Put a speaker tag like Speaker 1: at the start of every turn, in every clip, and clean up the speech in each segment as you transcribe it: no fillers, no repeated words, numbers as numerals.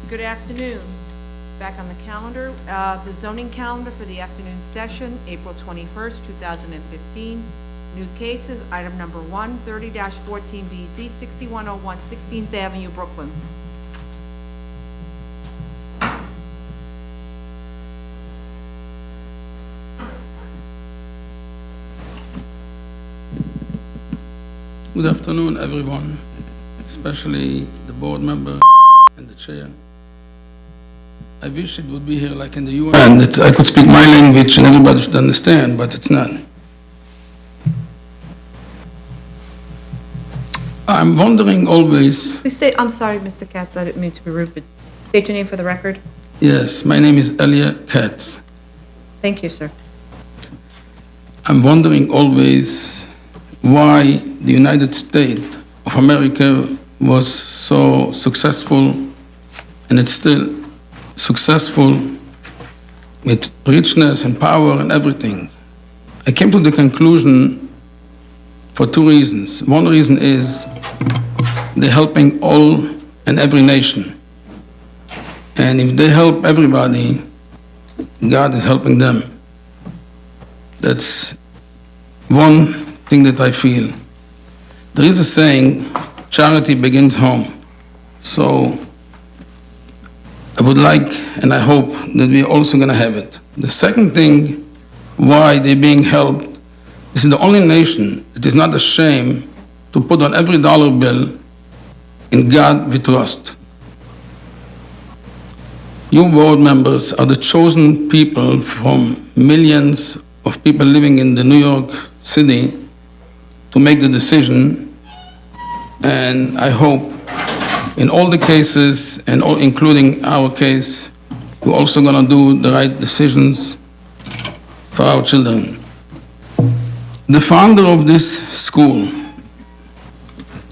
Speaker 1: Good afternoon. Back on the calendar, the zoning calendar for the afternoon session, April 21st, 2015. New cases, item number 1, 30-14BZ, 6101 16th Avenue, Brooklyn.
Speaker 2: Good afternoon, everyone, especially the board members and the chair. I wish it would be here like in the UN, that I could speak my language and everybody should understand, but it's not. I'm wondering always.
Speaker 1: Please state, I'm sorry, Mr. Katz, I didn't mean to be rude, but state your name for the record.
Speaker 2: Yes, my name is Elia Katz.
Speaker 1: Thank you, sir.
Speaker 2: I'm wondering always why the United States of America was so successful, and it's still successful with richness and power and everything. I came to the conclusion for two reasons. One reason is they're helping all and every nation. And if they help everybody, God is helping them. That's one thing that I feel. There is a saying, charity begins home. So I would like, and I hope, that we're also going to have it. The second thing, why they're being helped, this is the only nation that is not ashamed to put on every dollar bill, in God we trust. You board members are the chosen people from millions of people living in the New York City to make the decision, and I hope in all the cases, and all, including our case, we're also going to do the right decisions for our children. The founder of this school,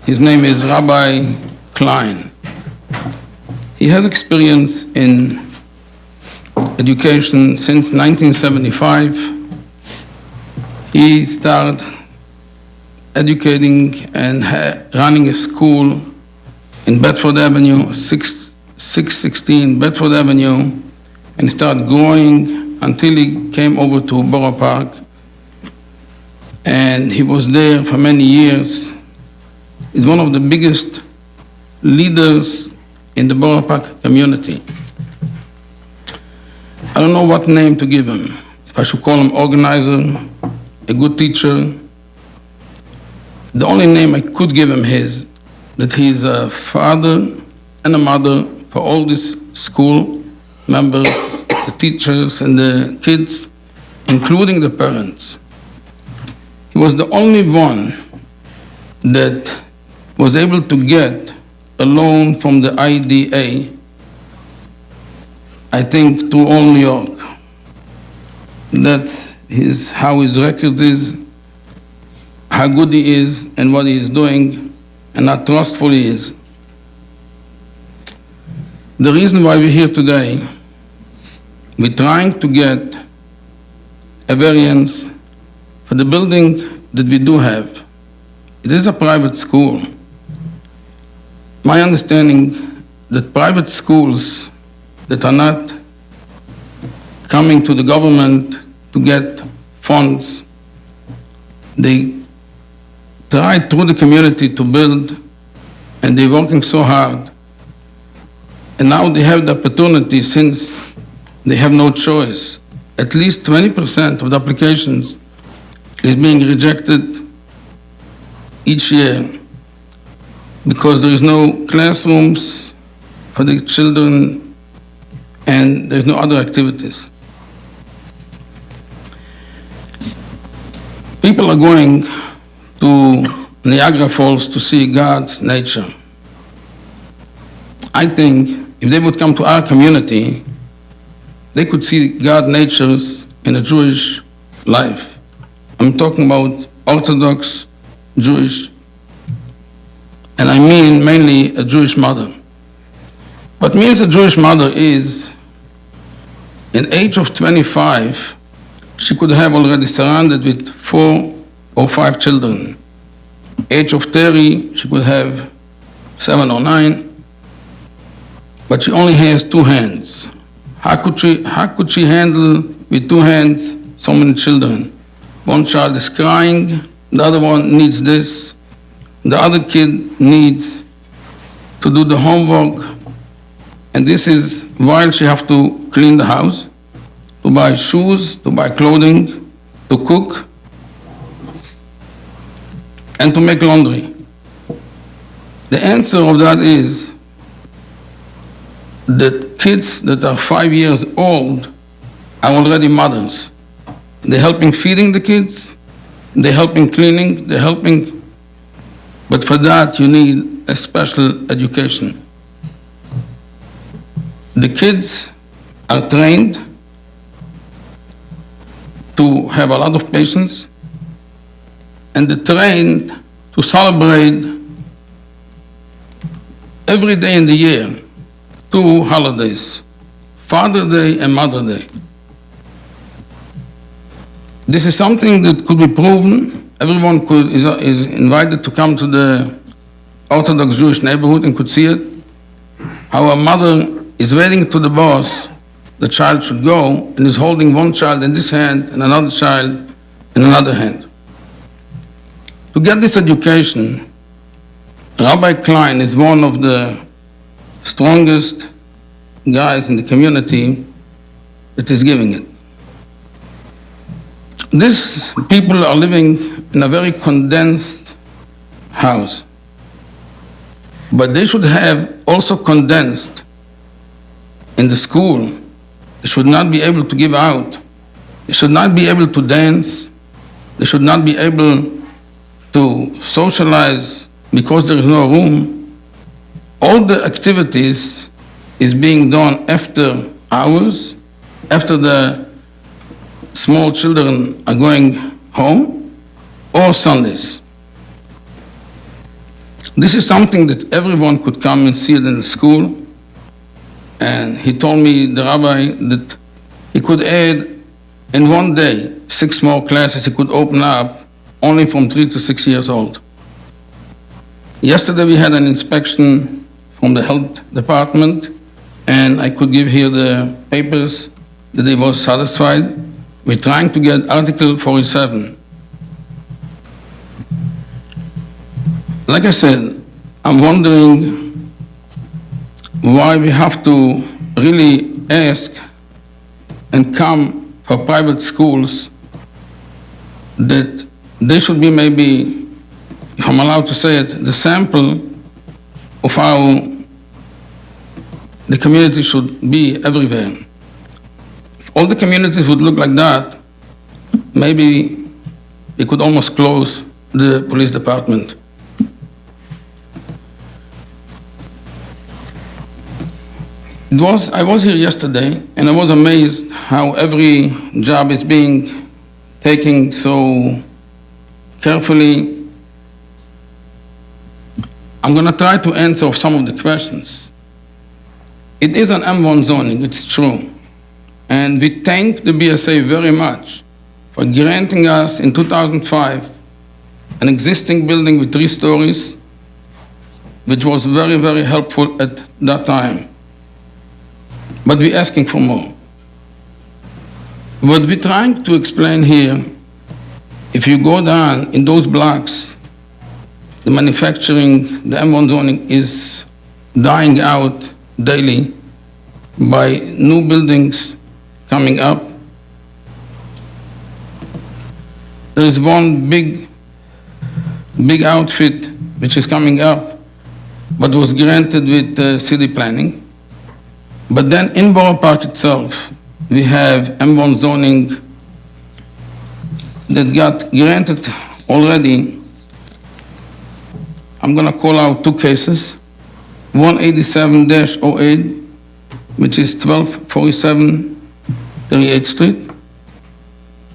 Speaker 2: his name is Rabbi Klein. He has experience in education since 1975. He started educating and running a school in Bedford Avenue, 616 Bedford Avenue, and started growing until he came over to Borough Park. And he was there for many years. He's one of the biggest leaders in the Borough Park community. I don't know what name to give him. If I should call him organizer, a good teacher. The only name I could give him is that he's a father and a mother for all these school members, the teachers and the kids, including the parents. He was the only one that was able to get a loan from the IDA, I think, to all New York. That's how his record is, how good he is, and what he is doing, and how trustful he is. The reason why we're here today, we're trying to get a variance for the building that we do have. It is a private school. My understanding that private schools that are not coming to the government to get funds, they try through the community to build, and they're working so hard. And now they have the opportunity, since they have no choice. At least 20% of the applications is being rejected each year because there is no classrooms for the children and there's no other activities. People are going to Niagara Falls to see God's nature. I think if they would come to our community, they could see God's natures in a Jewish life. I'm talking about Orthodox Jewish, and I mean mainly a Jewish mother. What means a Jewish mother is, in age of 25, she could have already surrounded with 4 or 5 children. Age of 30, she could have 7 or 9. but she only has 2 hands. How could she handle with 2 hands so many children? One child is crying, the other one needs this, the other kid needs to do the homework, and this is while she have to clean the house, to buy shoes, to buy clothing, to cook, and to make laundry. The answer of that is that kids that are 5 years old are already mothers. They're helping feeding the kids, they're helping cleaning, they're helping, but for that you need a special education. The kids are trained to have a lot of patience, and they're trained to celebrate every day in the year 2 holidays, Father's Day and Mother's Day. This is something that could be proven. Everyone is invited to come to the Orthodox Jewish neighborhood and could see it. How a mother is waiting to the bus, the child should go, and is holding one child in this hand and another child in another hand. To get this education, Rabbi Klein is one of the strongest guys in the community that is giving it. These people are living in a very condensed house, but they should have also condensed in the school. They should not be able to give out. They should not be able to dance. They should not be able to socialize because there is no room. All the activities is being done after hours, after the small children are going home, or Sundays. This is something that everyone could come and see it in the school. And he told me, the rabbi, that he could add in one day 6 more classes he could open up only from 3 to 6 years old. Yesterday we had an inspection from the health department, and I could give here the papers that they was satisfied. We're trying to get Article 47. Like I said, I'm wondering why we have to really ask and come for private schools that they should be maybe, if I'm allowed to say it, the sample of how the community should be everywhere. If all the communities would look like that, maybe they could almost close the police department. I was here yesterday, and I was amazed how every job is being taken so carefully. I'm going to try to answer some of the questions. It is an M1 zoning, it's true. And we thank the BSA very much for granting us in 2005 an existing building with 3 stories, which was very, very helpful at that time. But we're asking for more. What we're trying to explain here, if you go down in those blocks, the manufacturing, the M1 zoning is dying out daily by new buildings coming up. There is one big outfit which is coming up, but was granted with city planning. But then in Borough Park itself, we have M1 zoning that got granted already. I'm going to call out 2 cases. 187-08, which is 1247 38th Street.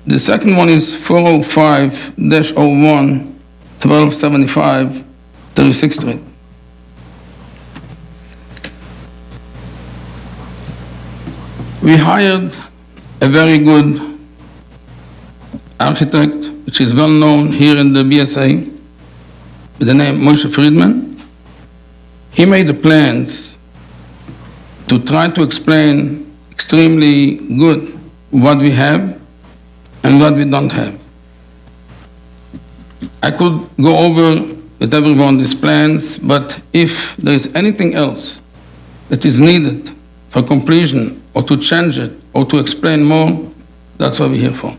Speaker 2: The second one is 405-01, 1275 36th Street. We hired a very good architect, which is well known here in the BSA, with the name Moshe Friedman. He made the plans to try to explain extremely good what we have and what we don't have. I could go over with everyone these plans, but if there is anything else that is needed for completion or to change it or to explain more, that's what we're here for.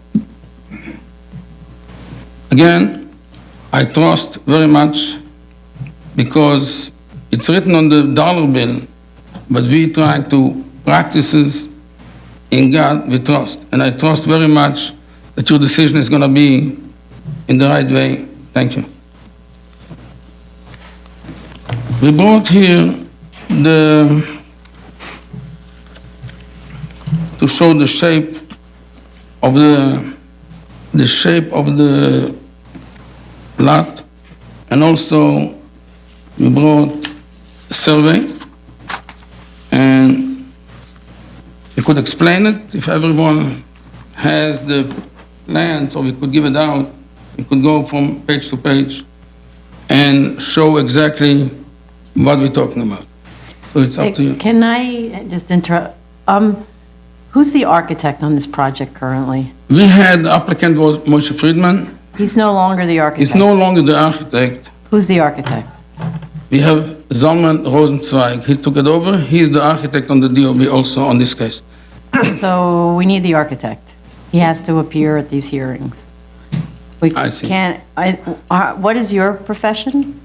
Speaker 2: Again, I trust very much because it's written on the dollar bill, but we try to practices in God we trust. And I trust very much that your decision is going to be in the right way. Thank you. We brought here to show the shape of the shape of the lot, and also we brought a survey, and we could explain it if everyone has the plans, or we could give it out. We could go from page to page and show exactly what we're talking about. So it's up to you.
Speaker 3: Can I just interrupt? Who's the architect on this project currently?
Speaker 2: We had, the applicant was Moshe Friedman.
Speaker 3: He's no longer the architect.
Speaker 2: He's no longer the architect.
Speaker 3: Who's the architect?
Speaker 2: We have Zalman Rosenzweig. He took it over. He is the architect on the DOB also on this case.
Speaker 3: So we need the architect. He has to appear at these hearings. We
Speaker 2: I see.
Speaker 3: What is your profession?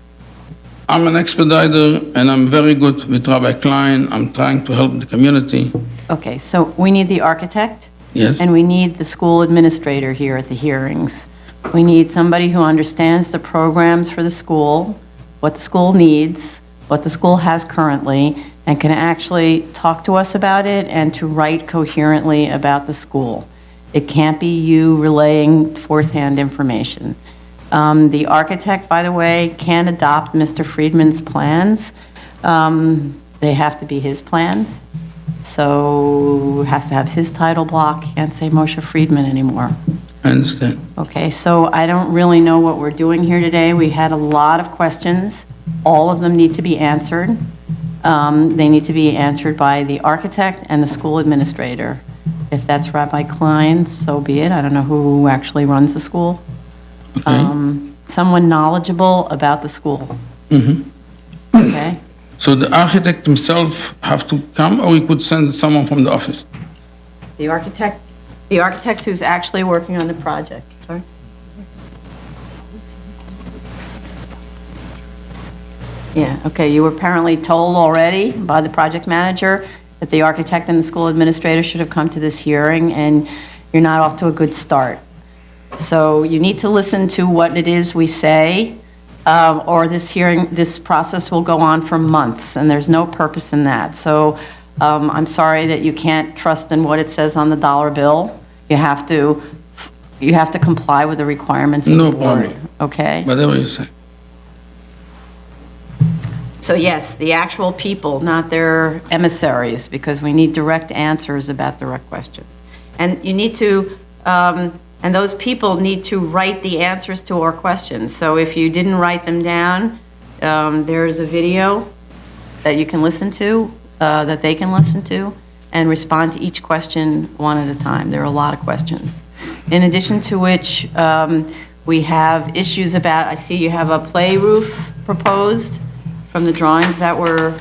Speaker 2: I'm an expediter, and I'm very good with Rabbi Klein. I'm trying to help the community.
Speaker 3: Okay, so we need the architect?
Speaker 2: Yes.
Speaker 3: And we need the school administrator here at the hearings. We need somebody who understands the programs for the school, what the school needs, what the school has currently, and can actually talk to us about it and to write coherently about the school. It can't be you relaying fourth-hand information. The architect, by the way, can adopt Mr. Friedman's plans. They have to be his plans. So has to have his title block. Can't say Moshe Friedman anymore.
Speaker 2: I understand.
Speaker 3: Okay, so I don't really know what we're doing here today. We had a lot of questions. All of them need to be answered. They need to be answered by the architect and the school administrator. If that's Rabbi Klein, so be it. I don't know who actually runs the school.
Speaker 2: Okay.
Speaker 3: Someone knowledgeable about the school. Okay?
Speaker 2: So the architect himself have to come, or he could send someone from the office?
Speaker 3: The architect who's actually working on the project. Sorry? Yeah, okay, you were apparently told already by the project manager that the architect and the school administrator should have come to this hearing, and you're not off to a good start. So you need to listen to what it is we say, or this process will go on for months, and there's no purpose in that. So I'm sorry that you can't trust in what it says on the dollar bill. You have to comply with the requirements of the board.
Speaker 2: No problem.
Speaker 3: Okay?
Speaker 2: Whatever you say.
Speaker 3: So yes, the actual people, not their emissaries, because we need direct answers about direct questions. And you need to, and those people need to write the answers to our questions. So if you didn't write them down, there's a video that you can listen to, that they can listen to, and respond to each question one at a time. There are a lot of questions. In addition to which, we have issues about, I see you have a play roof proposed from the drawings that were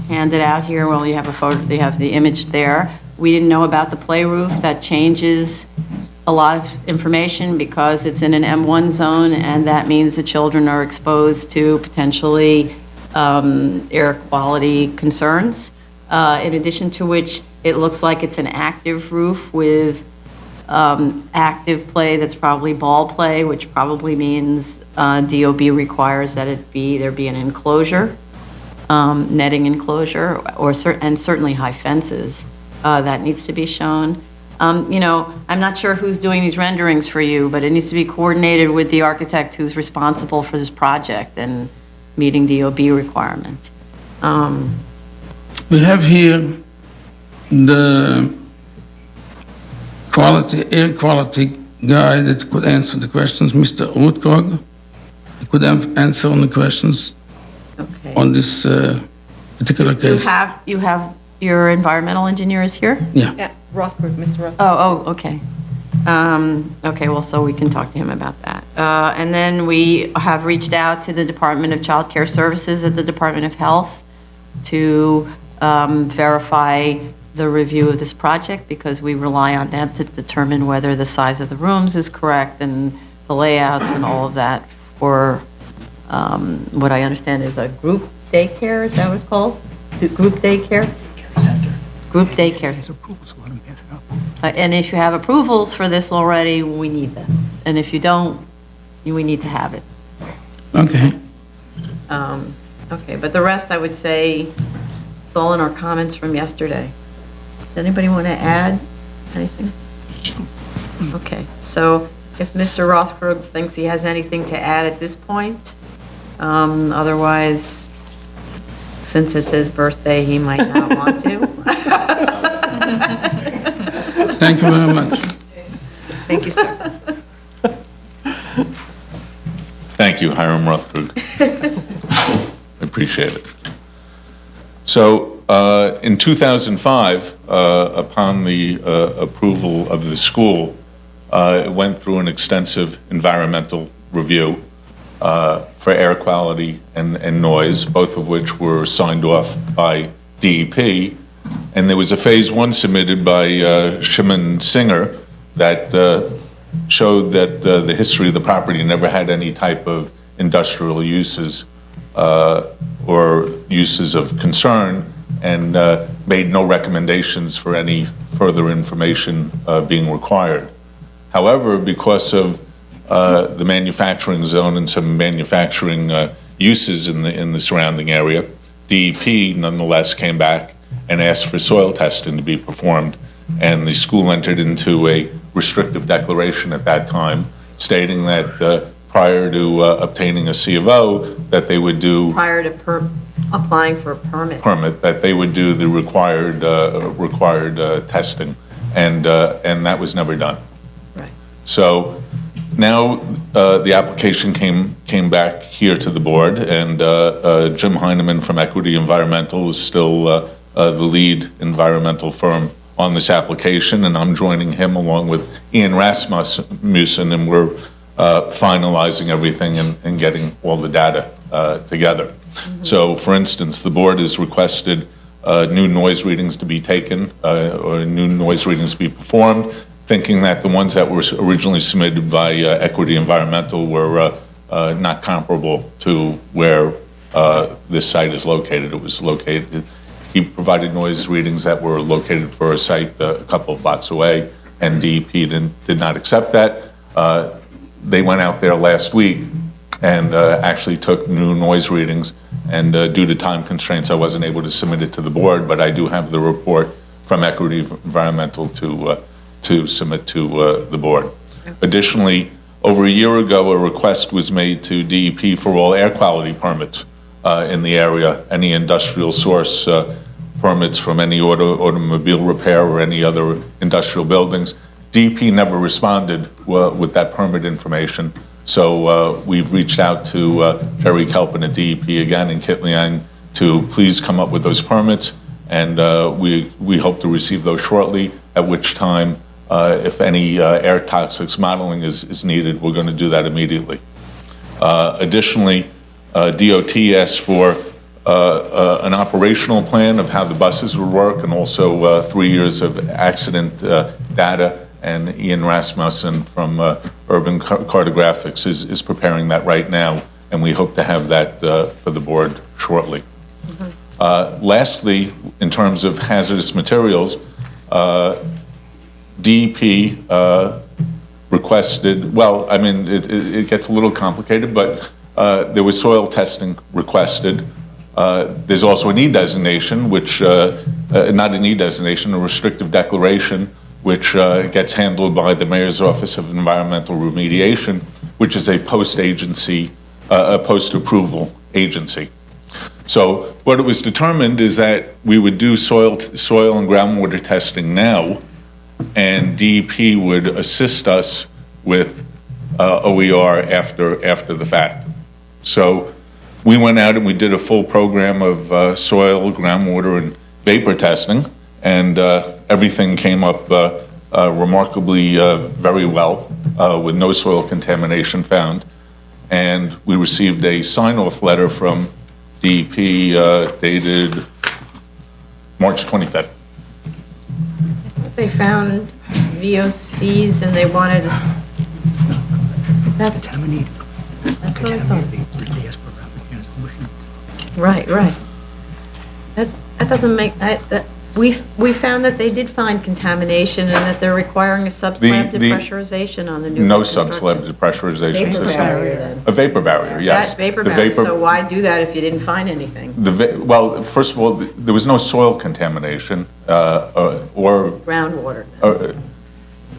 Speaker 3: handed out here. Well, you have a photo, they have the image there. We didn't know about the play roof. That changes a lot of information because it's in an M1 zone, and that means the children are exposed to potentially air quality concerns. In addition to which, it looks like it's an active roof with active play that's probably ball play, which probably means DOB requires that there be an enclosure, netting enclosure, and certainly high fences. That needs to be shown. I'm not sure who's doing these renderings for you, but it needs to be coordinated with the architect who's responsible for this project and meeting DOB requirements.
Speaker 2: We have here the air quality guy that could answer the questions, Mr. Rutkrog. He could answer on the questions
Speaker 3: Okay.
Speaker 2: on this particular case.
Speaker 3: You have your environmental engineer is here?
Speaker 2: Yeah.
Speaker 1: Yeah, Rothberg, Mr. Rothberg.
Speaker 3: Oh, okay. Okay, well, so we can talk to him about that. And then we have reached out to the Department of Child Care Services at the Department of Health to verify the review of this project, because we rely on them to determine whether the size of the rooms is correct and the layouts and all of that for what I understand is a group daycare, is that what it's called? Group daycare? Group daycare. And if you have approvals for this already, we need this. And if you don't, we need to have it.
Speaker 2: Okay.
Speaker 3: Okay, but the rest, I would say, it's all in our comments from yesterday. Does anybody want to add anything? Okay, so if Mr. Rothberg thinks he has anything to add at this point, otherwise, since it's his birthday, he might not want to.
Speaker 2: Thank you very much.
Speaker 1: Thank you, sir.
Speaker 4: Thank you, Hiram Rothberg. I appreciate it. So in 2005, upon the approval of the school, it went through an extensive environmental review for air quality and noise, both of which were signed off by DEP. And there was a Phase 1 submitted by Shimon Singer that showed that the history of the property never had any type of industrial uses or uses of concern, and made no recommendations for any further information being required. However, because of the manufacturing zone and some manufacturing uses in the surrounding area, DEP nonetheless came back and asked for soil testing to be performed, and the school entered into a restrictive declaration at that time, stating that prior to obtaining a C of O, that they would do
Speaker 3: Prior to applying for a permit.
Speaker 4: that they would do the required testing, and that was never done.
Speaker 3: Right.
Speaker 4: So now the application came back here to the board, and Jim Heineman from Equity Environmental is still the lead environmental firm on this application, and I'm joining him along with Ian Rasmussen, and we're finalizing everything and getting all the data together. Mm-hmm. So, for instance, the board has requested new noise readings to be taken, or new noise readings to be performed, thinking that the ones that were originally submitted by Equity Environmental were not comparable to where this site is located. It was located, he provided noise readings that were located for a site a couple of blocks away, and DEP did not accept that. They went out there last week and actually took new noise readings, and due to time constraints, I wasn't able to submit it to the board, but I do have the report from Equity Environmental to submit to the board. Additionally, over a year ago, a request was made to DEP for all air quality permits in the area, any industrial source permits from any automobile repair or any other industrial buildings. DEP never responded with that permit information, so we've reached out to Jerry Kelpin at DEP again and Kit Liang to please come up with those permits, and we hope to receive those shortly, at which time if any air toxics modeling is needed, we're going to do that immediately. Additionally, DOT asked for an operational plan of how the buses would work, and also 3 years of accident data, and Ian Rasmussen from Urban Cartographics is preparing that right now, and we hope to have that for the board shortly. Mm-hmm. Lastly, in terms of hazardous materials, DEP requested, well, I mean, it gets a little complicated, but there was soil testing requested. There's also an E designation, which, not an E designation, a restrictive declaration, which gets handled by the Mayor's Office of Environmental Remediation, which is a post-agency, a post-approval agency. So what it was determined is that we would do soil and groundwater testing now, and DEP would assist us with OER after the fact. So we went out and we did a full program of soil, groundwater, vapor testing, and everything came up remarkably very well, with no soil contamination found. And we received a sign-off letter from DEP dated March 25th.
Speaker 3: They found VOCs and they wanted to... That's
Speaker 5: Contaminated.
Speaker 3: that's what I thought.
Speaker 5: They asked for applications.
Speaker 3: Right. That doesn't make, we found that they did find contamination and that they're requiring a sub-slab
Speaker 4: The-
Speaker 3: depressurization on the new
Speaker 4: No
Speaker 3: construction.
Speaker 4: sub-slab depressurization
Speaker 3: Vapor
Speaker 4: system.
Speaker 3: barrier then.
Speaker 4: A vapor barrier, yes.
Speaker 3: That vapor
Speaker 4: The
Speaker 3: barrier,
Speaker 4: vapor-
Speaker 3: so why do that if you didn't find anything?
Speaker 4: Well, first of all, there was no soil contamination or
Speaker 3: Groundwater.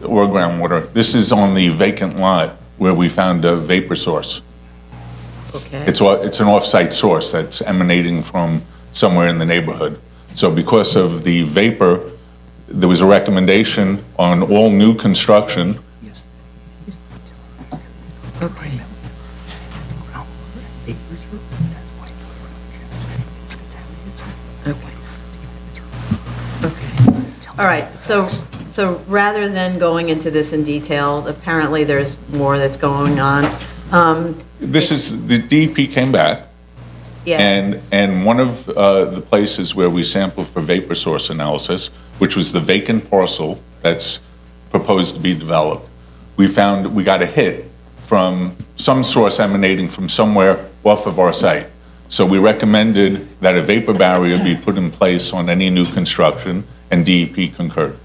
Speaker 4: groundwater. This is on the vacant lot where we found a vapor source.
Speaker 3: Okay.
Speaker 4: It's an off-site source that's emanating from somewhere in the neighborhood. So because of the vapor, there was a recommendation on all new construction.
Speaker 5: Yes.
Speaker 3: Okay.
Speaker 5: It's contaminated.
Speaker 3: Okay. All right, so rather than going into this in detail, apparently there's more that's going on.
Speaker 4: The DEP came back,
Speaker 3: Yeah,
Speaker 4: and one of the places where we sampled for vapor source analysis, which was the vacant parcel that's proposed to be developed, we got a hit from some source emanating from somewhere off of our site. So we recommended that a vapor barrier be put in place on any new construction, and DEP concurred.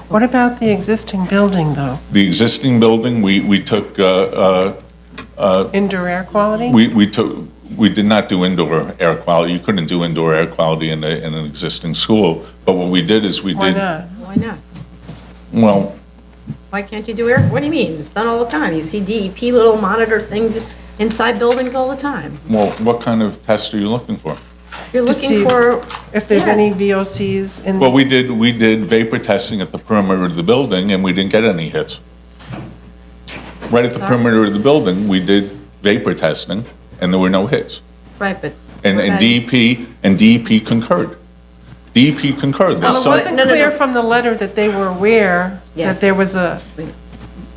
Speaker 6: What about the existing building, though?
Speaker 4: The existing building, we took,
Speaker 6: Indoor air quality?
Speaker 4: we did not do indoor air quality. You couldn't do indoor air quality in an existing school. But what we did is we
Speaker 6: Why
Speaker 4: did.
Speaker 6: not?
Speaker 3: why not?
Speaker 4: Well,
Speaker 3: Why can't you do air, what do you mean? It's done all the time. You see DEP little monitor things inside buildings all the time.
Speaker 4: what kind of test are you looking for?
Speaker 3: You're
Speaker 6: To
Speaker 3: looking
Speaker 6: see
Speaker 3: for...
Speaker 6: If there's
Speaker 3: Yeah.
Speaker 6: any VOCs in
Speaker 4: Well,
Speaker 6: the...
Speaker 4: we did vapor testing at the perimeter of the building, and we didn't get any hits. Right at the perimeter of the building, we did vapor testing, and there were no hits.
Speaker 3: Right, but...
Speaker 4: And DEP concurred. DEP concurred.
Speaker 6: Well,
Speaker 4: There's
Speaker 6: it
Speaker 4: some-
Speaker 6: wasn't
Speaker 3: No, no,
Speaker 6: clear
Speaker 3: no.
Speaker 6: from the letter that they were aware
Speaker 3: Yes.
Speaker 6: that there was a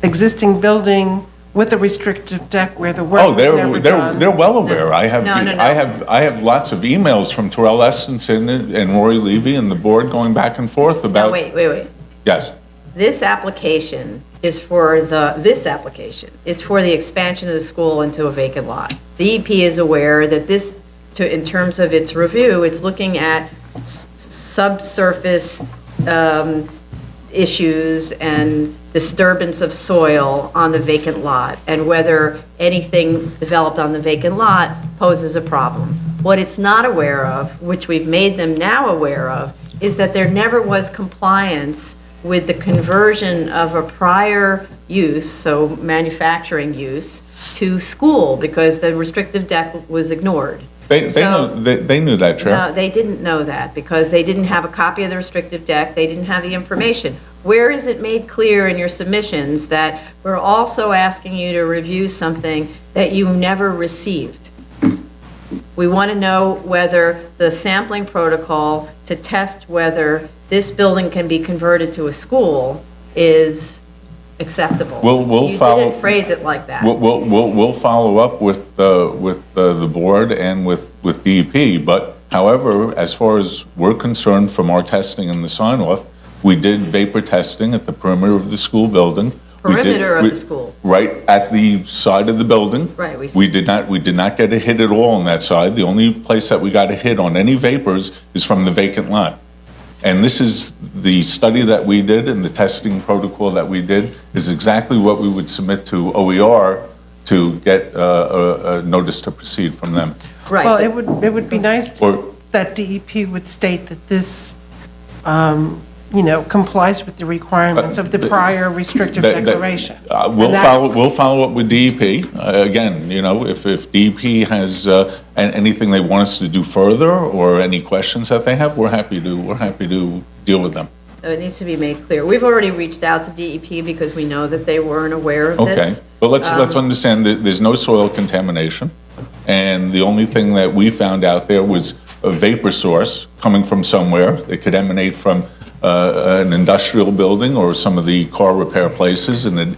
Speaker 6: existing building with a restrictive deck where the work
Speaker 4: Oh,
Speaker 6: was never done.
Speaker 4: they're well aware. I have,
Speaker 3: No, no, no.
Speaker 4: I have lots of emails from Terrell Estenson and Rory Levy and the board going back and forth
Speaker 3: No,
Speaker 4: about.
Speaker 3: wait.
Speaker 4: Yes.
Speaker 3: This application is for the expansion of the school into a vacant lot. DEP is aware that this, in terms of its review, it's looking at subsurface issues and disturbance of soil on the vacant lot, and whether anything developed on the vacant lot poses a problem. What it's not aware of, which we've made them now aware of, is that there never was compliance with the conversion of a prior use, so manufacturing use, to school, because the restrictive deck was ignored.
Speaker 4: They knew that, Chair.
Speaker 3: No, they didn't know that, because they didn't have a copy of the restrictive deck, they didn't have the information. Where is it made clear in your submissions that we're also asking you to review something that you never received? We want to know whether the sampling protocol to test whether this building can be converted to a school is acceptable.
Speaker 4: We'll follow-
Speaker 3: You didn't phrase it like that.
Speaker 4: We'll follow up with the board and with DEP, but however, as far as we're concerned from our testing and the sign-off, we did vapor testing at the perimeter of the school building.
Speaker 3: Perimeter of the school.
Speaker 4: Right at the side of the building.
Speaker 3: Right, we
Speaker 4: We did not get a hit at all on that side. The only place that we got a hit on any vapors is from the vacant lot. And this is the study that we did and the testing protocol that we did is exactly what we would submit to OER to get a notice to proceed from them.
Speaker 3: Right.
Speaker 6: Well,
Speaker 3: but-
Speaker 6: it would be nice
Speaker 4: Or-
Speaker 6: that DEP would state that this, complies with the requirements of the prior restrictive declaration.
Speaker 4: We'll
Speaker 6: And that's-
Speaker 4: follow up with DEP. Again, if DEP has anything they want us to do further or any questions that they have, we're happy to deal with them.
Speaker 3: So it needs to be made clear. We've already reached out to DEP because we know that they weren't aware of
Speaker 4: Okay,
Speaker 3: this.
Speaker 4: but let's understand that there's no soil contamination, and the only thing that we found out there was a vapor source coming from somewhere. It could emanate from an industrial building or some of the car repair places, and it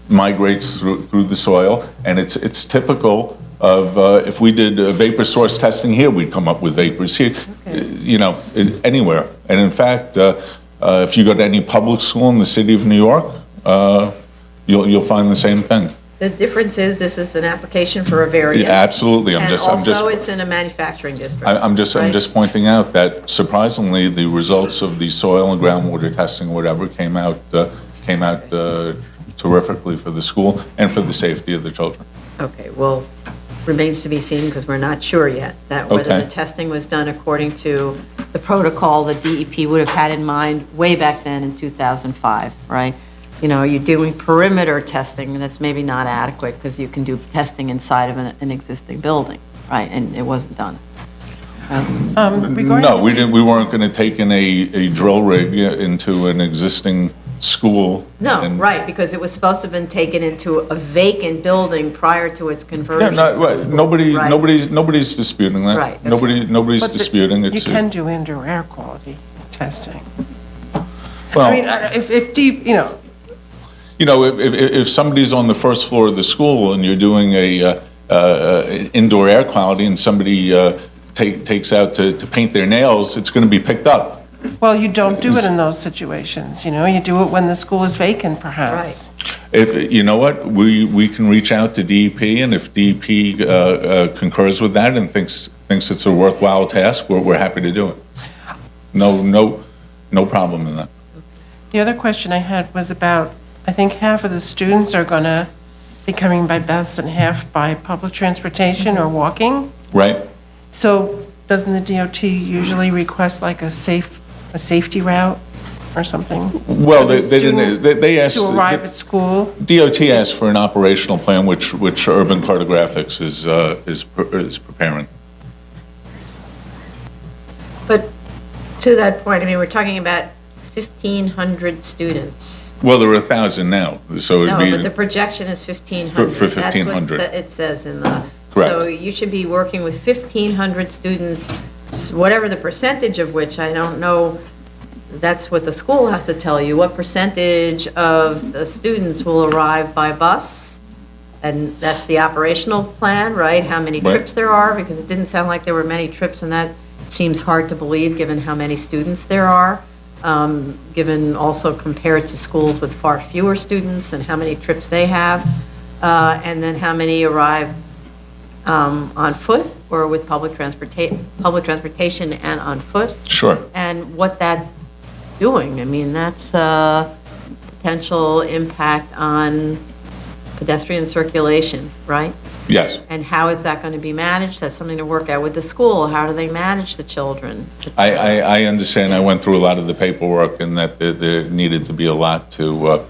Speaker 4: migrates through the soil. And it's typical of if we did vapor source testing here, we'd come up with vapors here, anywhere. And in fact, if you go to any public school in the city of New York, you'll find the same thing.
Speaker 3: The difference is this is an application for a variance.
Speaker 4: Yeah, absolutely.
Speaker 3: And also it's in a manufacturing district.
Speaker 4: I'm just
Speaker 3: right?
Speaker 4: pointing out that surprisingly, the results of the soil and groundwater testing, whatever, came out terrifically for the school and for the safety of the children.
Speaker 3: Okay, well, remains to be seen because we're not sure yet that whether
Speaker 4: Okay.
Speaker 3: the testing was done according to the protocol the DEP would have had in mind way back then in 2005, right? You're doing perimeter testing, and that's maybe not adequate because you can do testing inside of an existing building, right? And it wasn't done.
Speaker 6: Regarding
Speaker 4: No,
Speaker 6: the
Speaker 4: we didn't. We weren't going to take in a drill rig into an existing school.
Speaker 3: No,
Speaker 4: and-
Speaker 3: right, because it was supposed to have been taken into a vacant building prior to its
Speaker 4: Yeah,
Speaker 3: conversion.
Speaker 4: not,
Speaker 3: to a
Speaker 4: right.
Speaker 3: school, right?
Speaker 4: Nobody's disputing that.
Speaker 3: Right, okay.
Speaker 4: Nobody's
Speaker 6: But
Speaker 4: disputing
Speaker 6: You
Speaker 4: it's.
Speaker 6: can do indoor air quality testing.
Speaker 4: Well,
Speaker 6: I mean, if deep,
Speaker 4: if somebody's on the first floor of the school and you're doing indoor air quality and somebody takes out to paint their nails, it's going to be picked up.
Speaker 6: well, you don't do it in those situations, you do it when the school is vacant, perhaps.
Speaker 4: If, you know what, we can reach out to DEP, and if DEP concurs with that and thinks it's a worthwhile task, we're happy to do it. No problem in that.
Speaker 6: The other question I had was about, I think half of the students are going to be coming by bus and half by public transportation or walking.
Speaker 4: Right?
Speaker 6: So doesn't the DOT usually request like a safety route or something?
Speaker 4: Well,
Speaker 6: for the
Speaker 4: they didn't,
Speaker 6: students
Speaker 4: they asked.
Speaker 6: To arrive at school?
Speaker 4: DOT asked for an operational plan, which Urban Cartographics is preparing.
Speaker 3: But to that point, I mean, we're talking about 1,500 students.
Speaker 4: Well, there are 1,000 now, so it'd
Speaker 3: No,
Speaker 4: be.
Speaker 3: but the projection is 1,500.
Speaker 4: For
Speaker 3: That's what
Speaker 4: 1,500.
Speaker 3: it says in the.
Speaker 4: Correct.
Speaker 3: So you should be working with 1,500 students, whatever the percentage of which, I don't know, that's what the school has to tell you. What percentage of the students will arrive by bus? And that's the operational plan, right? How many
Speaker 4: Right.
Speaker 3: trips there are? Because it didn't sound like there were many trips, and that seems hard to believe, given how many students there are. Given also compared to schools with far fewer students and how many trips they have, and then how many arrive on foot or with public transportation and on foot,
Speaker 4: Sure.
Speaker 3: and what that's doing. I mean, that's a potential impact on pedestrian circulation, right?
Speaker 4: Yes.
Speaker 3: And how is that going to be managed? That's something to work out with the school. How do they manage the children?
Speaker 4: I understand. I went through a lot of the paperwork, and that there needed to be a lot to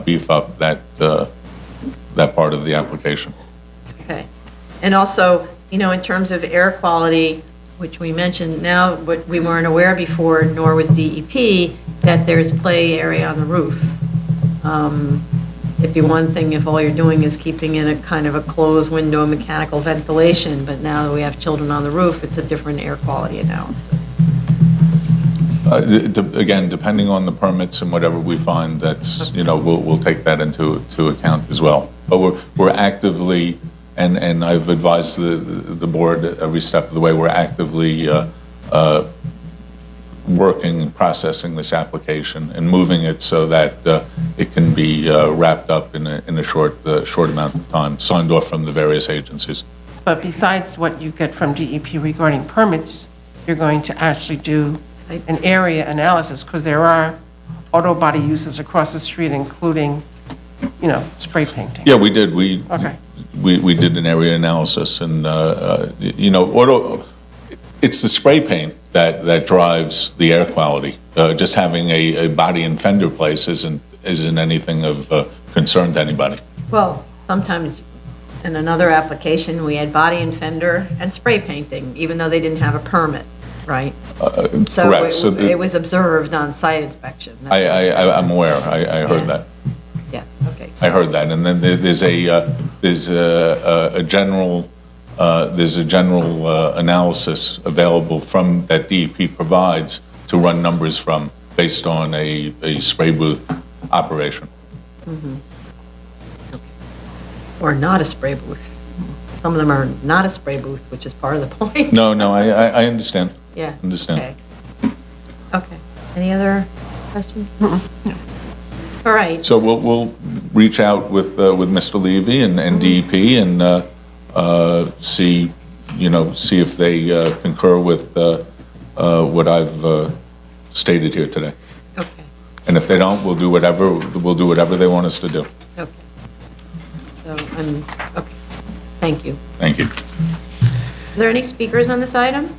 Speaker 4: beef up that part of the application.
Speaker 3: Okay. And also, in terms of air quality, which we mentioned now, but we weren't aware before, nor was DEP, that there's play area on the roof. It'd be one thing if all you're doing is keeping in a kind of a closed window mechanical ventilation, but now that we have children on the roof, it's a different air quality analysis.
Speaker 4: Again, depending on the permits and whatever we find, that's, we'll take that into account as well. But we're actively, and I've advised the board every step of the way, we're actively working and processing this application and moving it so that it can be wrapped up in a short amount of time, signed off from the various agencies.
Speaker 6: But besides what you get from DEP regarding permits, you're going to actually do an area analysis, because there are auto body uses across the street, including, spray painting.
Speaker 4: Yeah, we did.
Speaker 6: Okay.
Speaker 4: We did an area analysis, and it's the spray paint that drives the air quality. Just having a body and fender place isn't anything of concern to anybody.
Speaker 3: Well, sometimes in another application, we had body and fender and spray painting, even though they didn't have a permit, right? So
Speaker 4: correct. So
Speaker 3: it was observed on site inspection.
Speaker 4: I'm aware. I heard that.
Speaker 3: Yeah, okay.
Speaker 4: I heard that, and then there's a general there's a general analysis available from that DEP provides to run numbers from based on a spray booth operation.
Speaker 3: Or not a spray booth. Some of them are not a spray booth, which is part of the point.
Speaker 4: No, I understand.
Speaker 3: Yeah.
Speaker 4: Understand.
Speaker 3: Okay. Okay. Any other questions? All right.
Speaker 4: So we'll reach out with Mr. Levy and DEP and see if they concur with what I've stated here today.
Speaker 3: Okay.
Speaker 4: And if they don't, we'll do whatever they want us to do.
Speaker 3: Okay. So, okay. Thank you.
Speaker 4: Thank you.
Speaker 3: Are there any speakers on this item?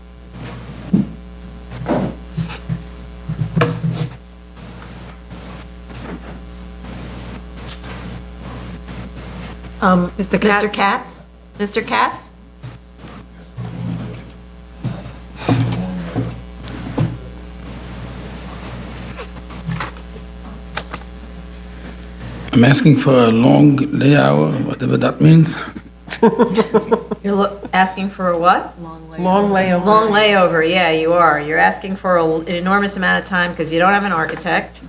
Speaker 1: Mr.
Speaker 3: Mr.
Speaker 1: Katz?
Speaker 3: Katz? Mr. Katz?
Speaker 2: I'm asking for a long layout, whatever that means.
Speaker 3: You're asking for a what?
Speaker 6: Long layover.
Speaker 3: Long layover, yeah, you are. You're asking for an enormous amount of time because you don't have an architect.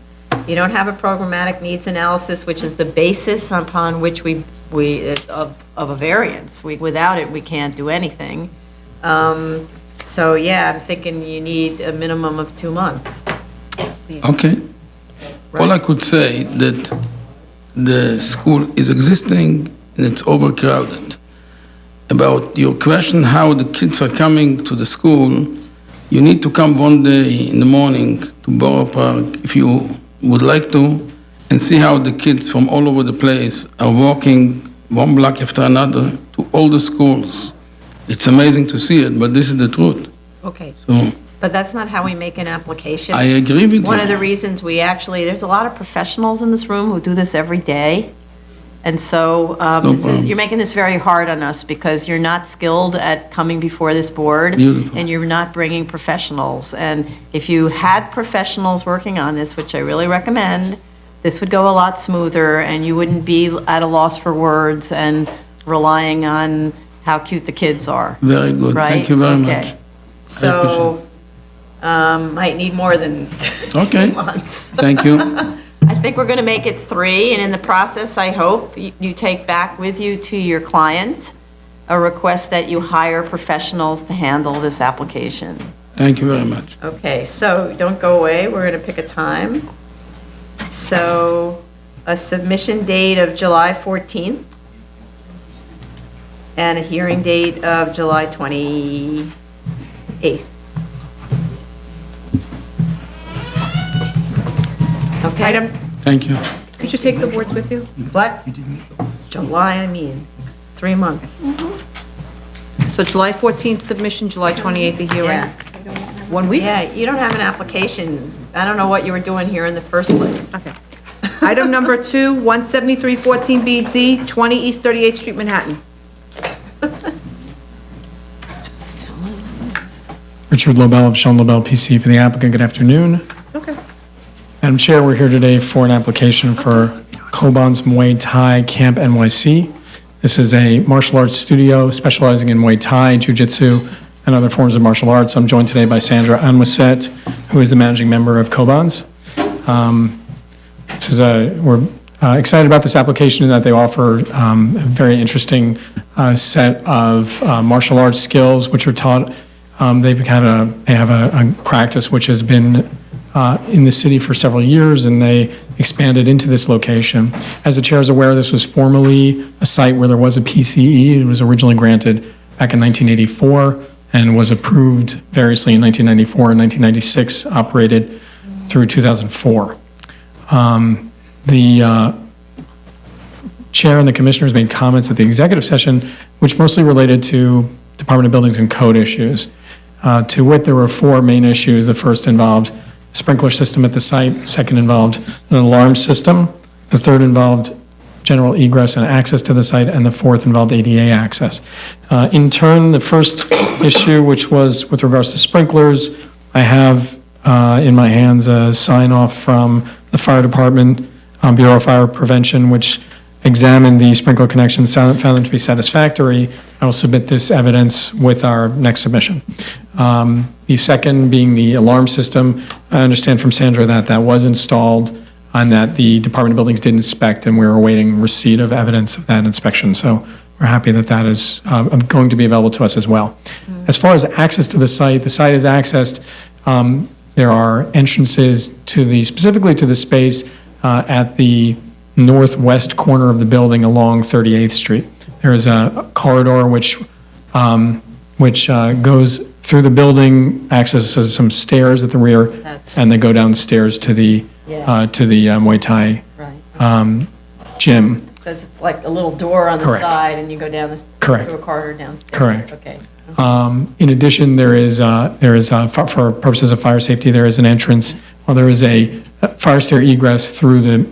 Speaker 3: You don't have a programmatic needs analysis, which is the basis upon which of a variance. Without it, we can't do anything. So, yeah, I'm thinking you need a minimum of 2 months.
Speaker 2: Okay. All I could say that the school is existing and it's overcrowded. About your question how the kids are coming to the school, you need to come one day in the morning to Borough Park if you would like to and see how the kids from all over the place are walking one block after another to all the schools. It's amazing to see it, but this is the truth.
Speaker 3: Okay,
Speaker 2: So
Speaker 3: but that's not how we make an application.
Speaker 2: I agree with you.
Speaker 3: One of the reasons there's a lot of professionals in this room who do this every day. And so
Speaker 2: problem.
Speaker 3: you're making this very hard on us because you're not skilled at coming before this board.
Speaker 2: Beautiful.
Speaker 3: And you're not bringing professionals. And if you had professionals working on this, which I really recommend, this would go a lot smoother and you wouldn't be at a loss for words and relying on how cute the kids are.
Speaker 2: Very good.
Speaker 3: Right?
Speaker 2: Thank you very
Speaker 3: Okay.
Speaker 2: much.
Speaker 3: So, might need more than 2
Speaker 2: Okay.
Speaker 3: months.
Speaker 2: Thank you.
Speaker 3: I think we're going to make it 3, and in the process, I hope you take back with you to your client a request that you hire professionals to handle this application.
Speaker 2: Thank you very much.
Speaker 3: Okay, so don't go away, we're going to pick a time. So, a submission date of July 14th, and a hearing date of July 28th. Okay?
Speaker 1: Item,
Speaker 2: Thank you.
Speaker 1: could you take the boards with you?
Speaker 3: What? July, 3 months.
Speaker 1: So July 14th submission, July 28th a hearing?
Speaker 3: Yeah.
Speaker 1: 1 week?
Speaker 3: Yeah, you don't have an application. I don't know what you were doing here in the first place.
Speaker 1: Okay. Item number 2, 17314BZ, 20 East 38th Street, Manhattan.
Speaker 7: Richard Lobel of Sean Lobel PC for the applicant. Good afternoon.
Speaker 1: Okay.
Speaker 7: Madam Chair, we're here today for an application for Kobon's Muay Thai Camp NYC. This is a martial arts studio specializing in Muay Thai, Jiu-Jitsu, and other forms of martial arts. I'm joined today by Sandra Anwaset, who is the managing member of Kobon's. We're excited about this application in that they offer a very interesting set of martial arts skills which are taught. They have a practice which has been in the city for several years, and they expanded into this location. As the chair is aware, this was formerly a site where there was a PCE. It was originally granted back in 1984 and was approved variously in 1994 and 1996, operated through 2004. The chair and the commissioners made comments at the executive session, which mostly related to Department of Buildings and Code issues. To wit, there were 4 main issues. The first involved sprinkler system at the site, second involved an alarm system, the third involved general egress and access to the site, and the fourth involved ADA access. In turn, the first issue, which was with regards to sprinklers, I have in my hands a sign-off from the fire department, Bureau of Fire Prevention, which examined the sprinkler connections, found them to be satisfactory. I will submit this evidence with our next submission. The second being the alarm system. I understand from Sandra that that was installed and that the Department of Buildings did inspect, and we're awaiting receipt of evidence of that inspection. So we're happy that that is going to be available to us as well. As far as access to the site is accessed. There are entrances to specifically to the space at the northwest corner of the building along 38th Street. There is a corridor which goes through the building, accesses some stairs at the rear, and they go downstairs to the Muay Thai
Speaker 3: Right.
Speaker 7: gym.
Speaker 3: Because it's like a little door on the
Speaker 7: Correct.
Speaker 3: side, and you go down
Speaker 7: Correct.
Speaker 3: through a corridor downstairs.
Speaker 7: Correct.
Speaker 3: Okay.
Speaker 7: In addition, there is for purposes of fire safety, there is an entrance, well, there is a fire stair egress through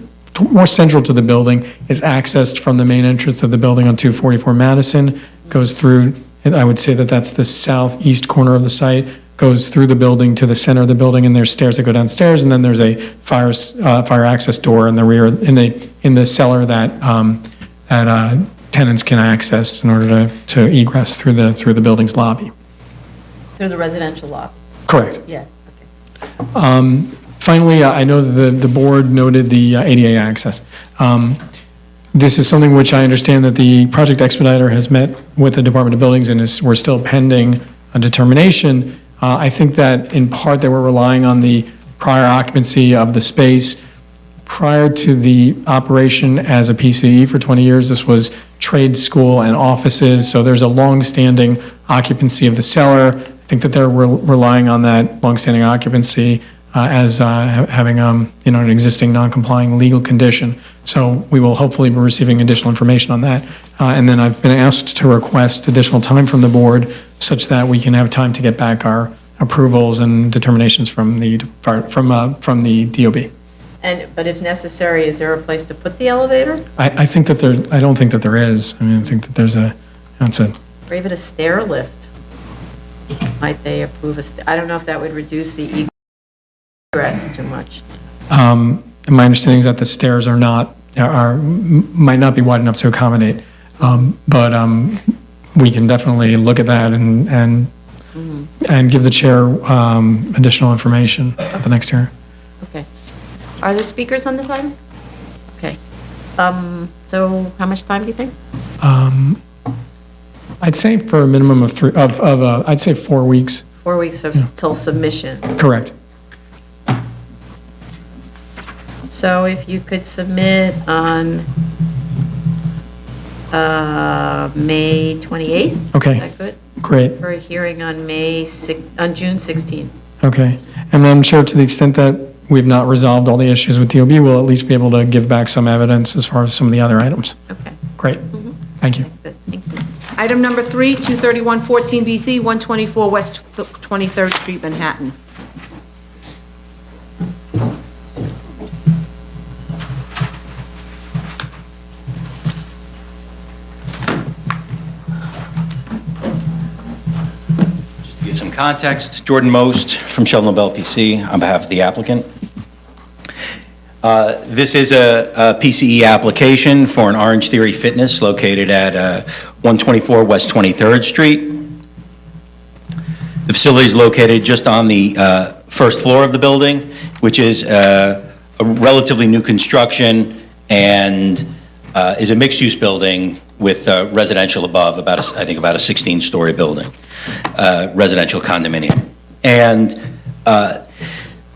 Speaker 7: more central to the building, is accessed from the main entrance of the building on 244 Madison, goes through, I would say that that's the southeast corner of the site, goes through the building to the center of the building, and there's stairs that go downstairs, and then there's a fire access door in the rear, in the cellar that tenants can access in order to egress through the building's lobby.
Speaker 3: Through the residential lobby.
Speaker 7: Correct.
Speaker 3: Yeah, okay.
Speaker 7: Finally, I know the board noted the ADA access. This is something which I understand that the project expediter has met with the Department of Buildings, and we're still pending a determination. I think that in part they were relying on the prior occupancy of the space. Prior to the operation as a PCE for 20 years, this was trade school and offices, so there's a long-standing occupancy of the cellar. I think that they're relying on that long-standing occupancy as having an existing non-complying legal condition. So we will hopefully be receiving additional information on that. And then I've been asked to request additional time from the board such that we can have time to get back our approvals and determinations from the DOB.
Speaker 3: But if necessary, is there a place to put the elevator?
Speaker 7: I think that I don't think that there is. I mean, I think that there's that's it.
Speaker 3: Or even a stair lift? Might they approve I don't know if that would reduce the egress too much.
Speaker 7: My understanding is that the stairs might not be wide enough to accommodate. But we can definitely look at that and give the chair additional information at the next hearing.
Speaker 3: Okay. Are there speakers on this item? Okay. So how much time do you think?
Speaker 7: I'd say for a minimum of I'd say 4 weeks.
Speaker 3: 4 weeks till submission.
Speaker 7: Correct.
Speaker 3: So if you could submit on May 28th?
Speaker 7: Okay.
Speaker 3: Is that good?
Speaker 7: Great.
Speaker 3: For a hearing on June 16th.
Speaker 7: Okay. And I'm sure to the extent that we've not resolved all the issues with DOB, we'll at least be able to give back some evidence as far as some of the other items.
Speaker 3: Okay.
Speaker 7: Great. Thank you.
Speaker 1: Good, thank you. Item number 3, 23114 BZ, 124 West 23rd Street, Manhattan.
Speaker 8: Just to give some context, Jordan Most from Sheldon Nobel PC on behalf of the applicant. This is a PCE application for an Orange Theory Fitness located at 124 West 23rd Street. The facility is located just on the first floor of the building, which is a relatively new construction and is a mixed-use building with residential above, I think about a 16-story building, residential condominium. And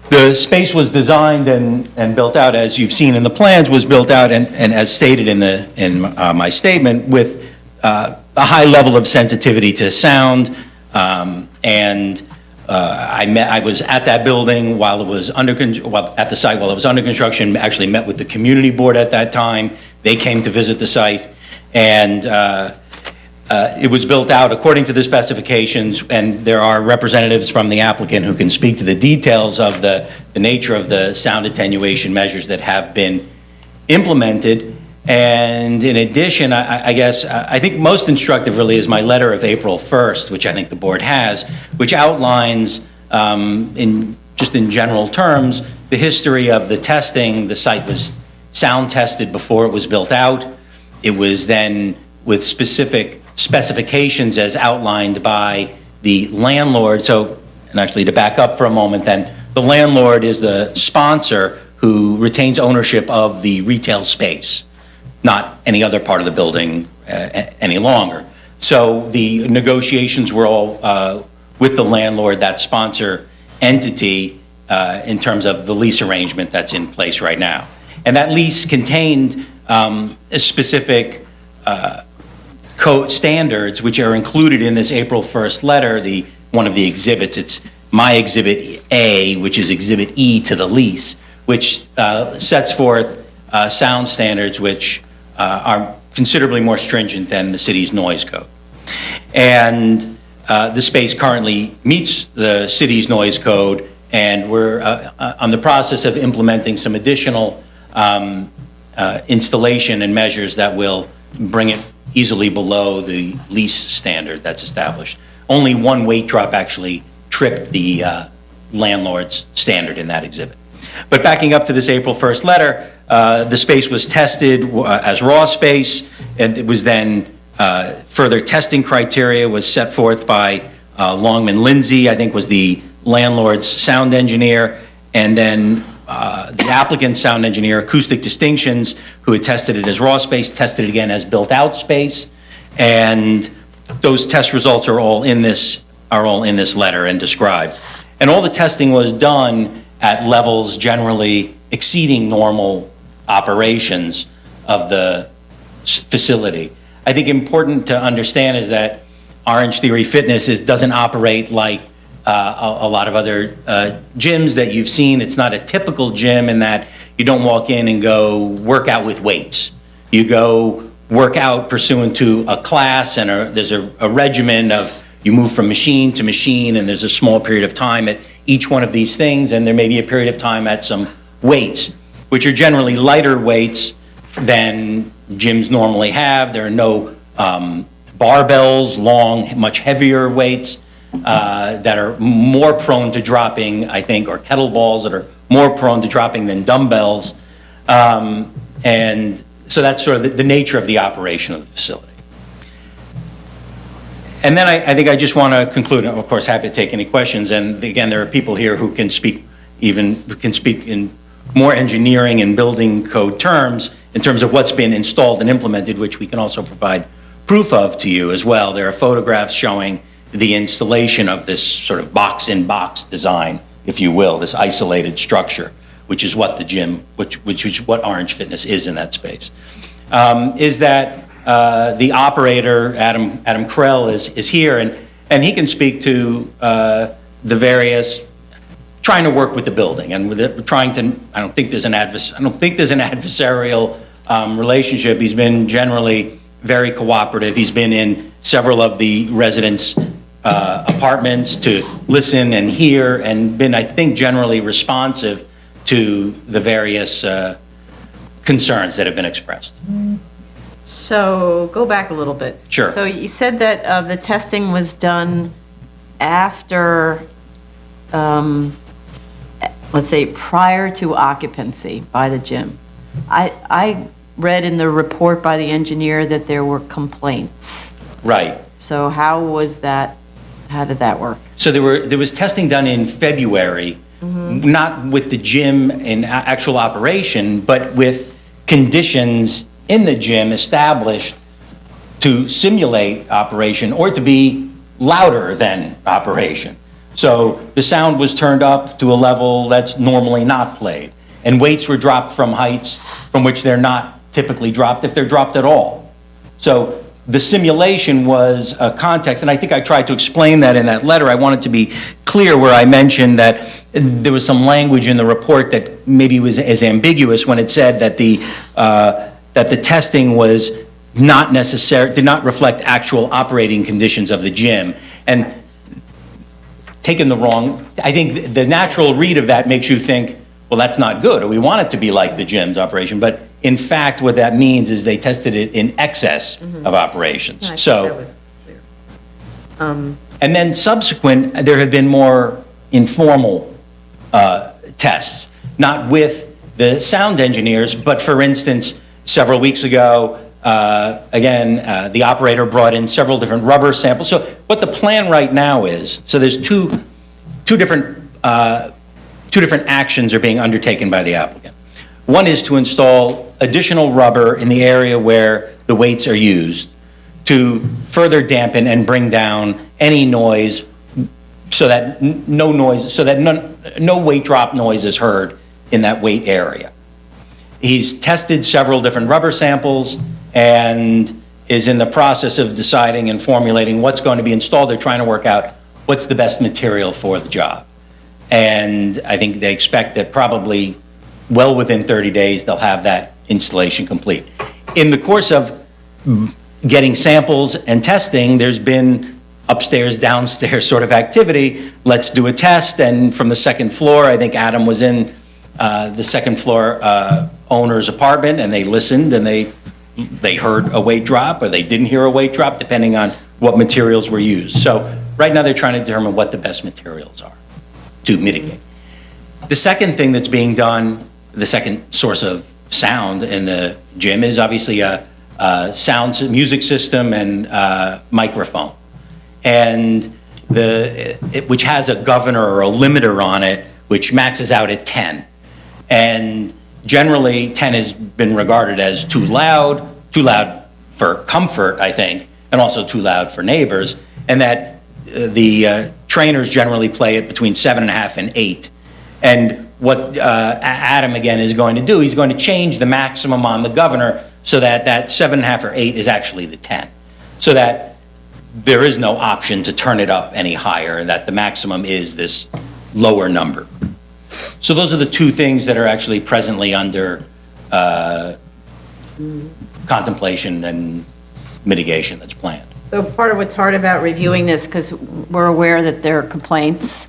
Speaker 8: the space was designed and built out, as you've seen in the plans, was built out and as stated in my statement, with a high level of sensitivity to sound. I was at that building while it was at the site while it was under construction. Actually met with the community board at that time. They came to visit the site, and it was built out according to the specifications, and there are representatives from the applicant who can speak to the details of the nature of the sound attenuation measures that have been implemented. And in addition, I think most instructive really is my letter of April 1st, which I think the board has, which outlines in general terms the history of the testing. The site was sound tested before it was built out. It was then with specific specifications as outlined by the landlord. So, and actually to back up for a moment then, the landlord is the sponsor who retains ownership of the retail space, not any other part of the building any longer. So the negotiations were all with the landlord, that sponsor entity, in terms of the lease arrangement that's in place right now. And that lease contained a specific code standards which are included in this April 1st letter, one of the exhibits. It's my Exhibit A, which is Exhibit E to the lease, which sets forth sound standards which are considerably more stringent than the city's noise code. And the space currently meets the city's noise code, and we're on the process of implementing some additional installation and measures that will bring it easily below the lease standard that's established. Only one weight drop actually tripped the landlord's standard in that exhibit. But backing up to this April 1st letter, the space was tested as raw space, and it was then further testing criteria was set forth by Longman Lindsay, I think was the landlord's sound engineer, and then the applicant's sound engineer, Acoustic Distinctions, who had tested it as raw space, tested it again as built-out space, and those test results are all in this letter and described. And all the testing was done at levels generally exceeding normal operations of the facility. I think important to understand is that Orange Theory Fitness doesn't operate like a lot of other gyms that you've seen. It's not a typical gym in that you don't walk in and go work out with weights. You go work out pursuant to a class, and there's a regimen of you move from machine to machine, and there's a small period of time at each one of these things, and there may be a period of time at some weights, which are generally lighter weights than gyms normally have. There are no barbells, long, much heavier weights that are more prone to dropping, I think, or kettlebells that are more prone to dropping than dumbbells. And so that's sort of the nature of the operation of the facility. And then I think I just want to conclude, and of course, happy to take any questions. And again, there are people here who can speak in more engineering and building code terms in terms of what's been installed and implemented, which we can also provide proof of to you as well. There are photographs showing the installation of this sort of box-in-box design, if you will, this isolated structure, which is what the gym, which is what Orange Fitness is in that space. Is that the operator, Adam Krell, is here, and he can speak to the various, trying to work with the building, and with it, trying to, I don't think there's an adversarial relationship. He's been generally very cooperative. He's been in several of the residents' apartments to listen and hear, and been, I think, generally responsive to the various concerns that have been expressed.
Speaker 3: So go back a little bit.
Speaker 8: Sure.
Speaker 3: So you said that the testing was done after, let's say, prior to occupancy by the gym. I read in the report by the engineer that there were complaints.
Speaker 8: Right.
Speaker 3: So how was that, how did that work?
Speaker 8: So there was testing done in February, not with the gym in actual operation, but with conditions in the gym established to simulate operation or to be louder than operation. So the sound was turned up to a level that's normally not played, and weights were dropped from heights from which they're not typically dropped, if they're dropped at all. So the simulation was a context, and I think I tried to explain that in that letter. I wanted to be clear where I mentioned that there was some language in the report that maybe was as ambiguous when it said that the testing was not necessary, did not reflect actual operating conditions of the gym. And taken the wrong, I think the natural read of that makes you think, well, that's not good, or we want it to be like the gym's operation. But in fact, what that means is they tested it in excess of operations.
Speaker 3: I think
Speaker 8: So,
Speaker 3: that was clear.
Speaker 8: and then subsequent, there have been more informal tests, not with the sound engineers, but for instance, several weeks ago, Again, the operator brought in several different rubber samples. So what the plan right now is, so there's two different actions are being undertaken by the applicant. One is to install additional rubber in the area where the weights are used to further dampen and bring down any noise so that no weight drop noise is heard in that weight area. He's tested several different rubber samples and is in the process of deciding and formulating what's going to be installed. They're trying to work out what's the best material for the job. And I think they expect that probably well within 30 days, they'll have that installation complete. In the course of getting samples and testing, there's been upstairs, downstairs sort of activity. Let's do a test. And from the second floor, I think Adam was in the second floor owner's apartment, and they listened, and they heard a weight drop, or they didn't hear a weight drop, depending on what materials were used. So right now, they're trying to determine what the best materials are to mitigate. The second thing that's being done, the second source of sound in the gym, is obviously a music system and microphone, and which has a governor or a limiter on it, which maxes out at 10. And generally, 10 has been regarded as too loud for comfort, I think, and also too loud for neighbors, and that the trainers generally play it between 7.5 and 8. And what Adam, again, is going to do, he's going to change the maximum on the governor so that 7.5 or 8 is actually the 10, so that there is no option to turn it up any higher, and that the maximum is this lower number. So those are the two things that are actually presently under contemplation and mitigation that's planned.
Speaker 3: So part of what's hard about reviewing this, because we're aware that there are complaints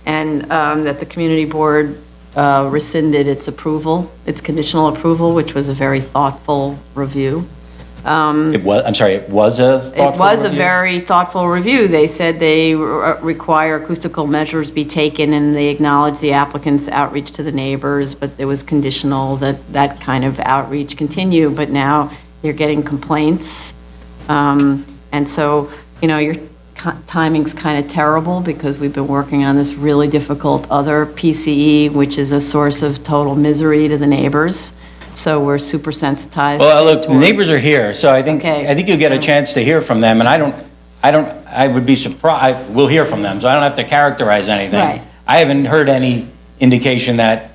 Speaker 3: and that the community board rescinded its approval, its conditional approval, which was a very thoughtful review.
Speaker 8: It was a thoughtful
Speaker 3: It was a
Speaker 8: review?
Speaker 3: very thoughtful review. They said they require acoustical measures be taken, and they acknowledged the applicant's outreach to the neighbors, but it was conditional that that kind of outreach continue. But now they're getting complaints. And so, your timing's kind of terrible, because we've been working on this really difficult other PCE, which is a source of total misery to the neighbors. So we're super sensitized.
Speaker 8: Well, look, the
Speaker 3: towards-
Speaker 8: neighbors are here, so I think you'll get a chance to hear from them, and I would be surprised, we'll hear from them, so I don't have to characterize anything.
Speaker 3: Right.
Speaker 8: I haven't heard any indication that,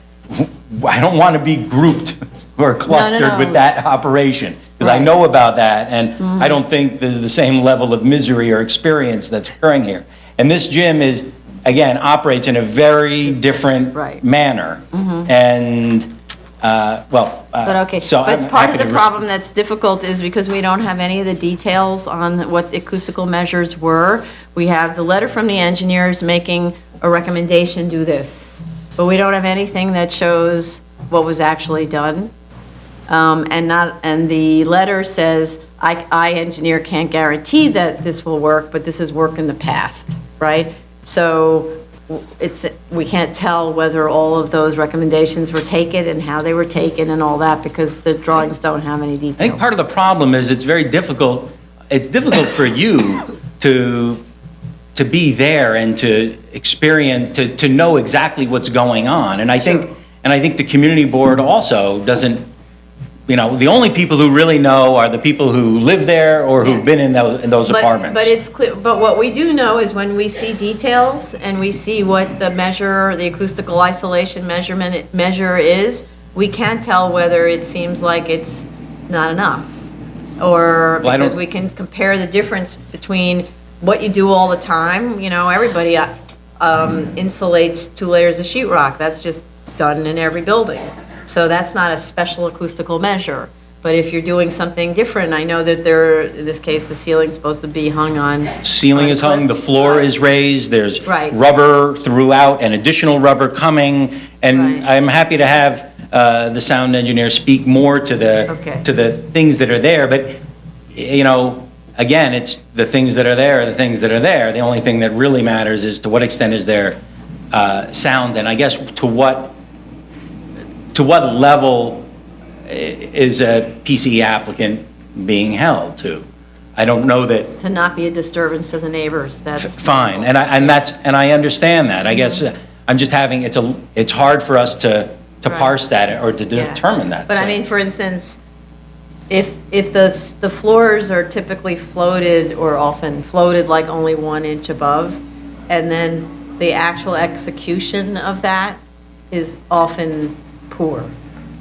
Speaker 8: I don't want to be grouped or clustered with that operation, because I
Speaker 3: Right.
Speaker 8: know about that, and I don't think there's the same level of misery or experience that's occurring here. And this gym operates in a very different
Speaker 3: Right.
Speaker 8: manner, and,
Speaker 3: But okay,
Speaker 8: so I'm
Speaker 3: but part
Speaker 8: happy
Speaker 3: of the
Speaker 8: to
Speaker 3: problem that's difficult is because we don't have any of the details on what the acoustical measures were. We have the letter from the engineers making a recommendation, do this, but we don't have anything that shows what was actually done. And the letter says, I, engineer, can't guarantee that this will work, but this has worked in the past, right? So we can't tell whether all of those recommendations were taken and how they were taken and all that, because the drawings don't have any
Speaker 8: I think
Speaker 3: detail.
Speaker 8: part of the problem is it's very difficult, it's difficult for you to be there and to experience, to know exactly what's going on. And I think the community board also doesn't, the only people who really know are the people who live there or who've been in those apartments.
Speaker 3: But it's clear, but what we do know is when we see details and we see what the acoustical isolation measure is, we can tell whether it seems like it's not enough. Or
Speaker 8: Well, I don't-
Speaker 3: because we can compare the difference between what you do all the time, everybody insulates 2 layers of sheetrock. That's just done in every building. So that's not a special acoustical measure. But if you're doing something different, I know that in this case, the ceiling's supposed to be hung on.
Speaker 8: Ceiling is hung, the
Speaker 3: clips.
Speaker 8: floor
Speaker 3: Right.
Speaker 8: is raised, there's
Speaker 3: Right.
Speaker 8: rubber throughout and additional rubber coming. And
Speaker 3: Right.
Speaker 8: I'm happy to have the sound engineer speak more to
Speaker 3: Okay.
Speaker 8: the things that are there. But, again, it's the things that are there are the things that are there. The only thing that really matters is to what extent is there sound, and I guess to what level is a PCE applicant being held to. I don't know that,
Speaker 3: To not be a disturbance to the neighbors, that's.
Speaker 8: fine, and I understand that. I guess I'm just having, it's hard for us to parse that or to
Speaker 3: Yeah.
Speaker 8: determine that.
Speaker 3: But I
Speaker 8: So-
Speaker 3: mean, for instance, if the floors are typically floated or often floated like only 1 inch above, and then the actual execution of that is often poor.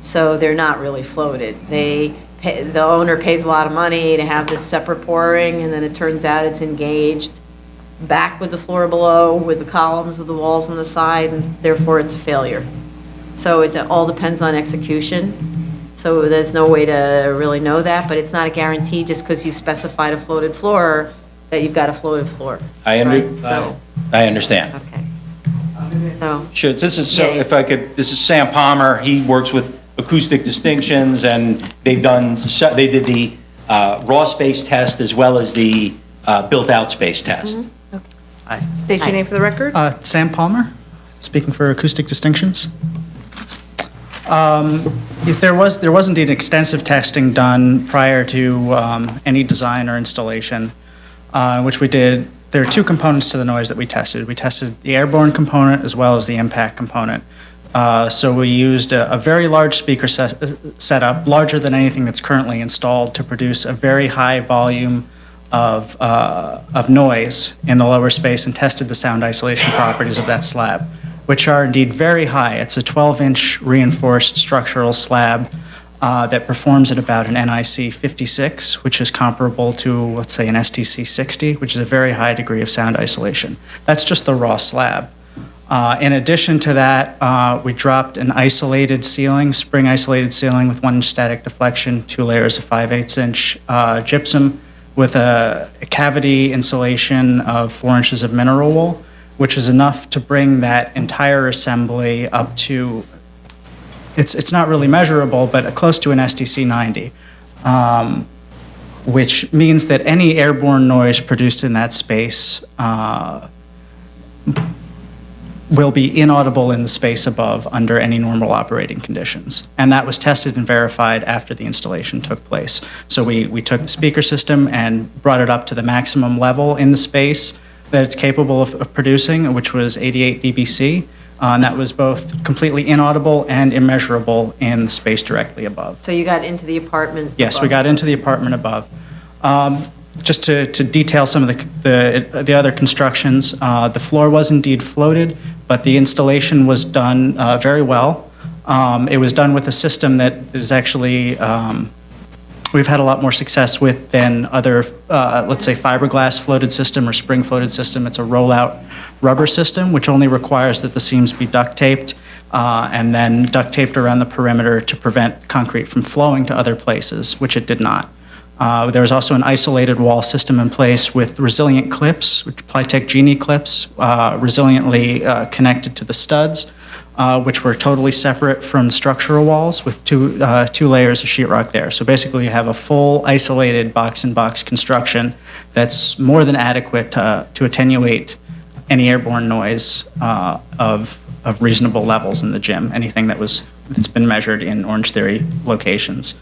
Speaker 3: So they're not really floated. The owner pays a lot of money to have this separate pouring, and then it turns out it's engaged back with the floor below, with the columns of the walls on the side, and therefore it's a failure. So it all depends on execution. So there's no way to really know that, but it's not a guarantee just because you specified a floated floor that you've got a floated floor. right? So,
Speaker 8: I understand.
Speaker 3: okay. So,
Speaker 8: Sure, this is, so
Speaker 3: Yeah.
Speaker 8: if I could, this is Sam Palmer, he works with acoustic distinctions, and they did the raw space test as well as the built-out space test.
Speaker 1: State your name for the record.
Speaker 9: Sam Palmer, speaking for Acoustic Distinctions. If there was indeed extensive testing done prior to any design or installation, which we did. There are 2 components to the noise that we tested. We tested the airborne component as well as the impact component. So we used a very large speaker setup, larger than anything that's currently installed, to produce a very high volume of noise in the lower space, and tested the sound isolation properties of that slab, which are indeed very high. It's a 12-inch reinforced structural slab that performs at about an NYC 56, which is comparable to, let's say, an STC 60, which is a very high degree of sound isolation. That's just the raw slab. In addition to that, we dropped an isolated ceiling, spring isolated ceiling with 1-inch static deflection, 2 layers of 5/8-inch gypsum with a cavity insulation of 4 inches of mineral wool, which is enough to bring that entire assembly up to, it's not really measurable, but close to an STC 90, which means that any airborne noise produced in that space will be inaudible in the space above under any normal operating conditions. And that was tested and verified after the installation took place. So we took the speaker system and brought it up to the maximum level in the space that it's capable of producing, which was 88 dBc. And that was both completely inaudible and immeasurable in the space directly above.
Speaker 3: so you got into the apartment?
Speaker 9: Yes, we
Speaker 3: above.
Speaker 9: got into the apartment above. Just to detail some of the other constructions, the floor was indeed floated, but the installation was done very well. It was done with a system that is actually, we've had a lot more success with than other, let's say, fiberglass floated system or spring floated system. It's a rollout rubber system, which only requires that the seams be duct taped and then duct taped around the perimeter to prevent concrete from flowing to other places, which it did not. There was also an isolated wall system in place with resilient clips, which Plytech Genie clips, resiliently connected to the studs, which were totally separate from structural walls with two layers of sheetrock there. So basically you have a full isolated box-in-box construction that's more than adequate to attenuate any airborne noise of reasonable levels in the gym, anything that's been measured in Orange Theory locations.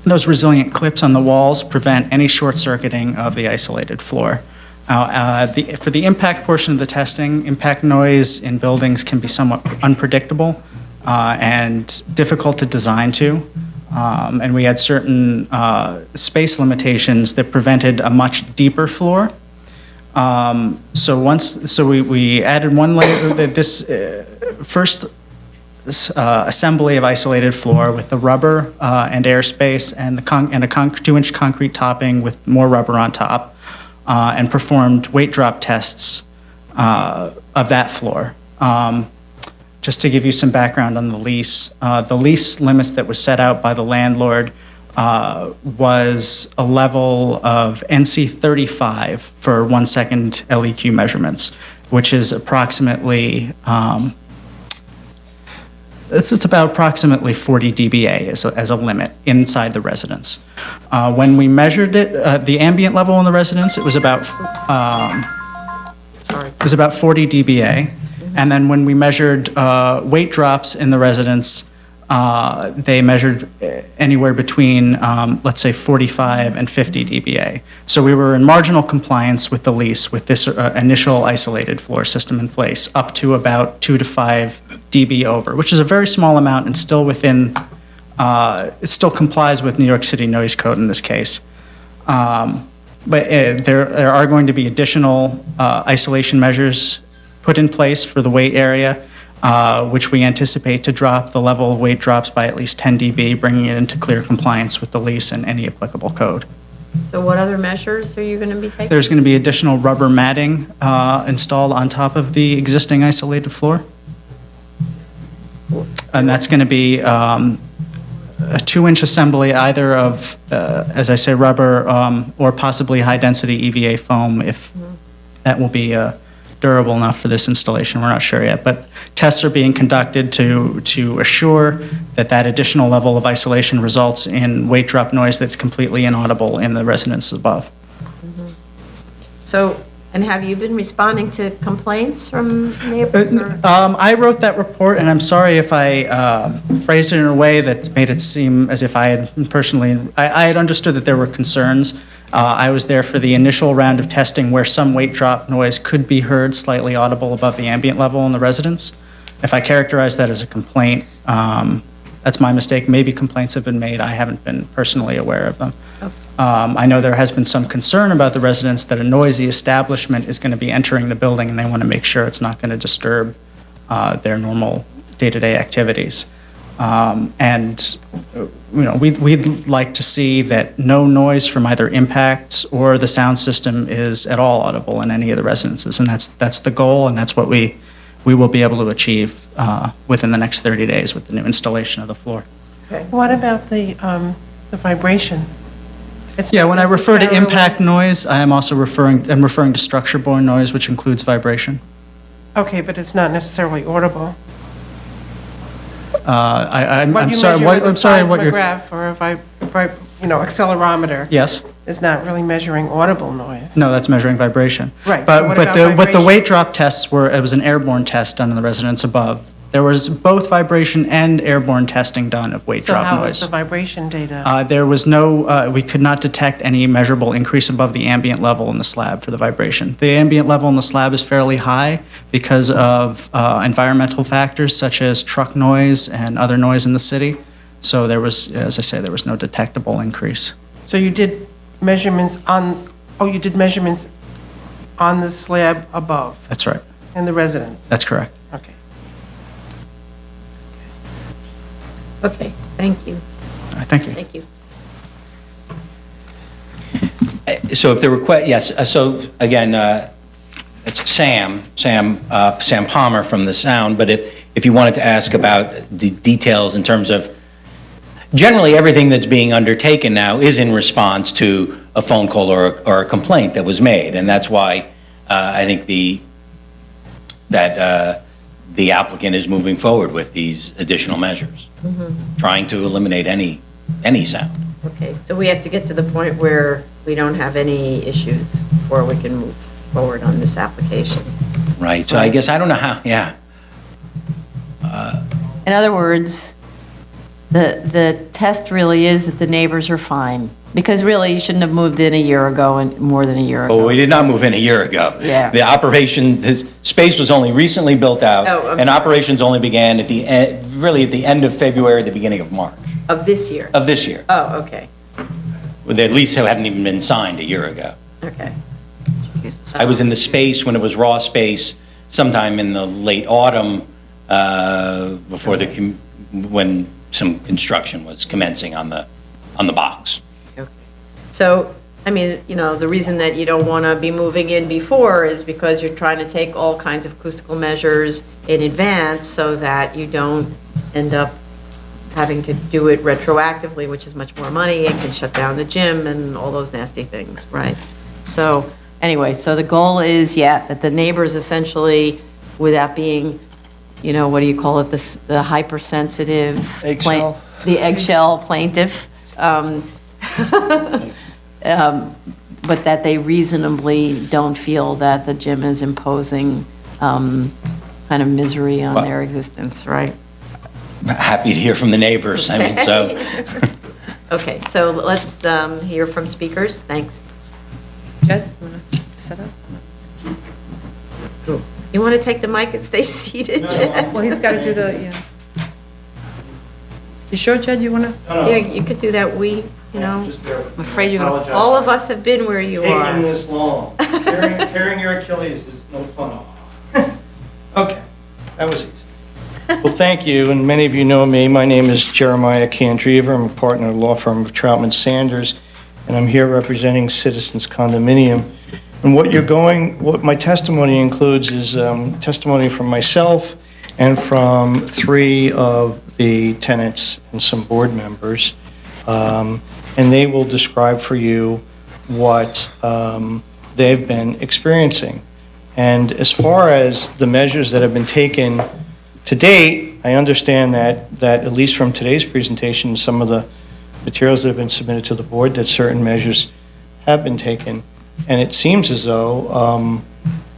Speaker 9: Those resilient clips on the walls prevent any short-circuiting of the isolated floor. For the impact portion of the testing, impact noise in buildings can be somewhat unpredictable and difficult to design to. And we had certain space limitations that prevented a much deeper floor. So we added one layer, this first assembly of isolated floor with the rubber and airspace and a 2-inch concrete topping with more rubber on top, and performed weight drop tests of that floor. Just to give you some background on the lease limits that was set out by the landlord was a level of NC 35 for 1 second LEQ measurements, which is approximately it's about approximately 40 dBA as a limit inside the residence. When we measured it, the ambient level in the residence, it was about 40 dBA. And then when we measured weight drops in the residence, they measured anywhere between, let's say, 45 and 50 dBA. So we were in marginal compliance with the lease with this initial isolated floor system in place, up to about 2 to 5 dB over, which is a very small amount and still within, it still complies with New York City noise code in this case. But there are going to be additional isolation measures put in place for the weight area, which we anticipate to drop the level of weight drops by at least 10 dB, bringing it into clear compliance with the lease and any applicable code.
Speaker 3: So what other measures are you going to be taking?
Speaker 9: There's going to be additional rubber matting installed on top of the existing isolated floor. And that's going to be a 2-inch assembly either of, as I say, rubber or possibly high-density EVA foam if that will be durable enough for this installation. We're not sure yet, but tests are being conducted to assure that that additional level of isolation results in weight drop noise that's completely inaudible in the residences above.
Speaker 3: So, and have you been responding to complaints from neighbors? or-
Speaker 9: I wrote that report, and I'm sorry if I phrased it in a way that made it seem as if I had personally, I had understood that there were concerns. I was there for the initial round of testing where some weight drop noise could be heard slightly audible above the ambient level in the residence. If I characterize that as a complaint, that's my mistake. Maybe complaints have been made. I haven't been personally aware of them. I know there has been some concern about the residents that a noisy establishment is going to be entering the building, and they want to make sure it's not going to disturb their normal day-to-day activities. And we'd like to see that no noise from either impacts or the sound system is at all audible in any of the residences, and that's the goal, and that's what we will be able to achieve within the next 30 days with the new installation of the floor.
Speaker 6: What about the vibration? It's
Speaker 9: Yeah,
Speaker 6: not
Speaker 9: when I refer to
Speaker 6: necessarily-
Speaker 9: impact noise, I am also referring to structure-borne noise, which includes vibration.
Speaker 6: Okay, but it's not necessarily audible.
Speaker 9: I'm
Speaker 6: What you
Speaker 9: sorry,
Speaker 6: measure
Speaker 9: what,
Speaker 6: with
Speaker 9: I'm sorry, what you're,
Speaker 6: seismograph or a accelerometer
Speaker 9: yes?
Speaker 6: is not really measuring audible noise.
Speaker 9: No, that's measuring vibration.
Speaker 6: Right, so
Speaker 9: But,
Speaker 6: what
Speaker 9: but
Speaker 6: about
Speaker 9: the, what the
Speaker 6: vibration?
Speaker 9: weight drop tests were, it was an airborne test done in the residence above. There was both vibration and airborne testing done of weight
Speaker 6: So
Speaker 9: drop
Speaker 6: how was
Speaker 9: noise.
Speaker 6: the vibration data?
Speaker 9: There was no, we could not detect any measurable increase above the ambient level in the slab for the vibration. The ambient level in the slab is fairly high because of environmental factors such as truck noise and other noise in the city. So there was, as I say, there was no detectable increase.
Speaker 6: So you did measurements on the slab above
Speaker 9: That's right.
Speaker 6: in the residence?
Speaker 9: That's correct.
Speaker 6: Okay.
Speaker 3: Okay, thank you,
Speaker 9: All right, thank you.
Speaker 3: thank you.
Speaker 8: So if the request, yes, so again, it's Sam Palmer from the Sound, but if you wanted to ask about the details in terms of, generally, everything that's being undertaken now is in response to a phone call or a complaint that was made, and that's why I think the applicant is moving forward with these additional measures, trying to eliminate any sound.
Speaker 3: Okay, so we have to get to the point where we don't have any issues before we can move forward on this application.
Speaker 8: Right, so I guess, I don't know how, yeah.
Speaker 3: In other words, the test really is that the neighbors are fine, because really, you shouldn't have moved in a year ago and more than a year ago.
Speaker 8: Well, we did not move in a year ago.
Speaker 3: Yeah.
Speaker 8: The operation, this space was only recently built out,
Speaker 3: Oh, I'm
Speaker 8: and
Speaker 3: sorry.
Speaker 8: operations only began at the end, really at the end of February, the beginning of March
Speaker 3: Of this year?
Speaker 8: of this year.
Speaker 3: Oh, okay,
Speaker 8: The lease hadn't even been signed a year ago.
Speaker 3: okay.
Speaker 8: I was in the space when it was raw space sometime in the late autumn, before when some construction was commencing on the box.
Speaker 3: Okay. So, I mean, the reason that you don't want to be moving in before is because you're trying to take all kinds of acoustical measures in advance so that you don't end up having to do it retroactively, which is much more money and can shut down the gym and all those nasty things, right? So, anyway, so the goal is, that the neighbors essentially, without being, what do you call it, the hypersensitive.
Speaker 5: Eggshell.
Speaker 3: The eggshell plaintiff, but that they reasonably don't feel that the gym is imposing kind of misery on their existence, right?
Speaker 8: happy to hear from the neighbors. I mean, so.
Speaker 3: Okay, so let's hear from speakers. Thanks.
Speaker 1: Jed, you want to set up?
Speaker 3: You want to take the mic and stay seated, Jed?
Speaker 1: Well, he's got to do the, yeah. You sure, Jed, you want to?
Speaker 3: Yeah, you could do that. I'm
Speaker 1: afraid you're gonna-
Speaker 3: all of us have been where you
Speaker 10: Taking
Speaker 3: are.
Speaker 10: this long. Tearing your Achilles is no fun. Okay, that was easy. Well, thank you, and many of you know me. My name is Jeremiah Candrever. I'm a partner at the law firm of Troutman Sanders, and I'm here representing Citizens Condominium. And what my testimony includes is testimony from myself and from 3 of the tenants and some board members. And they will describe for you what they've been experiencing. And as far as the measures that have been taken to date, I understand that at least from today's presentation, some of the materials that have been submitted to the board, that certain measures have been taken. And it seems as though,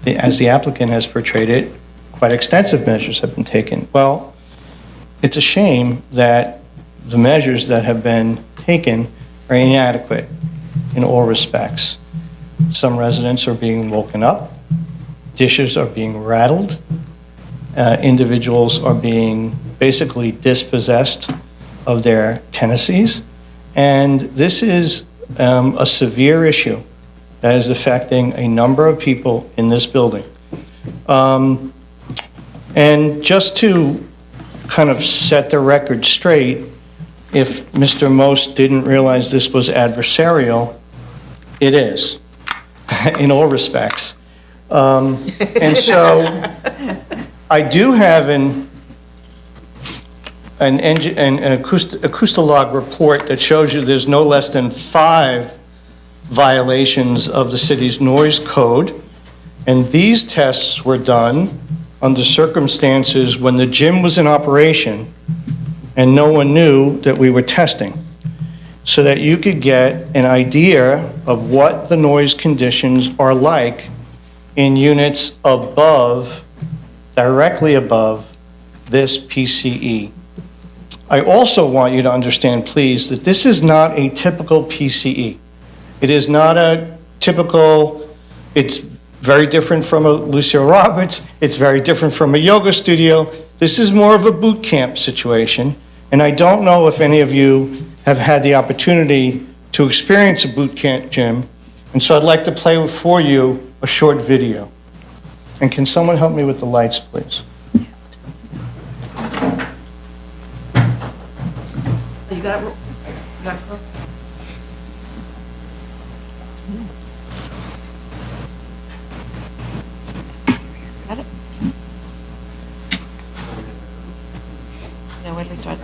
Speaker 10: as the applicant has portrayed it, quite extensive measures have been taken. Well, it's a shame that the measures that have been taken are inadequate in all respects. Some residents are being woken up, dishes are being rattled, individuals are being basically dispossessed of their tenancies, and this is a severe issue that is affecting a number of people in this building. And just to kind of set the record straight, if Mr. Most didn't realize this was adversarial, it is, in all respects. And so I do have an acoustalog report that shows you there's no less than 5 violations of the city's noise code. And these tests were done under circumstances when the gym was in operation and no one knew that we were testing, so that you could get an idea of what the noise conditions are like in units above, directly above this PCE. I also want you to understand, please, that this is not a typical PCE. It is not a typical, it's very different from a Lucille Roberts, it's very different from a yoga studio. This is more of a boot camp situation, and I don't know if any of you have had the opportunity to experience a boot camp gym, and so I'd like to play for you a short video. And can someone help me with the lights, please?
Speaker 1: You got it? Got it? No, wait, let's start.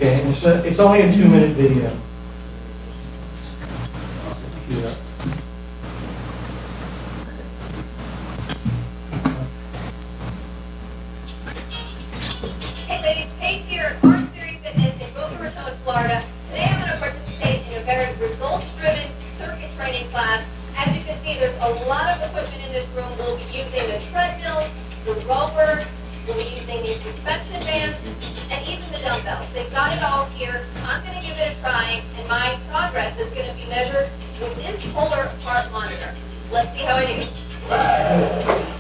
Speaker 10: Okay, it's only a 2-minute video.
Speaker 11: Hey ladies, Paige here at Orange Theory Fitness in Boca Raton, Florida. Today I'm going to participate in a very results-driven circuit training class. As you can see, there's a lot of equipment in this room. We'll be using the treadmills, the rowers, we'll be using the suspension bands, and even the dumbbells. They've got it all here. I'm going to give it a try, and my progress is going to be measured with this polar heart monitor. Let's see how I do.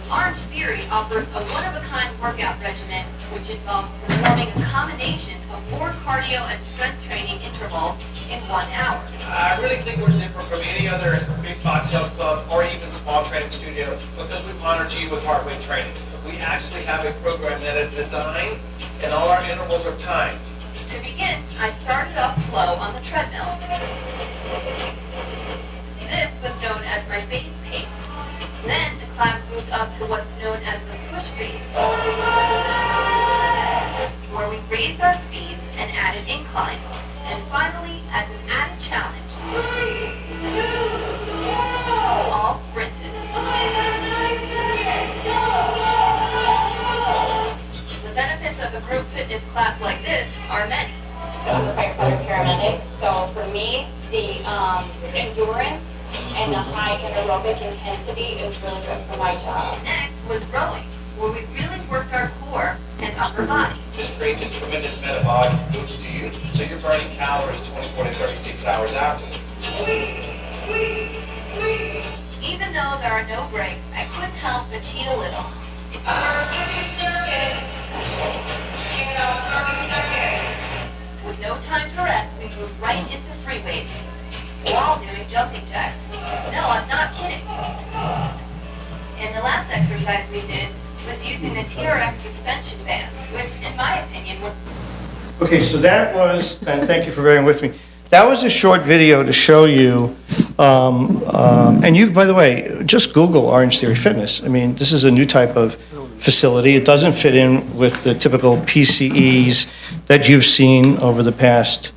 Speaker 11: Orange Theory offers a one-of-a-kind workout regimen, which involves performing a combination of 4 cardio and strength training intervals in 1 hour.
Speaker 12: I really think we're different from any other big box health club or even small training studio because we monitor you with heart rate training. We actually have a program that is designed and all our intervals are timed.
Speaker 11: To begin, I started off slow on the treadmill. This was known as my base pace. Then the class moved up to what's known as the push phase, where we raised our speeds and added incline. And finally, as an added challenge, all sprinted. The benefits of fitness class like this are many. I'm a firefighter paramedic, so for me, the endurance and the high anaerobic intensity is really good for my job. Next was rowing, where we really worked our core and upper body.
Speaker 12: This creates a tremendous metabolic boost to you, so you're burning calories 24 to 36 hours afterwards.
Speaker 11: Even though there are no breaks, I couldn't help but cheat a little. With no time to rest, we moved right into free weights, while doing jumping jacks. No, I'm not kidding. And the last exercise we did was using the TRX suspension bands, which, in my opinion, were...
Speaker 10: Okay, so that was, and thank you for bearing with me. That was a short video to show you, and you, by the way, just Google Orange Theory Fitness. I mean, this is a new type of facility. It doesn't fit in with the typical PCEs that you've seen over the past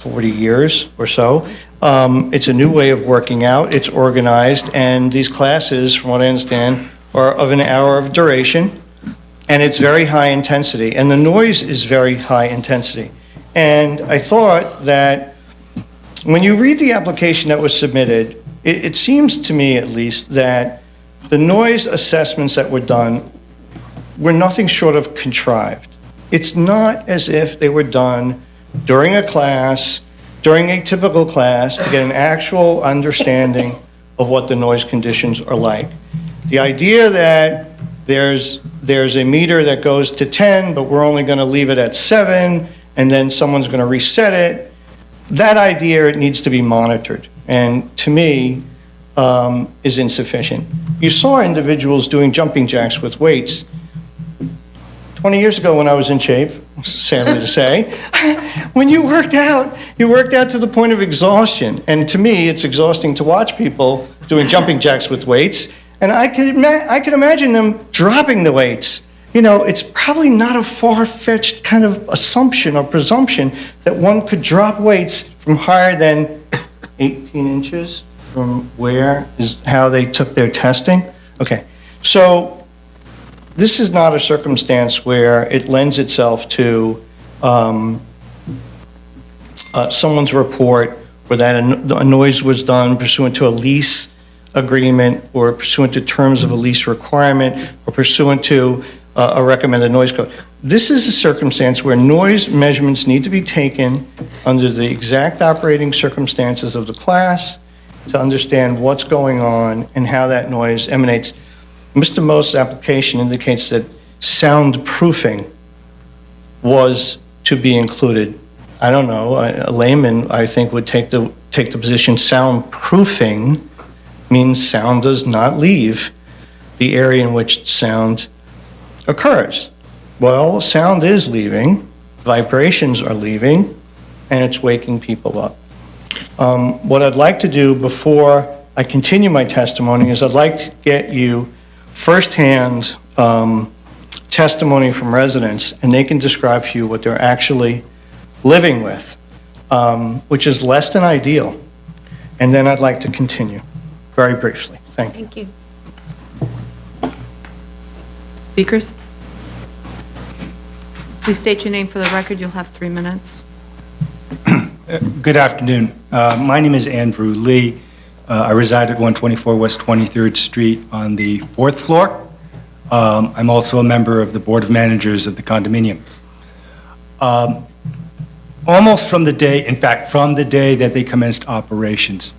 Speaker 10: 40 years or so. It's a new way of working out. It's organized, and these classes, from what I understand, are of an hour of duration, and it's very high intensity, and the noise is very high intensity. And I thought that when you read the application that was submitted, it seems to me at least that the noise assessments that were done were nothing short of contrived. It's not as if they were done during a class, during a typical class, to get an actual understanding of what the noise conditions are like. The idea that there's a meter that goes to 10, but we're only going to leave it at 7, and then someone's going to reset it, that idea needs to be monitored, and to me, is insufficient. You saw individuals doing jumping jacks with weights. 20 years ago when I was in shape, sadly to say, when you worked out to the point of exhaustion, and to me, it's exhausting to watch people doing jumping jacks with weights, and I could imagine them dropping the weights. You know, it's probably not a far-fetched kind of assumption or presumption that one could drop weights from higher than 18 inches from where is how they took their testing. Okay, so this is not a circumstance where it lends itself to someone's report where that a noise was done pursuant to a lease agreement or pursuant to terms of a lease requirement or pursuant to a recommended noise code. This is a circumstance where noise measurements need to be taken under the exact operating circumstances of the class to understand what's going on and how that noise emanates. Mr. Most's application indicates that soundproofing was to be included. I don't know, a layman, I think, would take the position soundproofing means sound does not leave the area in which sound occurs. Well, sound is leaving, vibrations are leaving, and it's waking people up. What I'd like to do before I continue my testimony is I'd like to get you firsthand testimony from residents, and they can describe for you what they're actually living with, which is less than ideal. And then I'd like to continue very briefly. Thank you.
Speaker 3: Thank you.
Speaker 1: Speakers? Please state your name for the record. You'll have 3 minutes.
Speaker 13: Good afternoon. My name is Andrew Lee. I reside at 124 West 23rd Street on the 4th floor. I'm also a member of the Board of Managers of the condominium. Almost from the day, in fact, from the day that they commenced operations,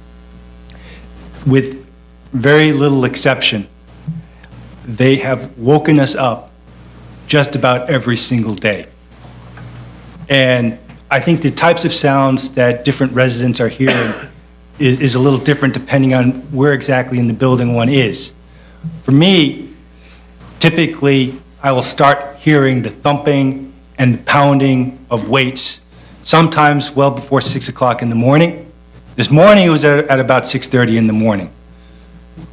Speaker 13: with very little exception, they have woken us up just about every single day. And I think the types of sounds that different residents are hearing is a little different depending on where exactly in the building one is. For me, typically, I will start hearing the thumping and the pounding of weights, sometimes well before 6 o'clock in the morning. This morning, it was at about 6:30 in the morning.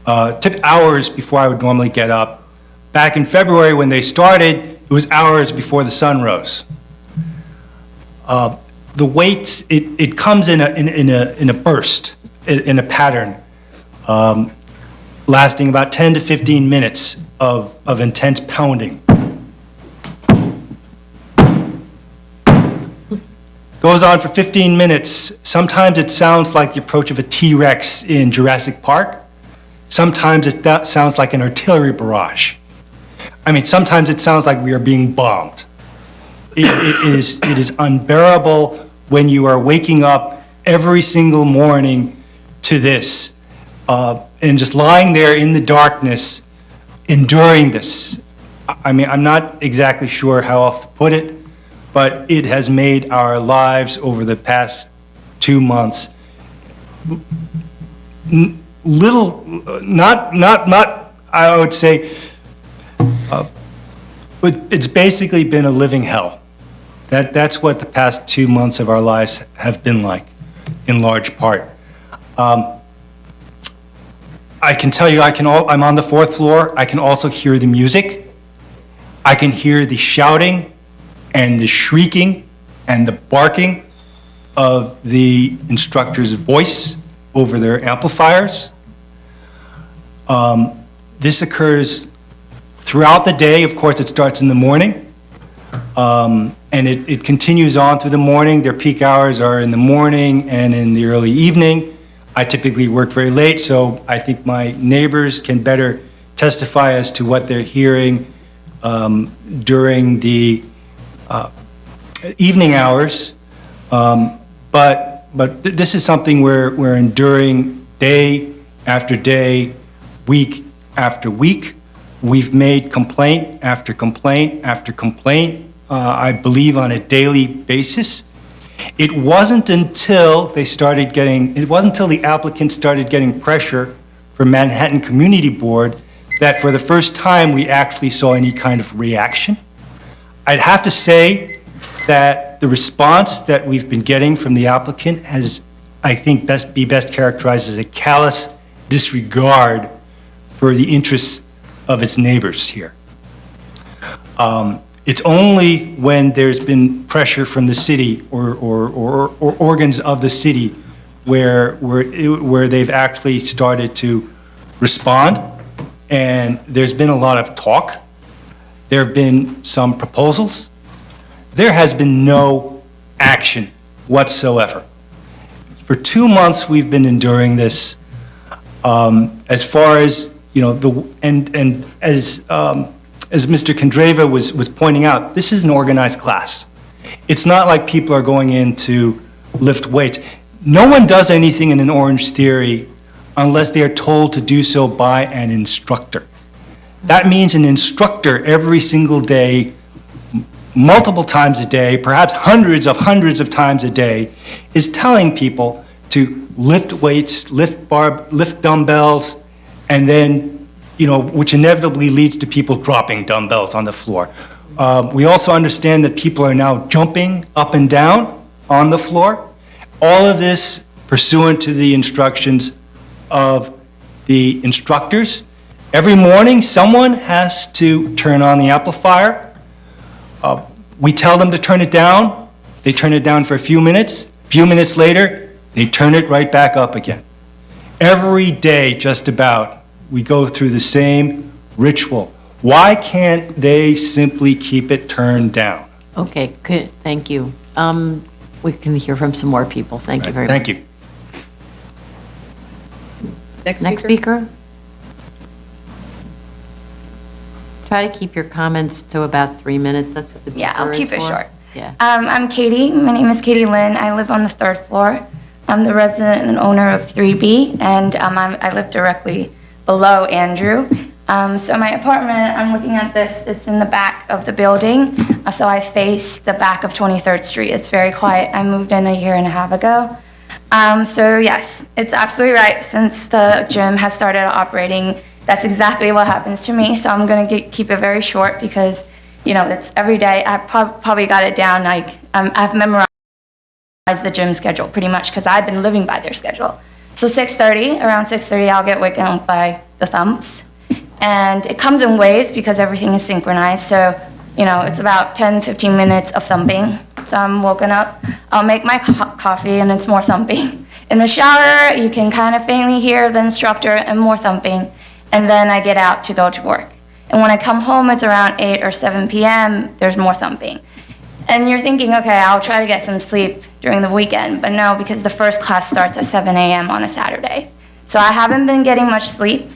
Speaker 13: Took hours before I would normally get up. Back in February, when they started, it was hours before the sun rose. The weights, it comes in a burst, in a pattern, lasting about 10 to 15 minutes of intense pounding. Goes on for 15 minutes. Sometimes it sounds like the approach of a T-Rex in Jurassic Park. Sometimes it sounds like an artillery barrage. I mean, sometimes it sounds like we are being bombed. It is unbearable when you are waking up every single morning to this, and just lying there in the darkness, enduring this. I mean, I'm not exactly sure how else to put it, but it has made our lives over the past 2 months not, I would say, but it's basically been a living hell. That's what the past 2 months of our lives have been like, in large part. I can tell you, I'm on the 4th floor. I can also hear the music. I can hear the shouting and the shrieking and the barking of the instructor's voice over their amplifiers. This occurs throughout the day. Of course, it starts in the morning, and it continues on through the morning. Their peak hours are in the morning and in the early evening. I typically work very late, so I think my neighbors can better testify as to what they're hearing during the evening hours. But this is something we're enduring day after day, week after week. We've made complaint after complaint after complaint, I believe on a daily basis. It wasn't until the applicant started getting pressure from Manhattan Community Board that for the first time we actually saw any kind of reaction. I'd have to say that the response that we've been getting from the applicant has, I think, best characterized as a callous disregard for the interests of its neighbors here. It's only when there's been pressure from the city or organs of the city where they've actually started to respond, and there's been a lot of talk. There have been some proposals. There has been no action whatsoever. For 2 months, we've been enduring this. As far as, you know, as Mr. Kondreva was pointing out, this is an organized class. It's not like people are going in to lift weights. No one does anything in an Orange Theory unless they are told to do so by an instructor. That means an instructor every single day, multiple times a day, perhaps hundreds of times a day, is telling people to lift weights, lift dumbbells, and then, you know, which inevitably leads to people dropping dumbbells on the floor. We also understand that people are now jumping up and down on the floor. All of this pursuant to the instructions of the instructors. Every morning, someone has to turn on the amplifier. We tell them to turn it down. They turn it down for a few minutes. A few minutes later, they turn it right back up again. Every day, just about, we go through the same ritual. Why can't they simply keep it turned down?
Speaker 3: Okay, good, thank you. We can hear from some more people. Thank you very much.
Speaker 13: Thank you.
Speaker 3: Next speaker? Try to keep your comments to about 3 minutes. That's what the
Speaker 14: Yeah, I'll
Speaker 3: beeper
Speaker 14: keep
Speaker 3: is
Speaker 14: it
Speaker 3: for.
Speaker 14: short.
Speaker 3: Yeah.
Speaker 14: I'm Katie. My name is Katie Lynn. I live on the 3rd floor. I'm the resident and owner of 3B, and I live directly below Andrew. So my apartment, I'm looking at this, it's in the back of the building, so I face the back of 23rd Street. It's very quiet. I moved in 1.5 years ago. So yes, it's absolutely right. Since the gym has started operating, that's exactly what happens to me. So I'm going to keep it very short because, you know, it's every day. I probably got it down, like I've memorized the gym schedule pretty much because I've been living by their schedule. So around 6:30, I'll get waken up by the thumps. And it comes in waves because everything is synchronized. So, you know, it's about 10, 15 minutes of thumping. So I'm woken up, I'll make my coffee and it's more thumping. In the shower, you can kind of faintly hear the instructor and more thumping. And then I get out to go to work. And when I come home, it's around 8 or 7 p.m., there's more thumping. And you're thinking, okay, I'll try to get some sleep during the weekend, but no, because the first class starts at 7 a.m. on a Saturday. So I haven't been getting much sleep,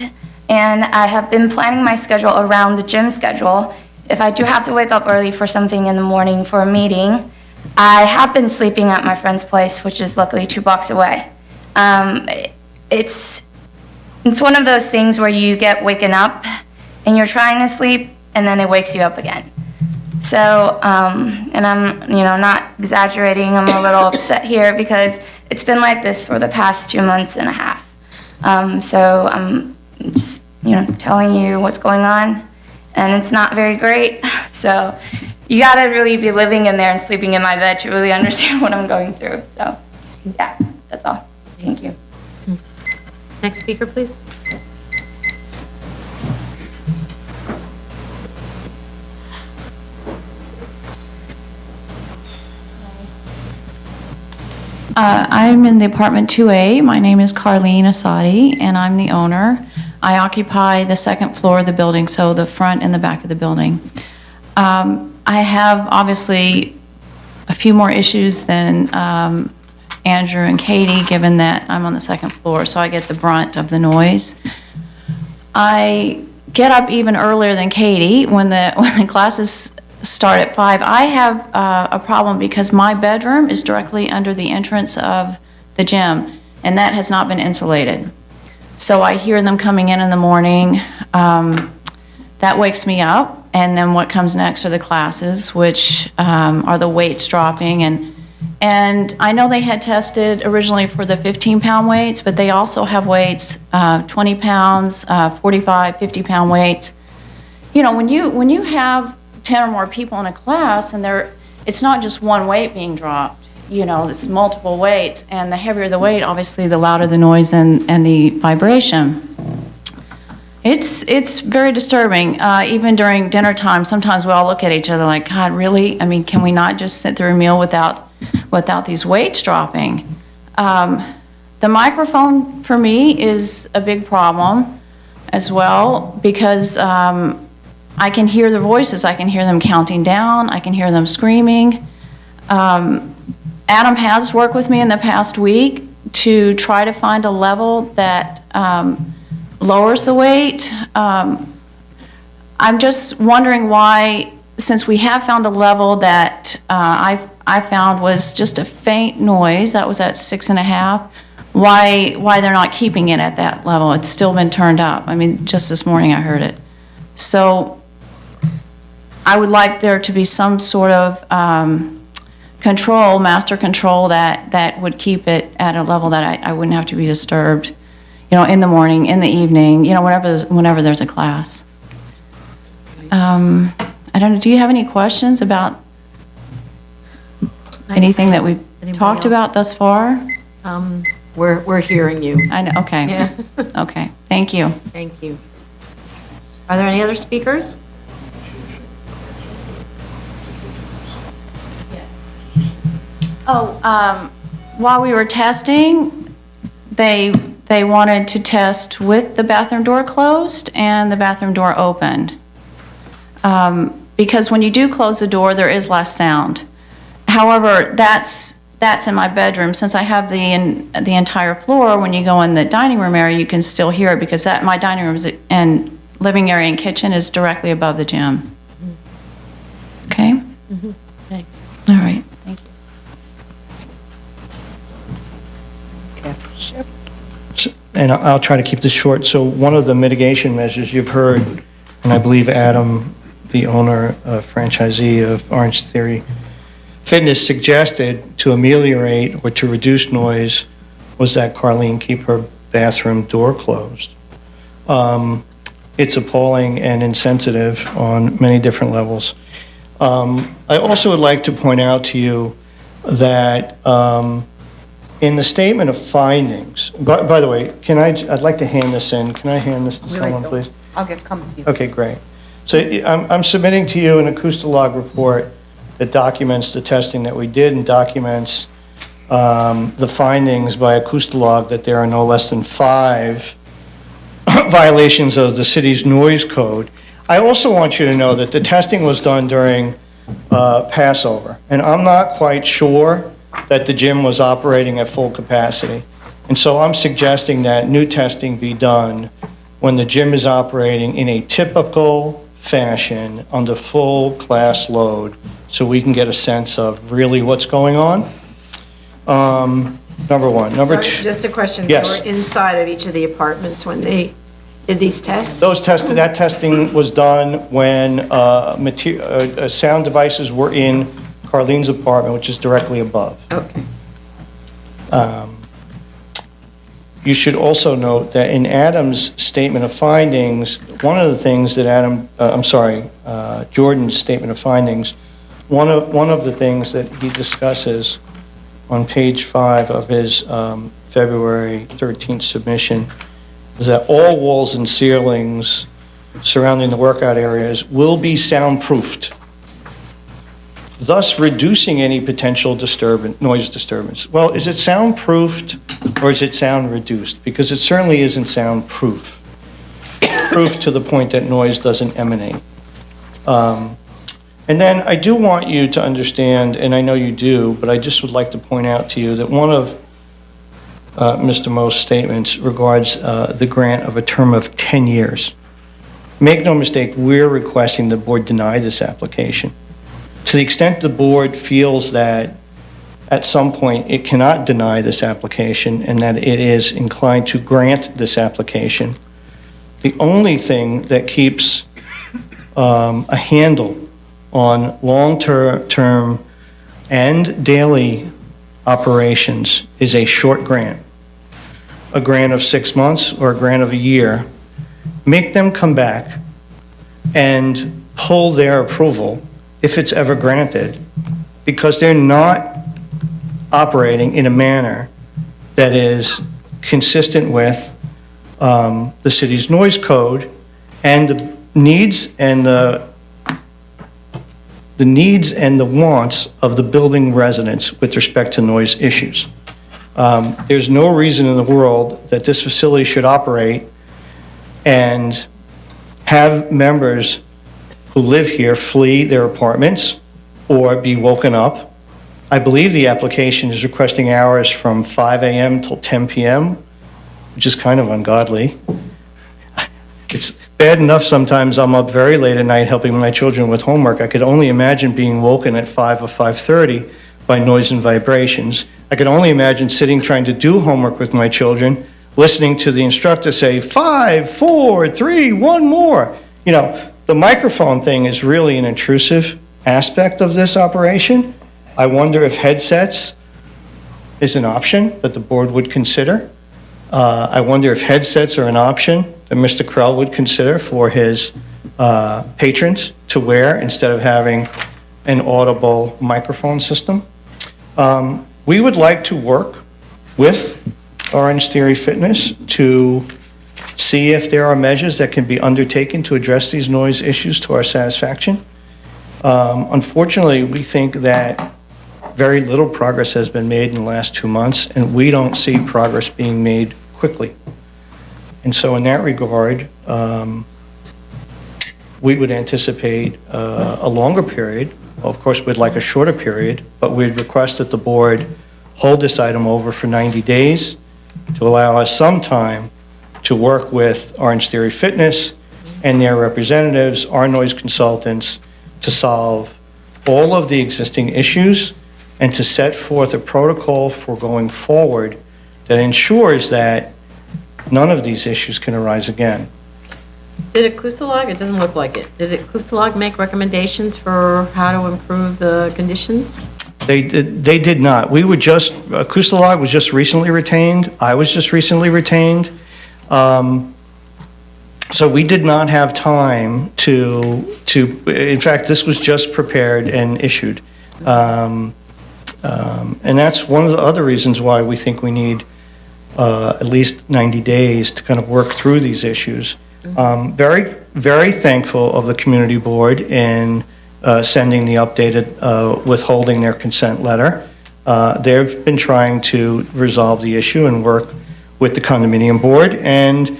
Speaker 14: and I have been planning my schedule around the gym schedule. If I do have to wake up early for something in the morning for a meeting, I have been sleeping at my friend's place, which is luckily 2 blocks away. It's one of those things where you get waken up, and you're trying to sleep, and then it wakes you up again. So, and I'm, not exaggerating, I'm a little upset here because it's been like this for the past 2 months and a half. So I'm just, telling you what's going on, and it's not very great. So you gotta really be living in there and sleeping in my bed to really understand what I'm going through. So, yeah, that's all. Thank you.
Speaker 1: Next speaker, please.
Speaker 15: I'm in the apartment 2A. My name is Carlene Asadi, and I'm the owner. I occupy the second floor of the building, so the front and the back of the building. I have obviously a few more issues than Andrew and Katie, given that I'm on the second floor, so I get the brunt of the noise. I get up even earlier than Katie when the classes start at 5. I have a problem because my bedroom is directly under the entrance of the gym, and that has not been insulated. So I hear them coming in the morning. That wakes me up, and then what comes next are the classes, which are the weights dropping. And I know they had tested originally for the 15-pound weights, but they also have weights, 20 pounds, 45, 50-pound weights. When you have 10 or more people in a class, and it's not just one weight being dropped, it's multiple weights, and the heavier the weight, obviously, the louder the noise and the vibration. It's very disturbing. Even during dinner time, sometimes we all look at each other like, God, really? I mean, can we not just sit through a meal without these weights dropping? The microphone, for me, is a big problem as well, because I can hear the voices. I can hear them counting down. I can hear them screaming. Adam has worked with me in the past week to try to find a level that lowers the weight. I'm just wondering why, since we have found a level that I found was just a faint noise, that was at 6.5, why they're not keeping it at that level. It's still been turned up. I mean, just this morning I heard it. So I would like there to be some sort of master control that would keep it at a level that I wouldn't have to be disturbed, in the morning, in the evening, whenever there's a class. I don't know, do you have any questions about anything that we've talked about thus far?
Speaker 3: We're hearing you.
Speaker 15: I know, okay.
Speaker 3: Yeah.
Speaker 15: Okay, thank you.
Speaker 3: Thank you. Are there any other speakers?
Speaker 15: While we were testing, they wanted to test with the bathroom door closed and the bathroom door opened. Because when you do close the door, there is less sound. However, that's in my bedroom. Since I have the entire floor, when you go in the dining room area, you can still hear it, because my dining room and living area and kitchen is directly above the gym. Okay?
Speaker 3: Mm-hmm. Thanks.
Speaker 15: All right, thank you.
Speaker 10: And I'll try to keep this short. So one of the mitigation measures you've heard, and I believe Adam, the owner, franchisee of Orange Theory Fitness, suggested to ameliorate or to reduce noise was that Carlene keep her bathroom door closed. It's appalling and insensitive on many different levels. I also would like to point out to you that in the statement of findings, by the way, I'd like to hand this in. Can I hand this to someone, please?
Speaker 1: I'll come to you.
Speaker 10: Okay, great. So I'm submitting to you an acoustalog report that documents the testing that we did and documents the findings by acoustalog that there are no less than 5 violations of the city's noise code. I also want you to know that the testing was done during Passover. And I'm not quite sure that the gym was operating at full capacity. And so I'm suggesting that new testing be done when the gym is operating in a typical fashion under full class load, so we can get a sense of really what's going on. Number one. Number
Speaker 3: Sorry,
Speaker 10: two.
Speaker 3: just a question.
Speaker 10: Yes.
Speaker 3: They were inside of each of the apartments when they did these tests?
Speaker 10: That testing was done when sound devices were in Carlene's apartment, which is directly above.
Speaker 3: Okay.
Speaker 10: You should also note that in Adam's statement of findings, one of the things that Jordan's statement of findings, one of the things that he discusses on page 5 of his February 13th submission is that all walls and ceilings surrounding the workout areas will be soundproofed, thus reducing any potential noise disturbance. Well, is it soundproofed or is it sound reduced? Because it certainly isn't soundproof. Proof to the point that noise doesn't emanate. And then I do want you to understand, and I know you do, but I just would like to point out to you that one of Mr. Mo's statements regards the grant of a term of 10 years. Make no mistake, we're requesting the board deny this application. To the extent the board feels that at some point it cannot deny this application and that it is inclined to grant this application, the only thing that keeps a handle on long-term and daily operations is a short grant, a grant of 6 months or a grant of a year. Make them come back and pull their approval if it's ever granted, because they're not operating in a manner that is consistent with the city's noise code and the needs and the needs and the wants of the building residents with respect to noise issues. There's no reason in the world that this facility should operate and have members who live here flee their apartments or be woken up. I believe the application is requesting hours from 5 a.m. till 10 p.m., which is kind of ungodly. It's bad enough sometimes I'm up very late at night helping my children with homework. I could only imagine being woken at 5 or 5:30 by noise and vibrations. I could only imagine sitting trying to do homework with my children, listening to the instructor say, 5, 4, 3, 1 more. You know, the microphone thing is really an intrusive aspect of this operation. I wonder if headsets is an option that the board would consider. I wonder if headsets are an option that Mr. Krell would consider for his patrons to wear instead of having an audible microphone system. We would like to work with Orange Theory Fitness to see if there are measures that can be undertaken to address these noise issues to our satisfaction. Unfortunately, we think that very little progress has been made in the last 2 months, and we don't see progress being made quickly. And so in that regard, we would anticipate a longer period. Well, of course, we'd like a shorter period, but we'd request that the board hold this item over for 90 days to allow us some time to work with Orange Theory Fitness and their representatives, our noise consultants, to solve all of the existing issues and to set forth a protocol for going forward that ensures that none of these issues can arise again.
Speaker 3: Did Acoustilag, it doesn't look like it, did Acoustilag make recommendations for how to improve the conditions?
Speaker 10: They did not. Acoustilag was just recently retained. I was just recently retained. So we did not have time to, in fact, this was just prepared and issued. And that's one of the other reasons why we think we need at least 90 days to kind of work through these issues. Very, very thankful of the community board in sending the updated, withholding their consent letter. They've been trying to resolve the issue and work with the condominium board. And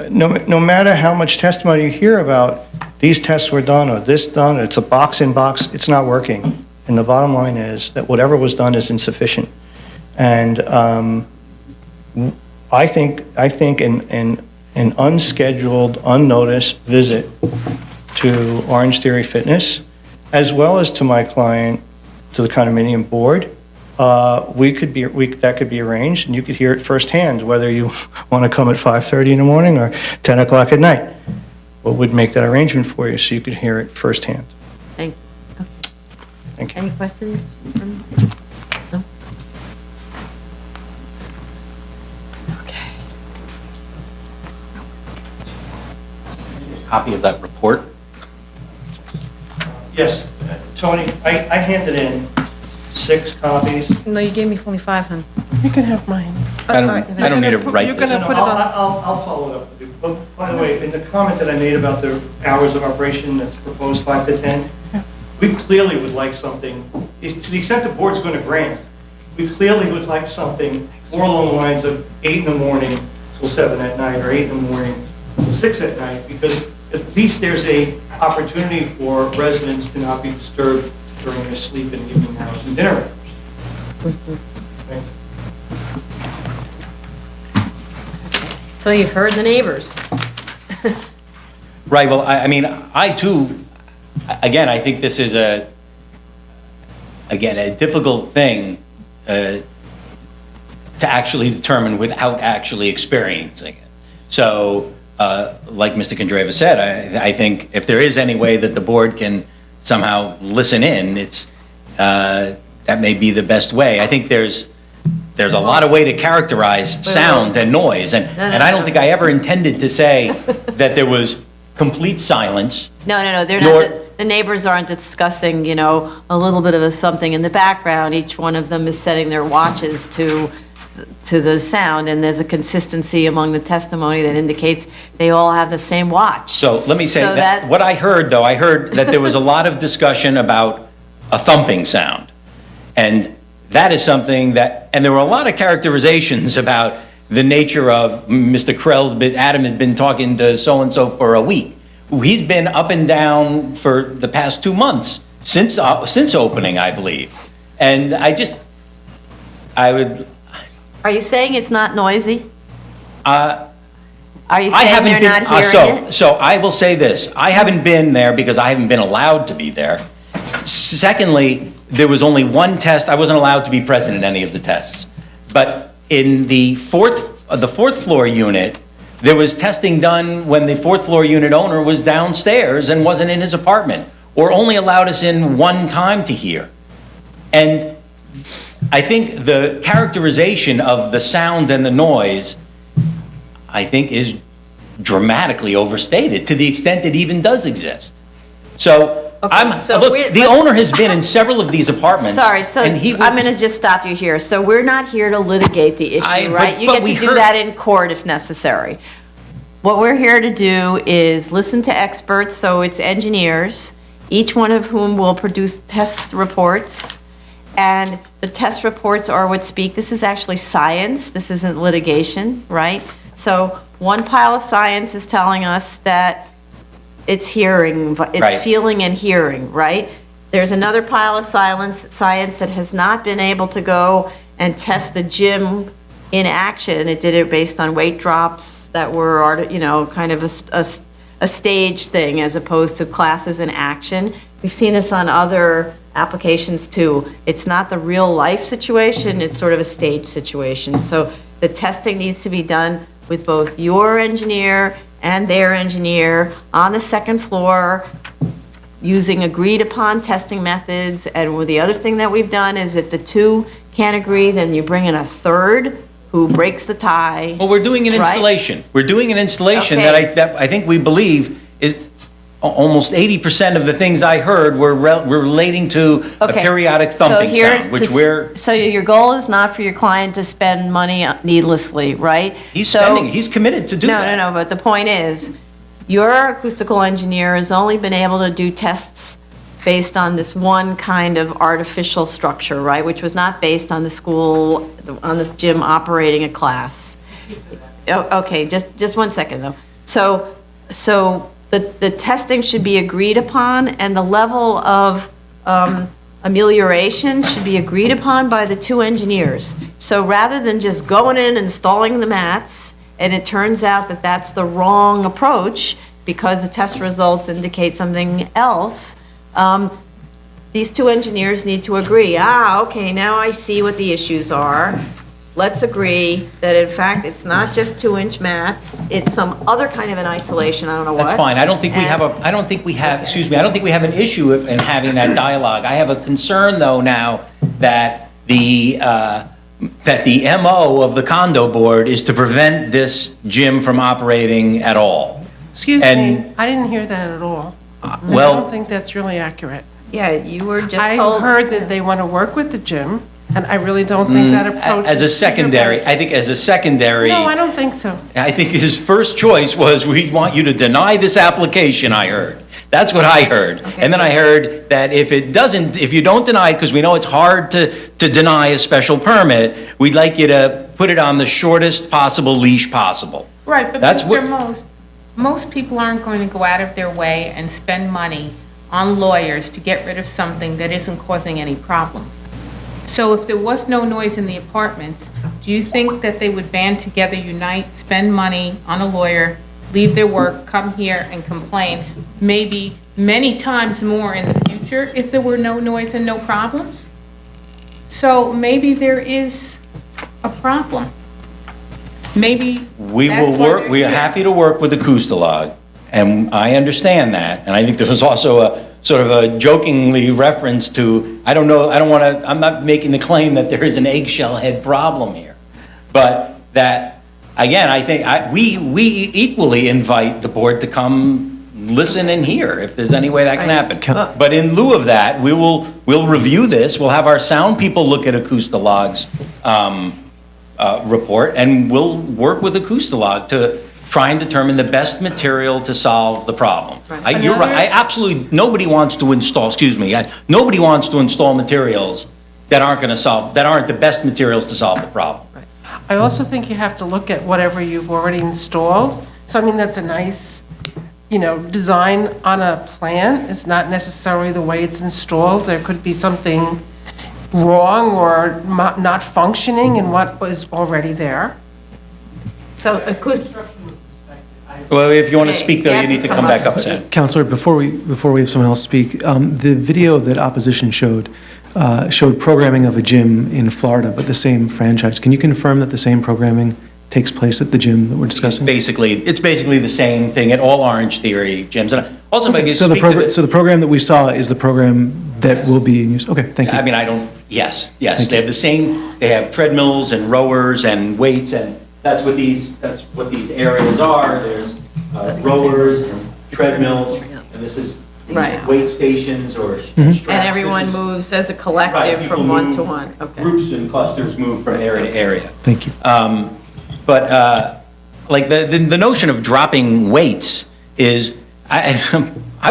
Speaker 10: no matter how much testimony you hear about these tests were done, or this done, it's a box in box, it's not working. And the bottom line is that whatever was done is insufficient. And I think an unscheduled, unnoticed visit to Orange Theory Fitness, as well as to my client, to the condominium board, that could be arranged, and you could hear it firsthand, whether you want to come at 5:30 in the morning or 10 o'clock at night. What would make that arrangement for you so you could hear it firsthand?
Speaker 3: Thank you.
Speaker 10: Thank you.
Speaker 3: Any questions? No? Okay.
Speaker 8: Copy of that report?
Speaker 10: Yes, Tony, I handed in 6 copies.
Speaker 1: No, you gave me only 5, hon.
Speaker 6: You can have mine.
Speaker 8: I don't need to write
Speaker 6: You're
Speaker 8: this.
Speaker 6: gonna put it on.
Speaker 10: I'll follow it up with you. But by the way, in the comment that I made about the hours of operation that's proposed 5 to 10, we clearly would like something, to the extent the board's going to grant, we clearly would like something more along the lines of 8 in the morning till 7 at night, or 8 in the morning till 6 at night, because at least there's a opportunity for residents to not be disturbed during their sleep and evening hours and dinner hours. Thank you.
Speaker 3: So you've heard the neighbors.
Speaker 8: Right, well, I mean, I too, again, I think this is a difficult thing to actually determine without actually experiencing it. So, like Mr. Kondreva said, I think if there is any way that the board can somehow listen in, that may be the best way. I think there's a lot of way to characterize sound and noise, and I don't think I ever intended to say that there was complete silence.
Speaker 3: No, they're not, the neighbors aren't discussing, a little bit of something in the background. Each one of them is setting their watches to the sound, and there's a consistency among the testimony that indicates they all have the same watch.
Speaker 8: So let me say,
Speaker 3: So
Speaker 8: that what I heard, though, I heard that there was a lot of discussion about a thumping sound. And that is something that, and there were a lot of characterizations about the nature of Mr. Adam has been talking to so-and-so for a week. He's been up and down for the past 2 months, since opening, I believe. And I would...
Speaker 3: Are you saying it's not noisy? Are you
Speaker 8: I
Speaker 3: saying
Speaker 8: haven't
Speaker 3: they're
Speaker 8: been,
Speaker 3: not hearing it?
Speaker 8: so I will say this, I haven't been there because I haven't been allowed to be there. Secondly, there was only one test, I wasn't allowed to be present in any of the tests. But in the fourth floor unit, there was testing done when the fourth floor unit owner was downstairs and wasn't in his apartment, or only allowed us in one time to hear. And I think the characterization of the sound and the noise, I think, is dramatically overstated to the extent it even does exist. So, the owner has been in several of these apartments.
Speaker 3: Sorry, so
Speaker 8: and he
Speaker 3: I'm going to just stop you here. So we're not here to litigate the issue, right? You get to do that in court if necessary. What we're here to do is listen to experts, so it's engineers, each one of whom will produce test reports. And the test reports are what speak. This is actually science. This isn't litigation, right? So one pile of science is telling us that it's hearing, it's feeling and hearing, right? There's another pile of science that has not been able to go and test the gym in action. It did it based on weight drops that were, kind of a stage thing as opposed to classes in action. We've seen this on other applications too. It's not the real life situation, it's sort of a stage situation. So the testing needs to be done with both your engineer and their engineer on the second floor using agreed upon testing methods. And the other thing that we've done is if the two can't agree, then you bring in a third who breaks the tie.
Speaker 8: Well, we're doing an installation. We're doing an installation
Speaker 3: Okay.
Speaker 8: that I think we believe is almost 80% of the things I heard were relating to a
Speaker 3: Okay.
Speaker 8: periodic thumping sound, which
Speaker 3: So your goal is not for your client to spend money needlessly, right?
Speaker 8: he's committed to do that.
Speaker 3: No, but the point is, your acoustical engineer has only been able to do tests based on this one kind of artificial structure, right? Which was not based on the school, on this gym operating a class. Okay, just 1 second though. So the testing should be agreed upon, and the level of amelioration should be agreed upon by the two engineers. So rather than just going in and installing the mats, and it turns out that that's the wrong approach because the test results indicate something else, these two engineers need to agree, okay, now I see what the issues are. Let's agree that in fact, it's not just 2-inch mats, it's some other kind of an isolation, I don't know what.
Speaker 8: That's fine. I don't think we have I don't think we have an issue in having that dialogue. I have a concern, though, now that the MO of the condo board is to prevent this gym from operating at all.
Speaker 6: Excuse me, I didn't hear that at all. I don't think that's really accurate.
Speaker 3: Yeah, you were just
Speaker 6: I
Speaker 3: told.
Speaker 6: heard that they want to work with the gym, and I really don't think that approach
Speaker 8: As a
Speaker 6: is to your
Speaker 8: secondary,
Speaker 6: benefit.
Speaker 8: I think as a secondary.
Speaker 6: No, I don't think so.
Speaker 8: I think his first choice was, we want you to deny this application, I heard. That's what I heard. And then I heard that if you don't deny it, because we know it's hard to deny a special permit, we'd like you to put it on the shortest possible leash possible.
Speaker 16: Right, but
Speaker 8: That's
Speaker 16: Mr. Most people aren't going to go out of their way and spend money on lawyers to get rid of something that isn't causing any problems. So if there was no noise in the apartments, do you think that they would band together, unite, spend money on a lawyer, leave their work, come here and complain, maybe many times more in the future if there were no noise and no problems? So maybe there is a problem. Maybe
Speaker 8: We
Speaker 16: that's
Speaker 8: will
Speaker 16: why
Speaker 8: work,
Speaker 16: they're
Speaker 8: we are
Speaker 16: here.
Speaker 8: happy to work with Acoustalog, and I understand that. And I think there was also a sort of a jokingly reference to, I'm not making the claim that there is an eggshell head problem here. But that, again, I think we equally invite the board to come listen and hear if there's any way that can happen. But in lieu of that, we'll review this, we'll have our sound people look at Acoustalog's report, and we'll work with Acoustalog to try and determine the best material to solve the problem. You're right, nobody wants to install materials that aren't the best materials to solve the problem.
Speaker 6: I also think you have to look at whatever you've already installed. So, I mean, that's a nice, design on a plan. It's not necessarily the way it's installed. There could be something wrong or not functioning in what was already there.
Speaker 3: So
Speaker 8: Well, if you want to speak, though, you need to come back up, Sam.
Speaker 5: Counselor, before we have someone else speak, the video that opposition showed programming of a gym in Florida, but the same franchise. Can you confirm that the same programming takes place at the gym that we're discussing?
Speaker 8: It's basically the same thing at all Orange Theory gyms. And also, if I could
Speaker 5: So the program that we saw is the program that will be in use? Okay, thank you.
Speaker 8: I mean, yes. They have the same, they have treadmills and rowers and weights, and that's what these areas are. There's rowers and treadmills, and this is
Speaker 3: Right.
Speaker 8: weight stations or
Speaker 3: And
Speaker 8: straps.
Speaker 3: everyone
Speaker 8: This is-
Speaker 3: moves as a
Speaker 8: Right,
Speaker 3: collective
Speaker 8: people
Speaker 3: from one
Speaker 8: move,
Speaker 3: to one. Okay.
Speaker 8: Groups and clusters move from area to area.
Speaker 5: Thank you.
Speaker 8: But like the notion of dropping weights is, I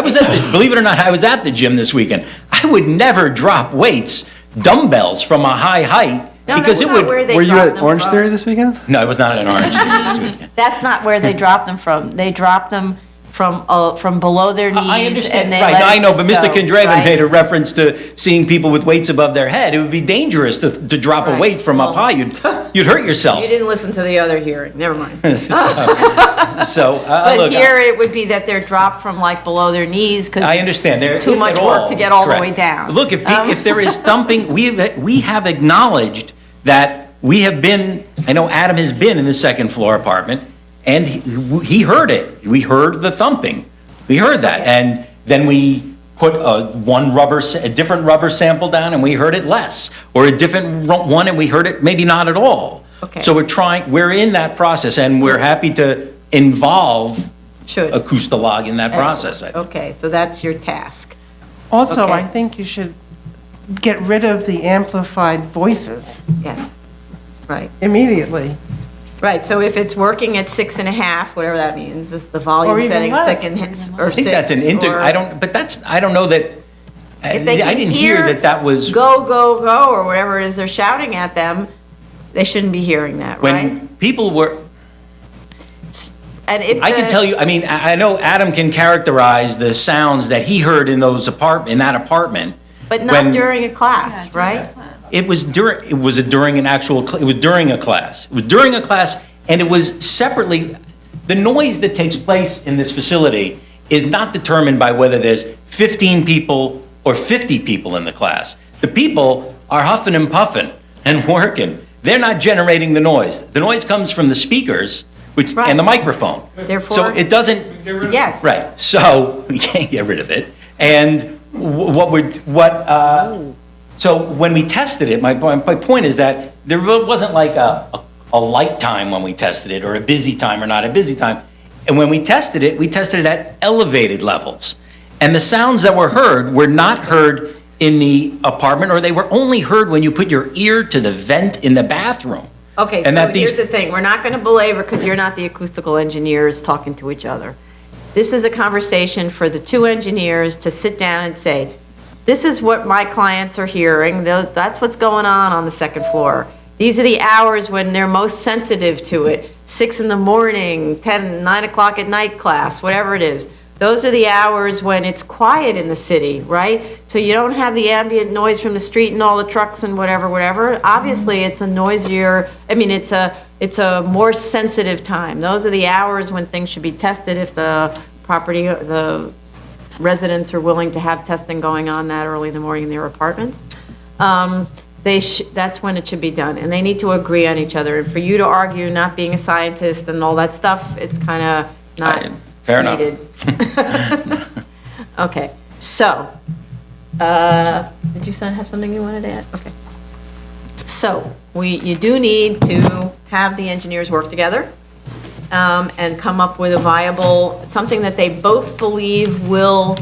Speaker 8: was believe it or not, I was at the gym this weekend. I would never drop weights, dumbbells from a high height, because it would.
Speaker 3: Were you at
Speaker 5: Orange Theory this weekend?
Speaker 8: No, I was not at Orange Theory this weekend.
Speaker 3: That's not where they dropped them from. They dropped them from below their knees.
Speaker 8: I understand,
Speaker 3: and they
Speaker 8: right,
Speaker 3: let
Speaker 8: I
Speaker 3: it
Speaker 8: know,
Speaker 3: just
Speaker 8: but Mr.
Speaker 3: go,
Speaker 8: Kondrevan
Speaker 3: right?
Speaker 8: made a reference to seeing people with weights above their head. It would be dangerous to drop a
Speaker 3: Right.
Speaker 8: weight from up high. You'd hurt yourself.
Speaker 3: You didn't listen to the other hearing, never mind.
Speaker 8: So,
Speaker 3: But
Speaker 8: look,
Speaker 3: here it would be that they're dropped from like below their knees because
Speaker 8: I understand.
Speaker 3: too much work to get all the way down.
Speaker 8: Look, if there is thumping, we have acknowledged that we have been, I know Adam has been in the second floor apartment, and he heard it. We heard the thumping. We heard that. And then we put a different rubber sample down, and we heard it less. Or a different one, and we heard it maybe not at all.
Speaker 3: Okay.
Speaker 8: So we're in that process, and we're happy to involve Acoustalog in that process. I think.
Speaker 3: Okay, so that's your task.
Speaker 6: Also,
Speaker 3: Okay.
Speaker 6: I think you should get rid of the amplified voices
Speaker 3: Yes, right.
Speaker 6: immediately.
Speaker 3: Right, so if it's working at 6.5, whatever that means, this the volume
Speaker 6: Or even
Speaker 3: setting,
Speaker 6: less.
Speaker 3: second hits,
Speaker 8: I
Speaker 3: or
Speaker 8: think
Speaker 3: 6.
Speaker 8: that's an
Speaker 3: or-
Speaker 8: I don't know that,
Speaker 3: If they
Speaker 8: I
Speaker 3: can
Speaker 8: didn't hear that was.
Speaker 3: go, go, go, or whatever it is they're shouting at them, they shouldn't be hearing that, right?
Speaker 8: When people were,
Speaker 3: And if
Speaker 8: I can tell you, I mean, I know Adam can characterize the sounds that he heard in that apartment.
Speaker 3: But not
Speaker 8: when-
Speaker 3: during a class, right?
Speaker 8: It was during a class. It was during a class, and it was separately, the noise that takes place in this facility is not determined by whether there's 15 people or 50 people in the class. The people are huffing and puffing and working. They're not generating the noise. The noise comes from the speakers, and the microphone.
Speaker 3: Therefore.
Speaker 8: So it doesn't.
Speaker 3: Yes.
Speaker 8: Right. So we can't get rid of it. And so when we tested it, my point is that there wasn't like a light time when we tested it, or a busy time or not a busy time. And when we tested it at elevated levels. And the sounds that were heard were not heard in the apartment, or they were only heard when you put your ear to the vent in the bathroom.
Speaker 3: Okay,
Speaker 8: And
Speaker 3: so
Speaker 8: that these-
Speaker 3: here's the thing, we're not going to belabor, because you're not the acoustical engineers talking to each other. This is a conversation for the two engineers to sit down and say, this is what my clients are hearing, that's what's going on the second floor. These are the hours when they're most sensitive to it, 6 in the morning, 10, 9 o'clock at night class, whatever it is. Those are the hours when it's quiet in the city, right? So you don't have the ambient noise from the street and all the trucks and whatever. Obviously, it's a noisier, it's a more sensitive time. Those are the hours when things should be tested if the residents are willing to have testing going on that early in the morning in their apartments. That's when it should be done, and they need to agree on each other. And for you to argue not being a scientist and all that stuff, it's kind of not
Speaker 8: Fair enough.
Speaker 3: needed. Okay, so, did you have something you wanted to add? Okay. So, you do need to have the engineers work together and come up with something that they both believe will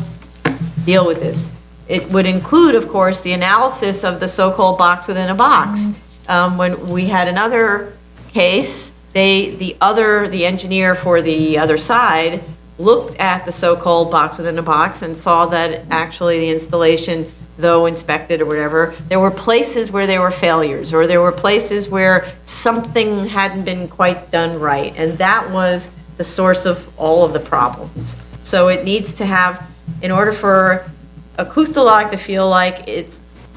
Speaker 3: deal with this. It would include, of course, the analysis of the so-called box within a box. When we had another case, the engineer for the other side looked at the so-called box within a box and saw that actually the installation, though inspected or whatever, there were places where there were failures, or there were places where something hadn't been quite done right, and that was the source of all of the problems. So it needs to have, in order for Acoustalog to feel like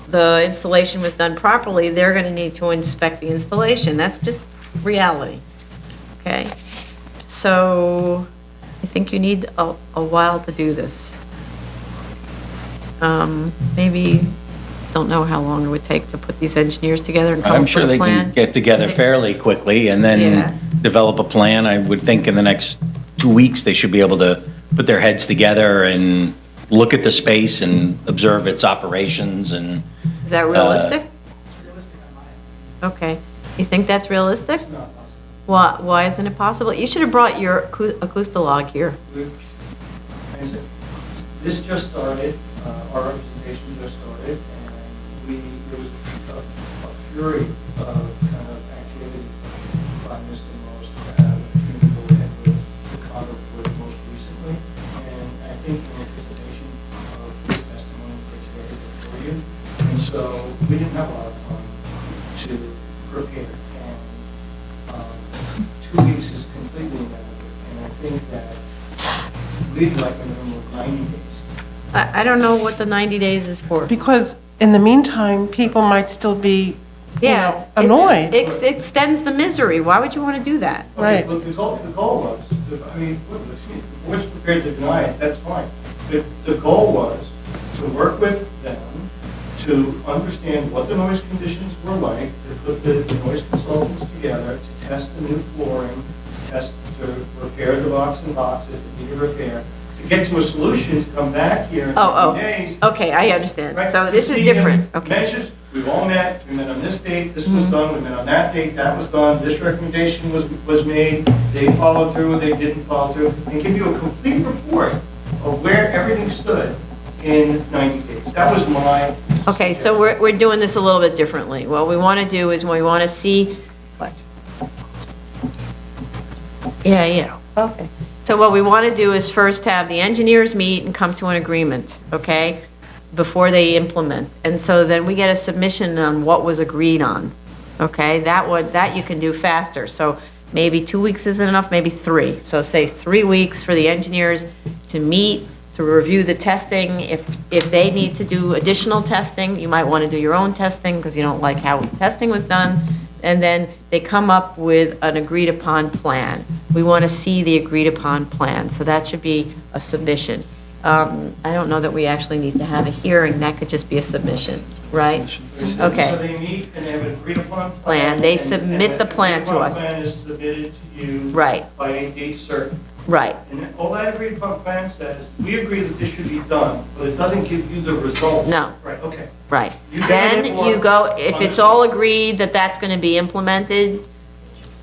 Speaker 3: the installation was done properly, they're going to need to inspect the installation. That's just reality. Okay? So I think you need a while to do this. Maybe, don't know how long it would take to put these engineers together and come
Speaker 8: I'm
Speaker 3: up
Speaker 8: sure
Speaker 3: with a
Speaker 8: they
Speaker 3: plan.
Speaker 8: can get together fairly quickly and then
Speaker 3: Yeah.
Speaker 8: develop a plan. I would think in the next 2 weeks, they should be able to put their heads together and look at the space and observe its operations and.
Speaker 3: Is that realistic? Okay. You think that's realistic?
Speaker 10: It's not possible.
Speaker 3: Why isn't it possible? You should have brought your Acoustalog here.
Speaker 10: This just started, our representation just started, and there was a fury of kind of activity by Mr. Most to have a community go ahead with the condo board most recently. And I think in anticipation of his testimony for today before you. And so we didn't have a lot of time to prepare. And 2 weeks is completely inadequate. And I think that we'd like a minimum of 90 days.
Speaker 3: I don't know what the 90 days is for.
Speaker 6: Because in the meantime, people might still be, annoyed.
Speaker 3: It extends the misery. Why would you want to do that?
Speaker 6: Right.
Speaker 10: But the goal was, the board's prepared to deny it, that's fine. But the goal was to work with them, to understand what the noise conditions were like, to put the noise consultants together, to test the new flooring, to repair the box and boxes that needed repair, to get to a solution, to come back here in 50 days.
Speaker 3: Okay, I understand.
Speaker 10: Right,
Speaker 3: So
Speaker 10: to
Speaker 3: this is
Speaker 10: see
Speaker 3: different.
Speaker 10: him,
Speaker 3: Okay.
Speaker 10: measures, we've all met, we met on this date, this was done, we met on that date, that was done, this recommendation was made, they followed through, they didn't follow through, and give you a complete report of where everything stood in 90 days. That was my...
Speaker 3: Okay, so we're doing this a little bit differently. What we want to do is we want to see... What? Yeah. Okay. So what we want to do is first have the engineers meet and come to an agreement, okay, before they implement. And so then we get a submission on what was agreed on, okay? That you can do faster. So maybe 2 weeks isn't enough, maybe 3. So say 3 weeks for the engineers to meet, to review the testing. If they need to do additional testing, you might want to do your own testing because you don't like how the testing was done. And then they come up with an agreed-upon plan. We want to see the agreed-upon plan, so that should be a submission. I don't know that we actually need to have a hearing, that could just be a submission, right?
Speaker 10: So
Speaker 3: Okay.
Speaker 10: they meet and they have an agreed-upon
Speaker 3: Plan, they
Speaker 10: and
Speaker 3: submit the plan to us.
Speaker 10: The plan is submitted to you.
Speaker 3: Right.
Speaker 10: By a date certain.
Speaker 3: Right.
Speaker 10: And all that agreed-upon plan says, we agree that this should be done, but it doesn't give you the results.
Speaker 3: No.
Speaker 10: Right, okay.
Speaker 3: Right.
Speaker 10: You can
Speaker 3: Then
Speaker 10: implement
Speaker 3: you go, if
Speaker 10: on
Speaker 3: it's
Speaker 10: this-
Speaker 3: all agreed that that's going to be implemented,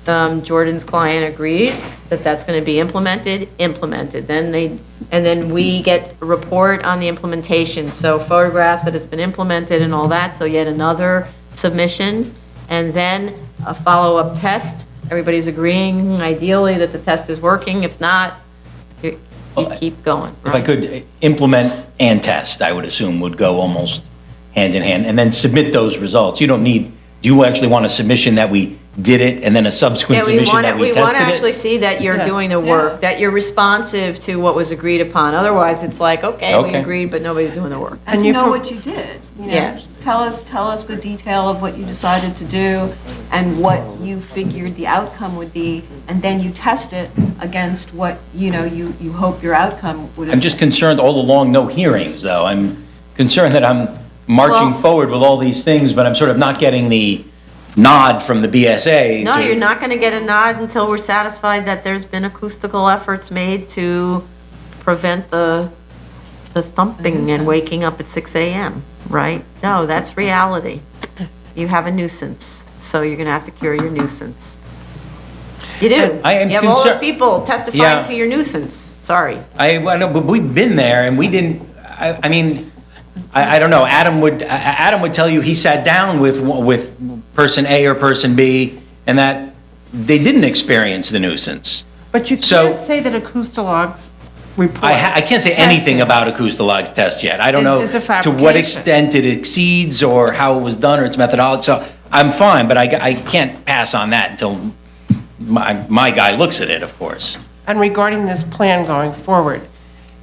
Speaker 3: Jordan's client agrees that that's going to be implemented. And then we get a report on the implementation, so photographs that it's been implemented and all that, so yet another submission, and then a follow-up test. Everybody's agreeing ideally that the test is working. If not, you keep going.
Speaker 8: If I could, implement and test, I would assume, would go almost hand in hand, and then submit those results. You don't need, do you actually want a submission that we did it, and then a subsequent
Speaker 3: Yeah,
Speaker 8: submission that we tested it?
Speaker 3: We want to actually see that you're doing the work, that you're responsive to what was agreed upon. Otherwise, it's like, okay, we
Speaker 8: Okay.
Speaker 3: agreed, but nobody's doing the work.
Speaker 17: And
Speaker 6: And
Speaker 17: to
Speaker 6: you
Speaker 17: know
Speaker 6: pro-
Speaker 17: what you did, you know,
Speaker 3: Yeah.
Speaker 17: tell us the detail of what you decided to do and what you figured the outcome would be, and then you test it against what, you know, you hope your outcome would have.
Speaker 8: I'm just concerned all along, no hearings, though. I'm concerned that I'm marching
Speaker 3: Well-
Speaker 8: forward with all these things, but I'm sort of not getting the nod from the BSA.
Speaker 3: No,
Speaker 8: to-
Speaker 3: you're not going to get a nod until we're satisfied that there's been acoustical efforts made to prevent the thumping and waking up at 6 a.m., right? No, that's reality. You have a nuisance, so you're going to have to cure your nuisance. You do.
Speaker 8: I am
Speaker 3: You have all those
Speaker 8: concerned-
Speaker 3: people testifying
Speaker 8: Yeah.
Speaker 3: to your nuisance. Sorry.
Speaker 8: I know, but we've been there, and we didn't, I mean, I don't know, Adam would tell you he sat down with person A or person B, and that they didn't experience the nuisance.
Speaker 6: But you
Speaker 8: So-
Speaker 6: can't say that Acoustolog's report.
Speaker 8: I can't say anything
Speaker 6: testing
Speaker 8: about Acoustolog's test yet. I don't know
Speaker 6: is a
Speaker 8: to what
Speaker 6: fabrication.
Speaker 8: extent it exceeds or how it was done or its methodology. So I'm fine, but I can't pass on that until my guy looks at it, of course.
Speaker 6: And regarding this plan going forward,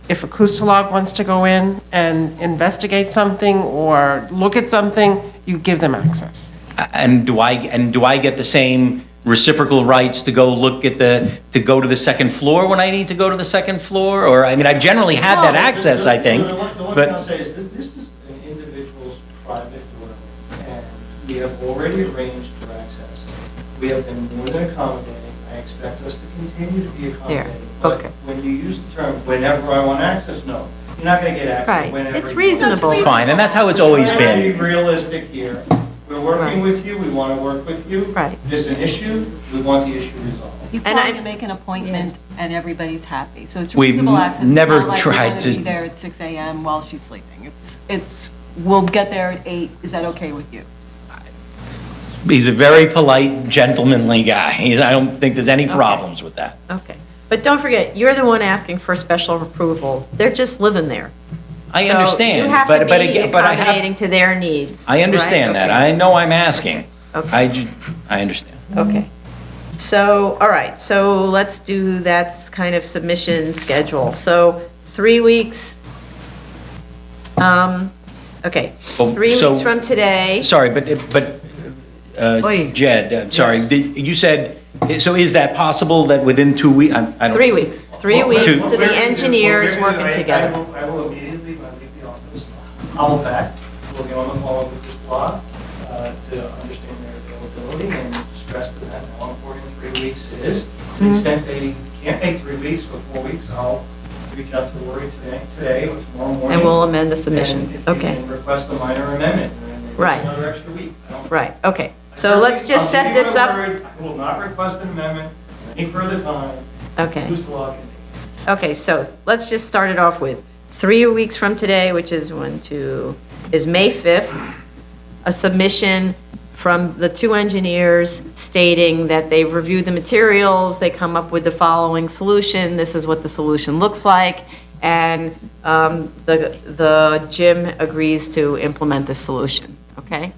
Speaker 6: if Acoustolog wants to go in and investigate something or look at something, you give them access.
Speaker 8: And do I get the same reciprocal rights to go look at to go to the second floor when I need to go to the second floor? Or, I mean, I've generally had that access, I think,
Speaker 10: The one thing I'll
Speaker 8: but,
Speaker 10: say is that this is an individual's private dwelling, and we have already arranged for access. We have been more than accommodating. I expect us to continue to be accommodating.
Speaker 3: okay.
Speaker 10: But when you use the term, whenever I want access, no. You're not going to get access
Speaker 3: Right.
Speaker 10: whenever.
Speaker 3: It's
Speaker 10: you want.
Speaker 3: reasonable.
Speaker 8: fine, and that's how it's always
Speaker 10: Let's
Speaker 8: been.
Speaker 10: be realistic here. We're working
Speaker 3: Right.
Speaker 10: with you, we want to work with you.
Speaker 3: Right.
Speaker 10: If there's an issue, we want the issue resolved.
Speaker 17: You
Speaker 3: And
Speaker 17: call
Speaker 3: I-
Speaker 17: to make an appointment and everybody's happy, so it's
Speaker 8: We've
Speaker 17: reasonable access.
Speaker 8: never
Speaker 17: It's not like
Speaker 8: tried
Speaker 17: you're going
Speaker 8: to-
Speaker 17: to be there at 6 a.m. while she's sleeping. We'll get there at 8, is that okay with you?
Speaker 8: He's a very polite, gentlemanly guy. I don't think there's any problems with that.
Speaker 3: Okay. But don't forget, you're the one asking for special approval. They're just living there.
Speaker 8: I
Speaker 3: So
Speaker 8: understand,
Speaker 3: you have to
Speaker 8: but
Speaker 3: be
Speaker 8: again, but I
Speaker 3: accommodating
Speaker 8: have,
Speaker 3: to their needs.
Speaker 8: I understand
Speaker 3: right?
Speaker 8: that.
Speaker 3: Okay.
Speaker 8: I know I'm asking.
Speaker 3: Okay.
Speaker 8: I understand.
Speaker 3: Okay. So, all right, so let's do that kind of submission schedule. So 3 weeks. Okay,
Speaker 8: Well,
Speaker 3: 3
Speaker 8: so-
Speaker 3: weeks from today.
Speaker 8: Sorry, but
Speaker 3: Oy.
Speaker 8: Jed, I'm sorry, you said, so is that possible that within 2 weeks? I don't.
Speaker 3: 3 weeks. 3 weeks
Speaker 8: To-
Speaker 3: to the engineers working together.
Speaker 10: I will immediately, when I leave the office, I'll back, we'll be on the phone with this block to understand their availability and stress to them how important 3 weeks is. To the extent they can't make 3 weeks or 4 weeks, I'll reach out to Lori today or tomorrow morning.
Speaker 3: And we'll amend the submission.
Speaker 10: And if you
Speaker 3: Okay.
Speaker 10: can request a minor amendment, and then
Speaker 3: Right.
Speaker 10: another extra week. I don't-
Speaker 3: Right, okay. So let's just set this up.
Speaker 10: I will not request an amendment any further time.
Speaker 3: Okay.
Speaker 10: Who's the law can
Speaker 3: Okay, so let's just start it off with 3 weeks from today, which is is May 5th, a submission from the 2 engineers stating that they've reviewed the materials, they come up with the following solution, this is what the solution looks like, and the gym agrees to implement this solution, okay?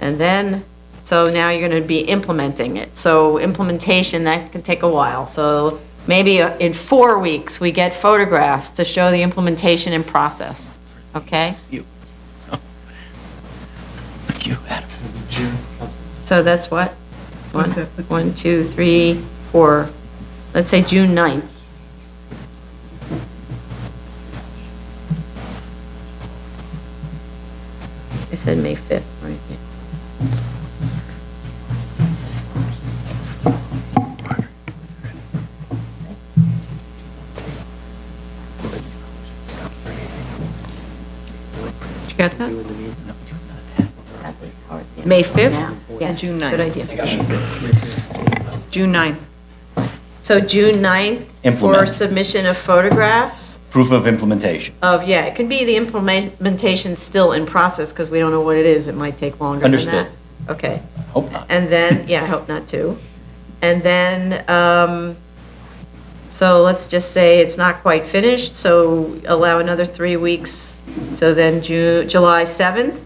Speaker 3: And then So now you're going to be implementing it. So implementation, that can take a while. So maybe in 4 weeks, we get photographs to show the implementation in process, okay? So that's what? 1, 2, 3, 4, let's say June 9th. I said May 5th, right? Yeah. Did you get that? May 5th? Yes,
Speaker 1: June 9th.
Speaker 3: good idea.
Speaker 1: June 9th.
Speaker 3: So June 9th for
Speaker 8: Implement.
Speaker 3: submission of photographs
Speaker 8: Proof of implementation.
Speaker 3: of, yeah, it could be the implementation still in process because we don't know what it is. It might take longer than that.
Speaker 8: Understood.
Speaker 3: Okay.
Speaker 8: Hope not.
Speaker 3: And then, yeah, I hope not too. And then, so let's just say it's not quite finished, so allow another 3 weeks. So then July 7th,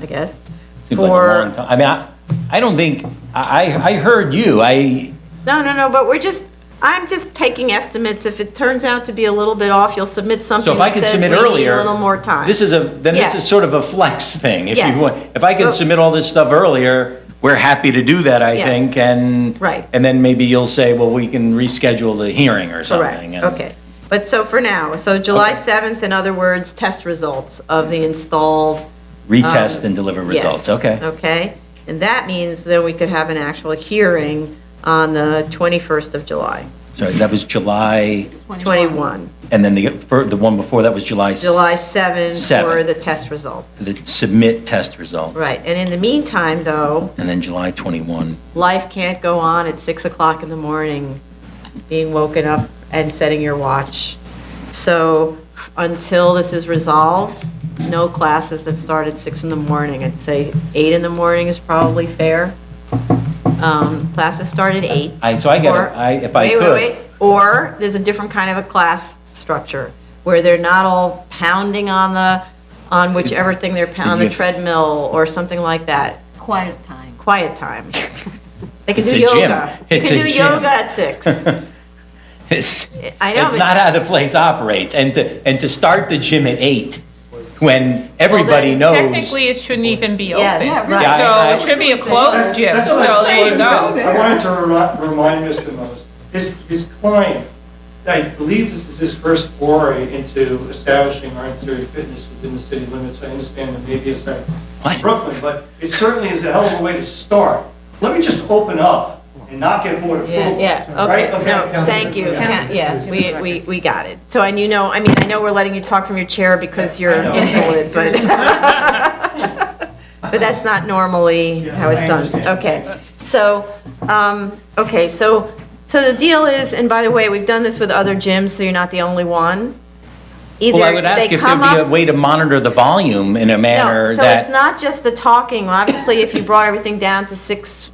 Speaker 3: I guess.
Speaker 8: Seems like a long time. I mean, I don't think, I heard you.
Speaker 3: No, but I'm just taking estimates. If it turns out to be a little bit off, you'll submit something
Speaker 8: So if I
Speaker 3: that
Speaker 8: could
Speaker 3: says
Speaker 8: submit
Speaker 3: we need
Speaker 8: earlier,
Speaker 3: a little more time.
Speaker 8: This is
Speaker 3: Yeah.
Speaker 8: sort of a flex thing. If
Speaker 3: Yes.
Speaker 8: you want, if I can
Speaker 3: Well-
Speaker 8: submit all this stuff earlier, we're happy to do that, I
Speaker 3: Yes.
Speaker 8: think, and.
Speaker 3: Right.
Speaker 8: And then maybe you'll say, well, we can reschedule the hearing or
Speaker 3: Correct,
Speaker 8: something. and-
Speaker 3: okay. But so for now, so July
Speaker 8: Okay.
Speaker 3: 7th, in other words, test results of the installed.
Speaker 8: Retest and deliver
Speaker 3: Yes,
Speaker 8: results, okay.
Speaker 3: Okay, and that means then we could have an actual hearing on the 21st of July,
Speaker 8: Sorry, that was July,
Speaker 3: 21.
Speaker 8: and then the one before that was July.
Speaker 3: July 7 for
Speaker 8: 7.
Speaker 3: the test results.
Speaker 8: The submit test results.
Speaker 3: Right, and in the meantime, though,
Speaker 8: And then July 21.
Speaker 3: life can't go on at 6 o'clock in the morning, being woken up and setting your watch. So until this is resolved, no classes that start at 6 in the morning. I'd say 8 in the morning is probably fair. Classes start at 8.
Speaker 8: So I get
Speaker 3: Or-
Speaker 8: it, if I could.
Speaker 3: Wait. Or there's a different kind of a class structure where they're not all pounding on whichever thing they're on the
Speaker 8: You have-
Speaker 3: treadmill or something like that.
Speaker 17: Quiet time.
Speaker 3: Quiet time. They can
Speaker 8: It's
Speaker 3: do
Speaker 8: a gym.
Speaker 3: yoga. They
Speaker 8: It's
Speaker 3: can
Speaker 8: a
Speaker 3: do
Speaker 8: gym.
Speaker 3: yoga at 6.
Speaker 8: It's
Speaker 3: I know,
Speaker 8: it's
Speaker 3: but
Speaker 8: not how the place operates. And to start the gym at 8, when everybody knows.
Speaker 16: Technically, it shouldn't even be open.
Speaker 3: Yes,
Speaker 17: Yeah,
Speaker 3: right.
Speaker 8: Yeah,
Speaker 16: So it should be a closed gym,
Speaker 10: That's what
Speaker 16: so there you go.
Speaker 10: I wanted to remind Mr. Mose, his client, I believe this is his first foray into establishing Orangetheory Fitness within the city limits. I understand that maybe it's at
Speaker 8: What?
Speaker 10: Brooklyn, but it certainly is a hell of a way to start. Let me just open up and not get bored of food.
Speaker 3: Yeah,
Speaker 10: Right?
Speaker 3: okay, no, thank you, yeah, we got it. So, and I know we're letting you talk from your chair because you're
Speaker 10: I know.
Speaker 3: invalid, but, but that's not normally how it's
Speaker 10: I
Speaker 3: done.
Speaker 10: understand.
Speaker 3: Okay, so, so the deal is, and by the way, we've done this with other gyms, so you're not the only one. Either
Speaker 8: Well, I would ask
Speaker 3: they
Speaker 8: if there'd
Speaker 3: come
Speaker 8: be a
Speaker 3: up-
Speaker 8: way to monitor the volume in a manner
Speaker 3: No, so it's
Speaker 8: that.
Speaker 3: not just the talking. Obviously, if you brought everything down to six,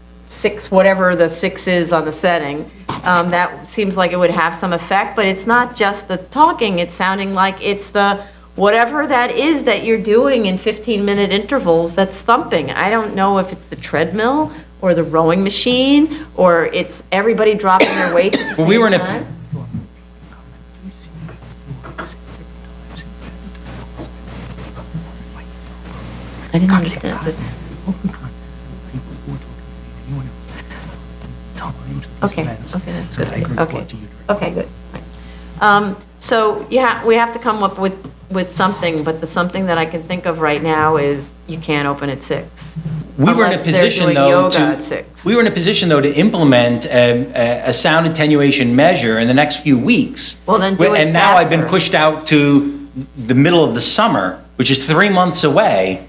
Speaker 3: whatever the 6 is on the setting, that seems like it would have some effect, but it's not just the talking. It's sounding like it's the, whatever that is that you're doing in 15-minute intervals that's thumping. I don't know if it's the treadmill or the rowing machine, or it's everybody dropping their weights at the
Speaker 8: Well, we were
Speaker 3: same
Speaker 8: in a-
Speaker 3: time. I didn't understand. Okay, that's good. Okay, good. So, yeah, we have to come up with something, but the something that I can think of right now is you can't open at 6.
Speaker 8: We were in a
Speaker 3: Unless they're
Speaker 8: position,
Speaker 3: doing
Speaker 8: though,
Speaker 3: yoga
Speaker 8: to.
Speaker 3: at 6.
Speaker 8: We were in a position, though, to implement a sound attenuation measure in the next few weeks.
Speaker 3: Well, then do it
Speaker 8: And now I've been
Speaker 3: faster.
Speaker 8: pushed out to the middle of the summer, which is 3 months away,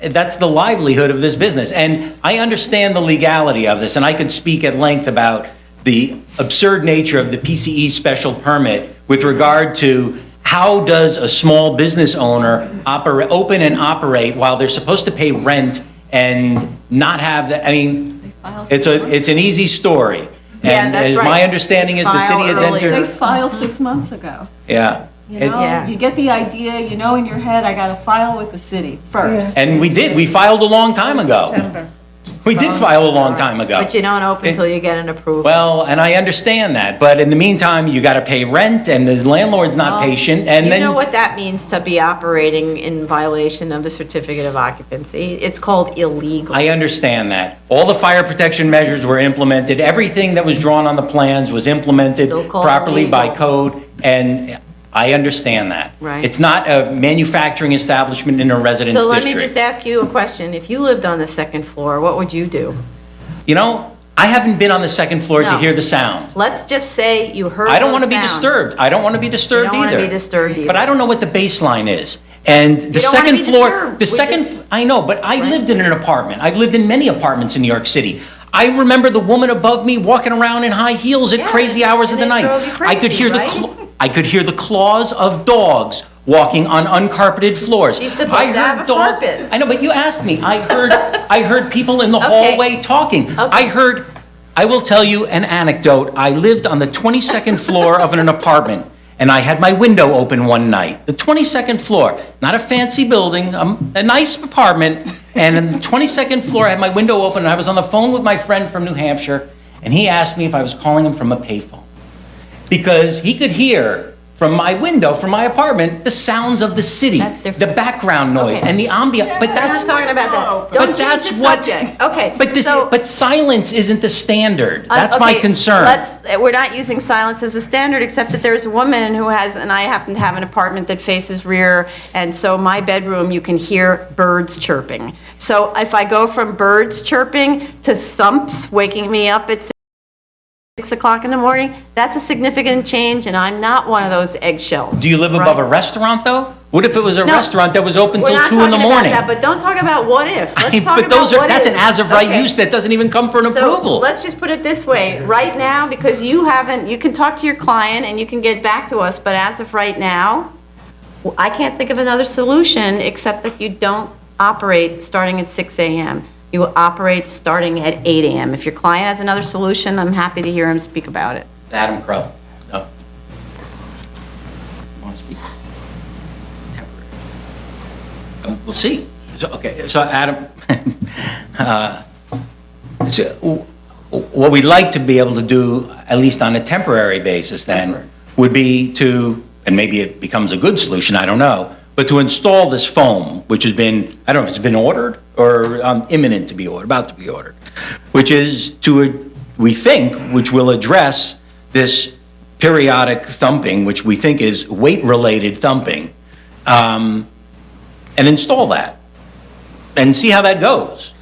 Speaker 8: that's the livelihood of this business. And I understand the legality of this, and I could speak at length about the absurd nature of the PCE special permit with regard to how does a small business owner open and operate while they're supposed to pay rent and not have that. I mean, it's an easy story.
Speaker 3: Yeah,
Speaker 8: And
Speaker 3: that's
Speaker 8: as
Speaker 3: right.
Speaker 8: my understanding
Speaker 3: They
Speaker 8: is the city
Speaker 3: file
Speaker 8: has
Speaker 3: earlier.
Speaker 17: They
Speaker 8: entered.
Speaker 17: filed 6 months ago.
Speaker 8: Yeah.
Speaker 17: You know,
Speaker 3: Yeah.
Speaker 17: you get the idea, in your head, I got to file with the city first.
Speaker 8: And we did. We filed a long time ago. We did file a long time ago.
Speaker 3: But you don't open until you get an approval.
Speaker 8: Well, and I understand that, but in the meantime, you got to pay rent, and the landlord's not patient, and
Speaker 3: You
Speaker 8: then...
Speaker 3: know what that means to be operating in violation of the certificate of occupancy? It's called illegal.
Speaker 8: I understand that. All the fire protection measures were implemented, everything that was drawn on the plans was implemented
Speaker 3: Still called
Speaker 8: properly by
Speaker 3: illegal.
Speaker 8: code, and I understand that.
Speaker 3: Right.
Speaker 8: It's not a manufacturing establishment in a residence
Speaker 3: So let
Speaker 8: district.
Speaker 3: me just ask you a question. If you lived on the second floor, what would you do?
Speaker 8: You know, I haven't been on the second floor to
Speaker 3: No.
Speaker 8: hear the sound.
Speaker 3: Let's just say you heard
Speaker 8: I don't want to
Speaker 3: those
Speaker 8: be
Speaker 3: sounds.
Speaker 8: disturbed. I don't want to be disturbed
Speaker 3: You
Speaker 8: either.
Speaker 3: don't want to be disturbed either.
Speaker 8: But I don't know what the baseline is. And the
Speaker 3: don't wanna
Speaker 8: second
Speaker 3: be
Speaker 8: floor,
Speaker 3: disturbed.
Speaker 8: the
Speaker 3: We
Speaker 8: second,
Speaker 3: just-
Speaker 8: I know, but I lived in an apartment. I've lived in many apartments in New York City. I remember the woman above me walking around in high heels at
Speaker 3: Yeah,
Speaker 8: crazy hours of
Speaker 3: and
Speaker 8: the
Speaker 3: it
Speaker 8: night.
Speaker 3: drove you
Speaker 8: I could
Speaker 3: crazy,
Speaker 8: hear
Speaker 3: right?
Speaker 8: I could hear the claws of dogs walking on uncarpeted floors.
Speaker 3: She's supposed
Speaker 8: I
Speaker 3: to have
Speaker 8: heard
Speaker 3: a carpet.
Speaker 8: I know, but you asked me. I heard people in the
Speaker 3: Okay.
Speaker 8: hallway talking. I will tell you an anecdote. I lived on the 22nd floor of an apartment, and I had my window open one night. The 22nd floor, not a fancy building, a nice apartment, and on the 22nd floor, I had my window open, and I was on the phone with my friend from New Hampshire, and he asked me if I was calling him from a payphone. Because he could hear from my window, from my apartment, the sounds of the city,
Speaker 3: That's different.
Speaker 8: the background noise,
Speaker 3: Okay.
Speaker 8: and the ambient. But
Speaker 3: We're
Speaker 8: that's
Speaker 3: not talking about that.
Speaker 8: but
Speaker 3: Don't change
Speaker 8: that's
Speaker 3: the
Speaker 8: what-
Speaker 3: subject. Okay.
Speaker 8: but silence isn't the standard. That's my
Speaker 3: Okay,
Speaker 8: concern.
Speaker 3: We're not using silence as a standard, except that there's a woman who has, and I happen to have an apartment that faces rear, and so my bedroom, you can hear birds chirping. So if I go from birds chirping to thumps waking me up at 6 o'clock in the morning, that's a significant change, and I'm not one of those eggshells.
Speaker 8: Do you live above a restaurant, though? What if it was a
Speaker 3: No.
Speaker 8: restaurant that was open till 2 in the morning?
Speaker 3: We're not talking about that, but don't talk about what if. Let's talk
Speaker 8: But
Speaker 3: about what
Speaker 8: that's an
Speaker 3: is.
Speaker 8: as-of-right
Speaker 3: Okay.
Speaker 8: use that doesn't even come for an
Speaker 3: So,
Speaker 8: approval.
Speaker 3: let's just put it this way, right now, because you can talk to your client and you can get back to us, but as of right now, I can't think of another solution except that you don't operate starting at 6 a.m. You operate starting at 8 a.m. If your client has another solution, I'm happy to hear him speak about it.
Speaker 8: Adam Crow. No. Want to speak? We'll see. So Adam, so what we'd like to be able to do, at least on a temporary basis then, would be to, and maybe it becomes a good solution, I don't know, but to install this foam, which has been, I don't know if it's been ordered or imminent to be ordered, about to be ordered, which is we think, which will address this periodic thumping, which we think is weight-related thumping, and install that, and see how that goes.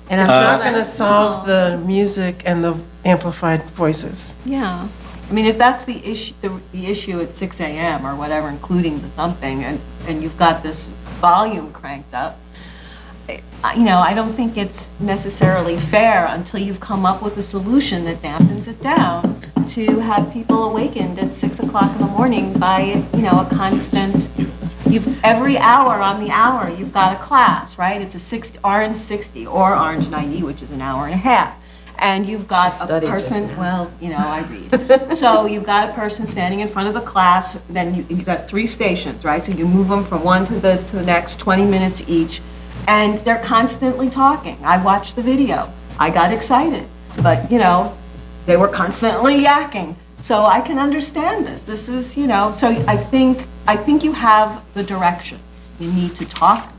Speaker 3: And
Speaker 6: It's not going to solve the music and the amplified voices.
Speaker 17: Yeah. I mean, if that's the issue, the issue at 6 a.m. or whatever, including the thumping, and you've got this volume cranked up, I don't think it's necessarily fair until you've come up with a solution that dampens it down to have people awakened at 6 o'clock in the morning by, a constant, every hour on the hour, you've got a class, right? It's a Orange 60 or Orange 90, which is an hour and a half. And you've got a person, well, I read. So you've got a person standing in front of the class, then you've got 3 stations, right? So you move them from one to the next, 20 minutes each, and they're constantly talking. I watched the video. I got excited, but, they were constantly yakking. So I can understand this. This is, so I think you have the direction. You need to talk.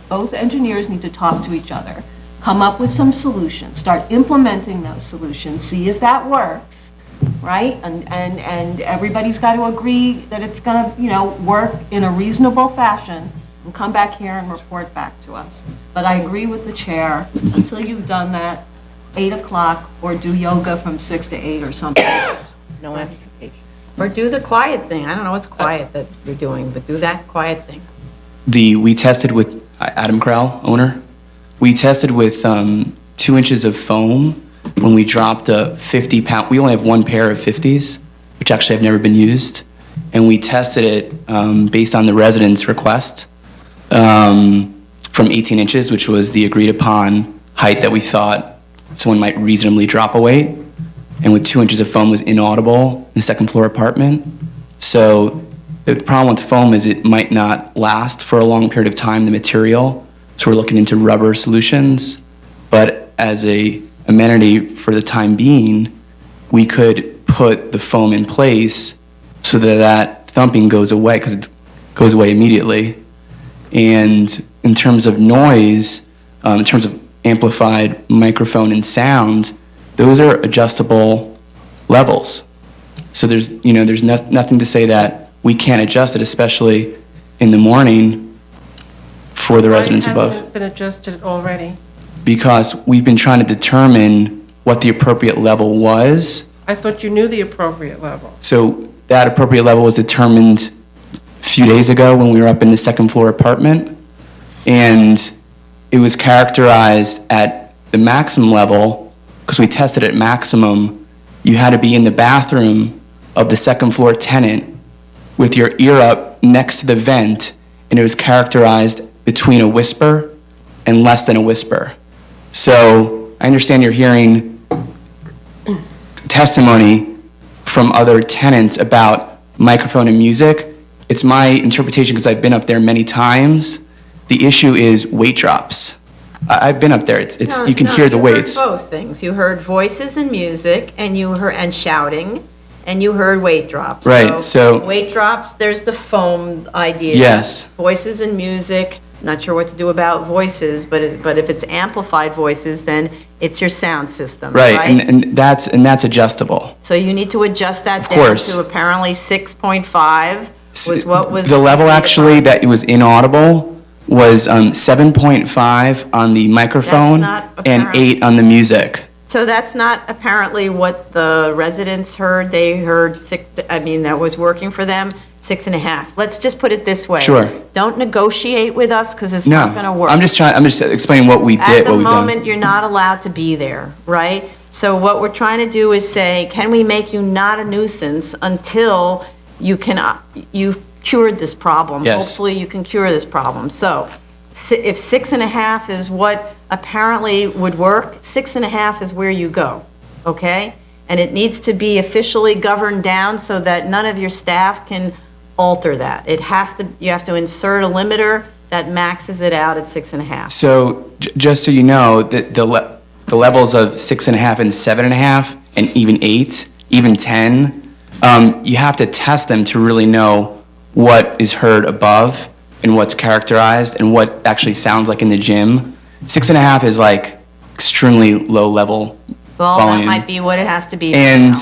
Speaker 17: Both engineers need to talk to each other. Come up with some solutions, start implementing those solutions, see if that works, right? And everybody's got to agree that it's going to, work in a reasonable fashion, and come back here and report back to us. But I agree with the chair, until you've done that, 8 o'clock, or do yoga from 6 to 8 or something.
Speaker 3: No amplification. Or do the quiet thing. I don't know what's quiet that you're doing, but do that quiet thing.
Speaker 18: We tested with Adam Crowell, owner. We tested with 2 inches of foam when we dropped a 50-pound. We only have 1 pair of 50s, which actually have never been used. And we tested it based on the resident's request from 18 inches, which was the agreed upon height that we thought someone might reasonably drop a weight. And with 2 inches of foam was inaudible in the second floor apartment. So the problem with foam is it might not last for a long period of time, the material. So we're looking into rubber solutions. But as a amenity for the time being, we could put the foam in place so that that thumping goes away, because it goes away immediately. And in terms of noise, in terms of amplified microphone and sound, those are adjustable levels. So there's nothing to say that we can't adjust it, especially in the morning for the residents
Speaker 6: Why
Speaker 18: above.
Speaker 6: hasn't it been adjusted already?
Speaker 18: Because we've been trying to determine what the appropriate level was.
Speaker 6: I thought you knew the appropriate level.
Speaker 18: So that appropriate level was determined a few days ago when we were up in the second floor apartment. And it was characterized at the maximum level, because we tested at maximum. You had to be in the bathroom of the second floor tenant with your ear up next to the vent, and it was characterized between a whisper and less than a whisper. So I understand you're hearing testimony from other tenants about microphone and music. It's my interpretation, because I've been up there many times. The issue is weight drops. I've been up there. You can hear the weights.
Speaker 3: You heard both things. You heard voices and music, and shouting, and you heard weight drops.
Speaker 18: Right, so-
Speaker 3: weight drops, there's the foam idea.
Speaker 18: Yes.
Speaker 3: Voices and music, not sure what to do about voices, but if it's amplified voices, then it's your sound system, right?
Speaker 18: Right, and that's adjustable.
Speaker 3: So you need to adjust that
Speaker 18: Of
Speaker 3: down
Speaker 18: course.
Speaker 3: to apparently 6.5 was what was.
Speaker 18: The level actually that it was inaudible was 7.5 on the microphone
Speaker 3: not
Speaker 18: and
Speaker 3: apparent.
Speaker 18: 8 on the music.
Speaker 3: So that's not apparently what the residents heard. They heard that was working for them, 6.5. Let's just put it this way.
Speaker 18: Sure.
Speaker 3: Don't negotiate with us, because it's not going to work.
Speaker 18: I'm just explaining what we did,
Speaker 3: At the
Speaker 18: what we've done.
Speaker 3: moment, you're not allowed to be there, right? So what we're trying to do is say, can we make you not a nuisance until you cured this problem?
Speaker 18: Yes.
Speaker 3: Hopefully, you can cure this problem. So if 6.5 is what apparently would work, 6.5 is where you go, okay? And it needs to be officially governed down so that none of your staff can alter that. You have to insert a limiter that maxes it out at 6.5.
Speaker 18: So just so you know, the levels of 6.5 and 7.5 and even 8, even 10, you have to test them to really know what is heard above and what's characterized and what actually sounds like in the gym. 6.5 is like extremely low level
Speaker 3: Well,
Speaker 18: volume.
Speaker 3: that might be what it has to be.
Speaker 18: And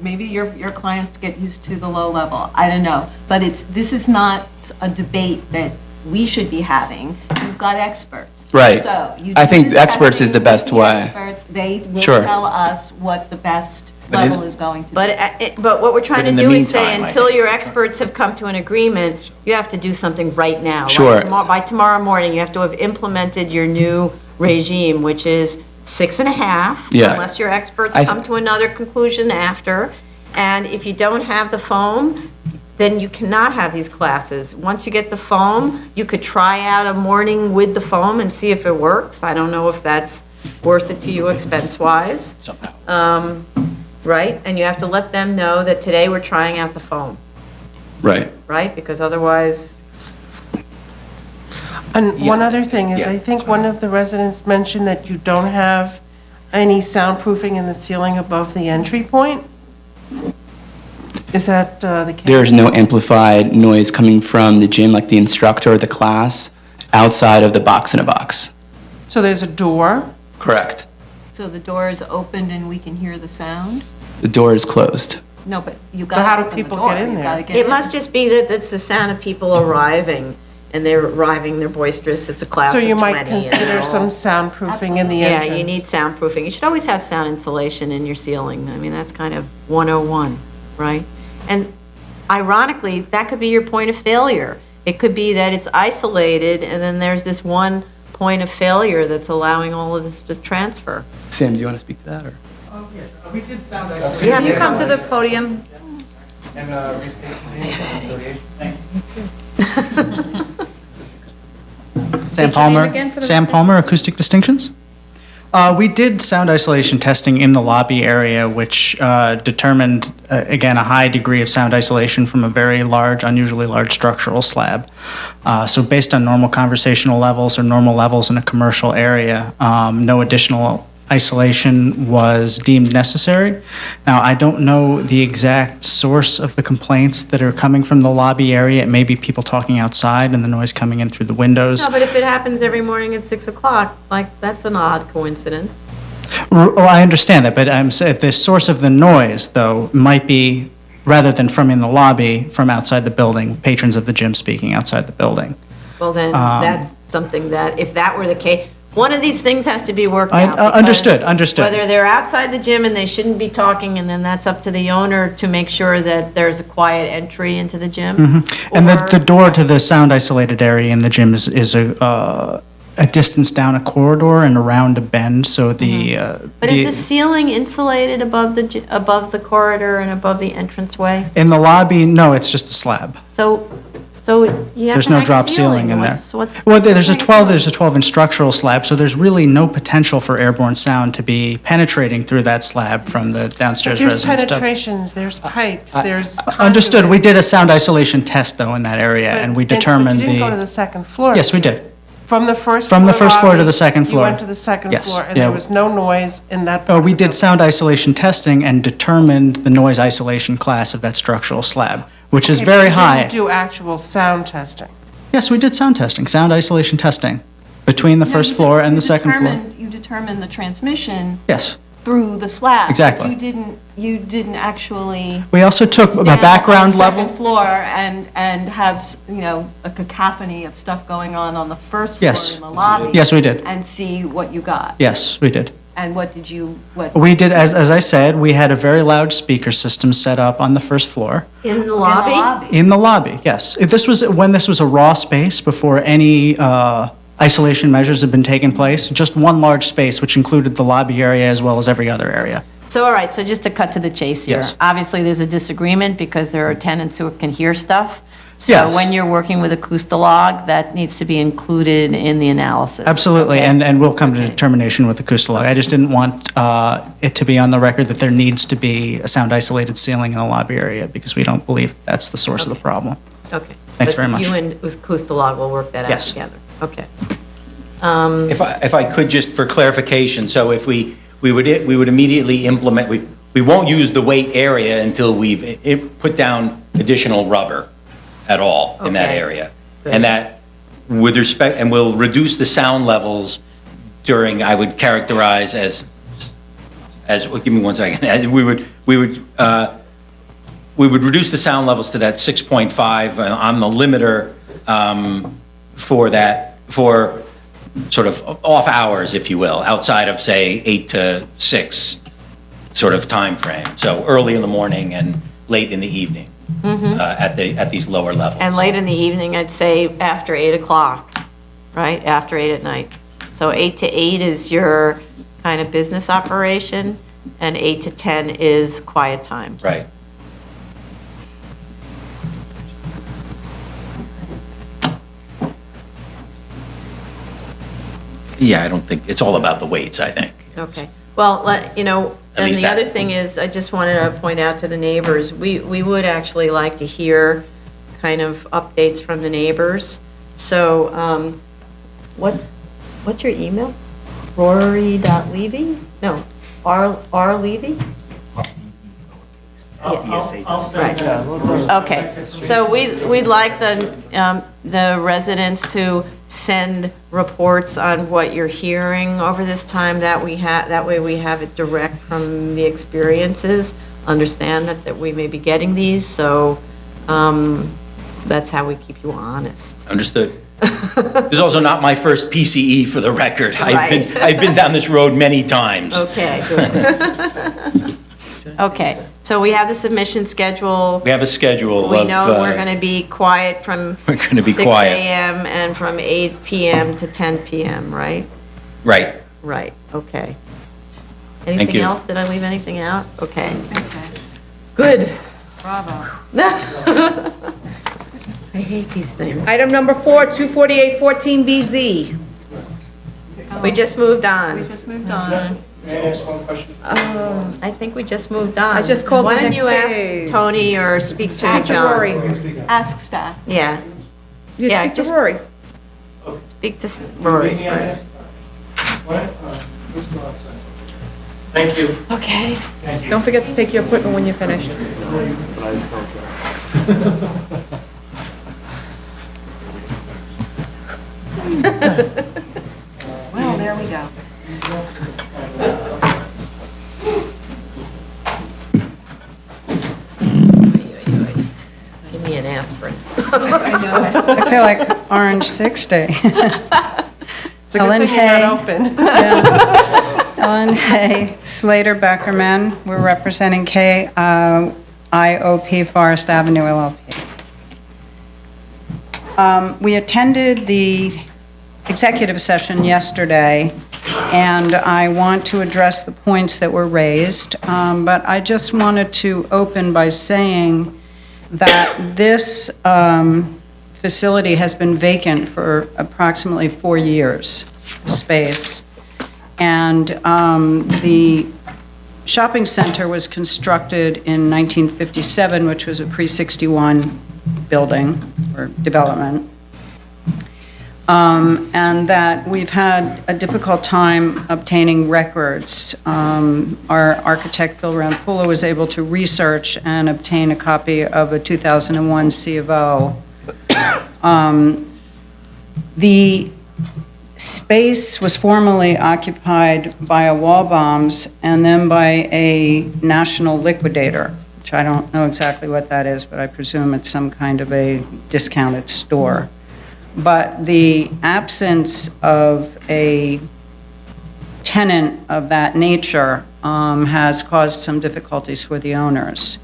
Speaker 17: Maybe your clients get used to the low level, I don't know. But this is not a debate that we should be having. You've got experts.
Speaker 18: Right.
Speaker 17: So you
Speaker 18: I
Speaker 17: do
Speaker 18: think
Speaker 17: this
Speaker 18: the experts is the
Speaker 17: testing
Speaker 18: best
Speaker 17: with the
Speaker 18: way.
Speaker 17: experts. They will
Speaker 18: Sure.
Speaker 17: tell us what the best level is going to be.
Speaker 3: But what we're trying
Speaker 18: But in
Speaker 3: to
Speaker 18: the
Speaker 3: do is say,
Speaker 18: meantime, I
Speaker 3: until
Speaker 18: think-
Speaker 3: your experts have come to an agreement, you have to do something right now.
Speaker 18: Sure.
Speaker 3: By tomorrow morning, you have to have implemented your new regime, which is 6.5.
Speaker 18: Yeah.
Speaker 3: Unless your experts
Speaker 18: I
Speaker 3: come to another conclusion after. And if you don't have the foam, then you cannot have these classes. Once you get the foam, you could try out a morning with the foam and see if it works. I don't know if that's worth it to you expense-wise. Right? And you have to let them know that today we're trying out the foam,
Speaker 18: Right.
Speaker 3: right? Because otherwise,
Speaker 6: And one other thing is, I think one of the residents mentioned that you don't have any soundproofing in the ceiling above the entry point? Is that the case?
Speaker 18: There's no amplified noise coming from the gym, like the instructor or the class, outside of the box in a box.
Speaker 6: So there's a door?
Speaker 18: Correct.
Speaker 17: So the door is opened and we can hear the sound?
Speaker 18: The door is closed.
Speaker 17: No, but you
Speaker 6: But
Speaker 17: got
Speaker 6: how
Speaker 17: to
Speaker 6: do
Speaker 17: open the
Speaker 6: people
Speaker 17: door.
Speaker 6: get in
Speaker 17: You
Speaker 6: there?
Speaker 17: gotta get
Speaker 3: it
Speaker 17: in.
Speaker 3: must just be that it's the sound of people arriving, and they're arriving, they're boisterous, it's a class
Speaker 6: So
Speaker 3: of 20.
Speaker 6: you might consider
Speaker 3: know.
Speaker 6: some soundproofing in the
Speaker 3: Yeah,
Speaker 6: entrance?
Speaker 3: you need soundproofing. You should always have sound insulation in your ceiling. I mean, that's kind of 101, right? And ironically, that could be your point of failure. It could be that it's isolated, and then there's this one point of failure that's allowing all of this to transfer.
Speaker 18: Sam, do you want to speak to that, or?
Speaker 10: Oh, yes, we did sound isolation.
Speaker 1: Can you come to the podium?
Speaker 10: And restate the name and affiliation. Thank you.
Speaker 9: Sam
Speaker 1: State your name
Speaker 9: Palmer,
Speaker 1: again for the
Speaker 9: Sam
Speaker 1: record.
Speaker 9: Palmer, Acoustic Distinctions. We did sound isolation testing in the lobby area, which determined, again, a high degree of sound isolation from a very large, unusually large structural slab. So based on normal conversational levels or normal levels in a commercial area, no additional isolation was deemed necessary. Now, I don't know the exact source of the complaints that are coming from the lobby area. It may be people talking outside and the noise coming in through the windows.
Speaker 3: No, but if it happens every morning at 6 o'clock, like, that's an odd coincidence.
Speaker 9: Well, I understand that, but I'm saying the source of the noise, though, might be, rather than from in the lobby, from outside the building, patrons of the gym speaking outside the building.
Speaker 3: Well, then, that's something that, if that were the case, one of these things has to be worked out.
Speaker 9: Understood.
Speaker 3: Whether they're outside the gym and they shouldn't be talking, and then that's up to the owner to make sure that there's a quiet entry into the gym.
Speaker 9: And the door to the sound isolated area in the gym is a distance down a corridor and around a bend, so the...
Speaker 3: But is the ceiling insulated above the corridor and above the entranceway?
Speaker 9: In the lobby, no, it's just a slab.
Speaker 3: So you have
Speaker 9: There's
Speaker 3: to
Speaker 9: no
Speaker 3: hang
Speaker 9: drop
Speaker 3: ceiling.
Speaker 9: ceiling in there.
Speaker 3: What's
Speaker 9: Well, there's a 12-inch structural slab, so there's really no potential for airborne sound to be penetrating through that slab from the downstairs
Speaker 6: There's
Speaker 9: residence.
Speaker 6: penetrations, there's pipes, there's
Speaker 9: Understood.
Speaker 6: conduit.
Speaker 9: We did a sound isolation test, though, in that area, and we determined
Speaker 6: But you didn't go to the second floor.
Speaker 9: Yes, we did.
Speaker 6: From the first floor
Speaker 9: From the first floor to
Speaker 6: lobby,
Speaker 9: the second floor.
Speaker 6: You went to the second
Speaker 9: Yes.
Speaker 6: floor, and
Speaker 9: Yeah.
Speaker 6: there was no noise in that.
Speaker 9: Oh, we did sound isolation testing and determined the noise isolation class of that structural slab, which is
Speaker 6: Okay,
Speaker 9: very
Speaker 6: but you
Speaker 9: high.
Speaker 6: didn't do actual sound testing.
Speaker 9: Yes, we did sound testing, sound isolation testing, between the first floor and the second floor.
Speaker 17: You determined the transmission
Speaker 9: Yes.
Speaker 17: through the slab.
Speaker 9: Exactly.
Speaker 17: You didn't actually.
Speaker 9: We also took
Speaker 17: stand
Speaker 9: a
Speaker 17: up on
Speaker 9: background
Speaker 17: the
Speaker 9: level.
Speaker 17: second floor and have, a cacophony of stuff going on the first floor
Speaker 9: Yes.
Speaker 17: in the lobby.
Speaker 9: Yes, we did.
Speaker 17: And see what you got.
Speaker 9: Yes, we did.
Speaker 17: And what did you,
Speaker 9: We did, as I said, we had a very loud speaker system set up on the first floor.
Speaker 3: In the lobby?
Speaker 9: In the lobby, yes. This was when this was a raw space before any isolation measures had been taking place. Just one large space, which included the lobby area as well as every other area.
Speaker 3: So, all right, so just to cut to the chase here.
Speaker 9: Yes.
Speaker 3: Obviously, there's a disagreement because there are tenants who can hear stuff. So
Speaker 9: Yes.
Speaker 3: when you're working with Acoustalog, that needs to be included in the analysis.
Speaker 9: Absolutely,
Speaker 3: Okay.
Speaker 9: and we'll come to determination with Acoustalog. I just didn't want it to be on the record that there needs to be a sound isolated ceiling in the lobby area because we don't believe that's the source of the problem.
Speaker 3: Okay.
Speaker 9: Thanks
Speaker 3: But
Speaker 9: very much.
Speaker 3: You and Acoustalog will work that out
Speaker 9: Yes.
Speaker 3: together. Okay.
Speaker 8: If I could, just for clarification, so if we would immediately implement, we won't use the weight area until we've put down additional rubber at all in that
Speaker 3: Okay.
Speaker 8: area. And that, with respect, and we'll reduce the sound levels during, I would characterize as, give me one second, we would reduce the sound levels to that 6.5 on the limiter for sort of off hours, if you will, outside of, say, 8 to 6 sort of time frame. So early in the morning and late in the evening at these lower levels.
Speaker 3: And late in the evening, I'd say after 8 o'clock, right? After 8 at night. So 8 to 8 is your kind of business operation, and 8 to 10 is quiet time.
Speaker 8: Right. Yeah, I don't think, it's all about the weights, I think.
Speaker 3: Okay. Well, and
Speaker 8: least
Speaker 3: the
Speaker 8: that.
Speaker 3: other thing is, I just wanted to point out to the neighbors, we would actually like to hear kind of updates from the neighbors. So, what's your email? Rory.levy? No, R. Levy? Right. Okay, so we'd like the residents to send reports on what you're hearing over this time, that way we have it direct from the experiences, understand that we may be getting these, so that's how we keep you honest.
Speaker 8: Understood. This is also not my first PCE, for the record.
Speaker 3: Right.
Speaker 8: I've been down this road many times.
Speaker 3: Okay, good. Okay, so we have the submission schedule.
Speaker 8: We have a schedule of...
Speaker 3: We know we're going to be quiet from
Speaker 8: We're gonna be
Speaker 3: 6
Speaker 8: quiet.
Speaker 3: a.m. and from 8 p.m. to 10 p.m., right?
Speaker 8: Right.
Speaker 3: Right, okay.
Speaker 8: Thank
Speaker 3: Anything
Speaker 8: you.
Speaker 3: else? Did I leave anything out? Okay. Good.
Speaker 17: Bravo.
Speaker 3: I hate these things.
Speaker 1: Item number 4, 248 14BZ.
Speaker 3: We just moved on.
Speaker 17: We just moved on.
Speaker 10: May I ask one question?
Speaker 3: I think we just moved on.
Speaker 1: I just called the next
Speaker 3: Why
Speaker 1: case.
Speaker 3: don't you ask Tony or speak to
Speaker 1: Speak to
Speaker 3: John?
Speaker 1: Rory.
Speaker 17: Ask staff.
Speaker 3: Yeah,
Speaker 1: You
Speaker 3: Yeah,
Speaker 1: speak to
Speaker 3: just-
Speaker 1: Rory.
Speaker 3: speak to Rory
Speaker 10: May I
Speaker 3: first.
Speaker 10: ask? What? Please go outside. Thank you.
Speaker 3: Okay.
Speaker 10: Thank you.
Speaker 1: Don't forget to take your equipment when you're finished.
Speaker 17: Well, there we go.
Speaker 3: Give me an aspirin.
Speaker 19: I feel like Orange 60.
Speaker 6: It's a good
Speaker 19: Ellen
Speaker 6: thing you're
Speaker 19: Hay.
Speaker 6: not open.
Speaker 19: Ellen Hay, Slater Beckerman. We're representing KIOP Forest Avenue LLP. We attended the executive session yesterday, and I want to address the points that were raised, but I just wanted to open by saying that this facility has been vacant for approximately 4 years, space. And the shopping center was constructed in 1957, which was a pre-61 building or development. And that we've had a difficult time obtaining records. Our architect, Phil Rampula, was able to research and obtain a copy of a 2001 C of O. The space was formerly occupied by a Wallbaum's and then by a national liquidator, which I don't know exactly what that is, but I presume it's some kind of a discounted store. But the absence of a tenant of that nature has caused some difficulties for the owners.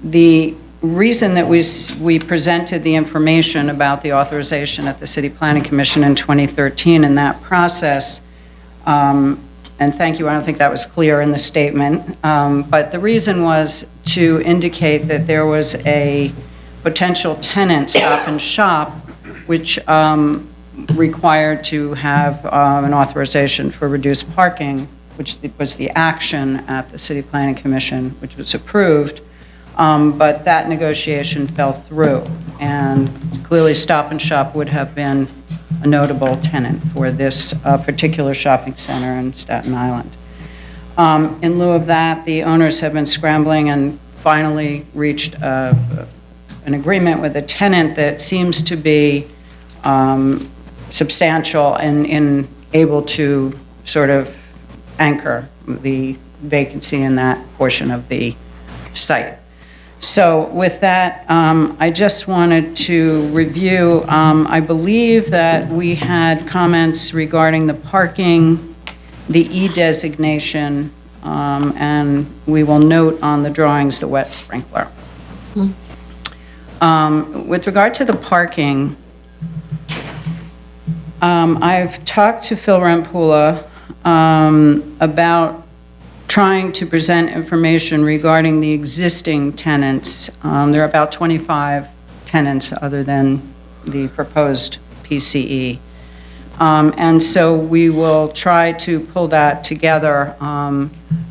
Speaker 19: The reason that we presented the information about the authorization at the City Planning Commission in 2013 in that process, and thank you, I don't think that was clear in the statement, but the reason was to indicate that there was a potential tenant, Stop and Shop, which required to have an authorization for reduced parking, which was the action at the City Planning Commission, which was approved. But that negotiation fell through, and clearly Stop and Shop would have been a notable tenant for this particular shopping center in Staten Island. In lieu of that, the owners have been scrambling and finally reached an agreement with a tenant that seems to be substantial and able to sort of anchor the vacancy in that portion of the site. So with that, I just wanted to review, I believe that we had comments regarding the parking, the E-designation, and we will note on the drawings the wet sprinkler. With regard to the parking, I've talked to Phil Rampula about trying to present information regarding the existing tenants. There are about 25 tenants other than the proposed PCE. And so we will try to pull that together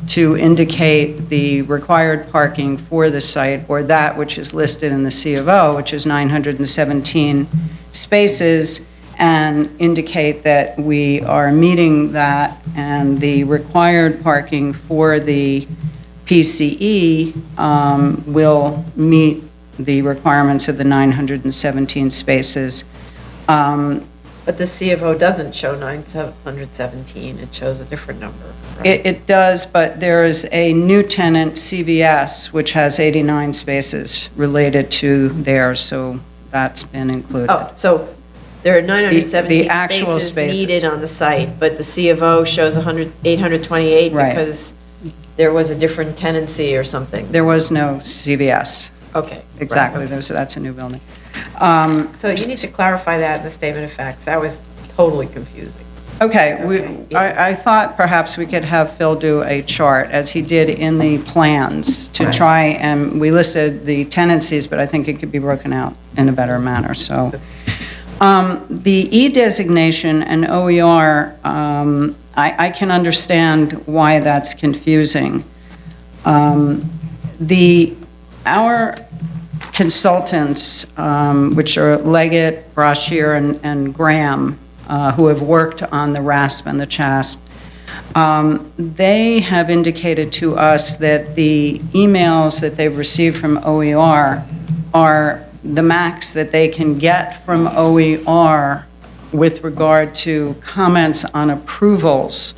Speaker 19: to indicate the required parking for the site, or that which is listed in the C of O, which is 917 spaces, and indicate that we are meeting that, and the required parking for the PCE will meet the requirements of the 917 spaces.
Speaker 3: But the C of O doesn't show 917, it shows a different number. right?
Speaker 19: It does, but there is a new tenant, CVS, which has 89 spaces related to theirs, so that's been included.
Speaker 3: Oh, so there are
Speaker 19: The
Speaker 3: 917
Speaker 19: actual
Speaker 3: spaces needed on the site, but the C of O shows 828
Speaker 19: Right.
Speaker 3: because there was a different tenancy or something.
Speaker 19: There was no CVS.
Speaker 3: Okay. right,
Speaker 19: Exactly,
Speaker 3: okay.
Speaker 19: that's a new building.
Speaker 3: So you need to clarify that in the statement of facts. That was totally confusing.
Speaker 19: Okay,
Speaker 3: yeah.
Speaker 19: I thought perhaps we could have Phil do a chart, as he did in the plans, to
Speaker 3: Right.
Speaker 19: try, and we listed the tenancies, but I think it could be broken out in a better manner, so. The E designation and OER, I can understand why that's confusing. Our consultants, which are Leggett, Brashear, and Graham, who have worked on the RASP and the CHASP, they have indicated to us that the emails that they've received from OER are the max that they can get from OER with regard to comments on approvals,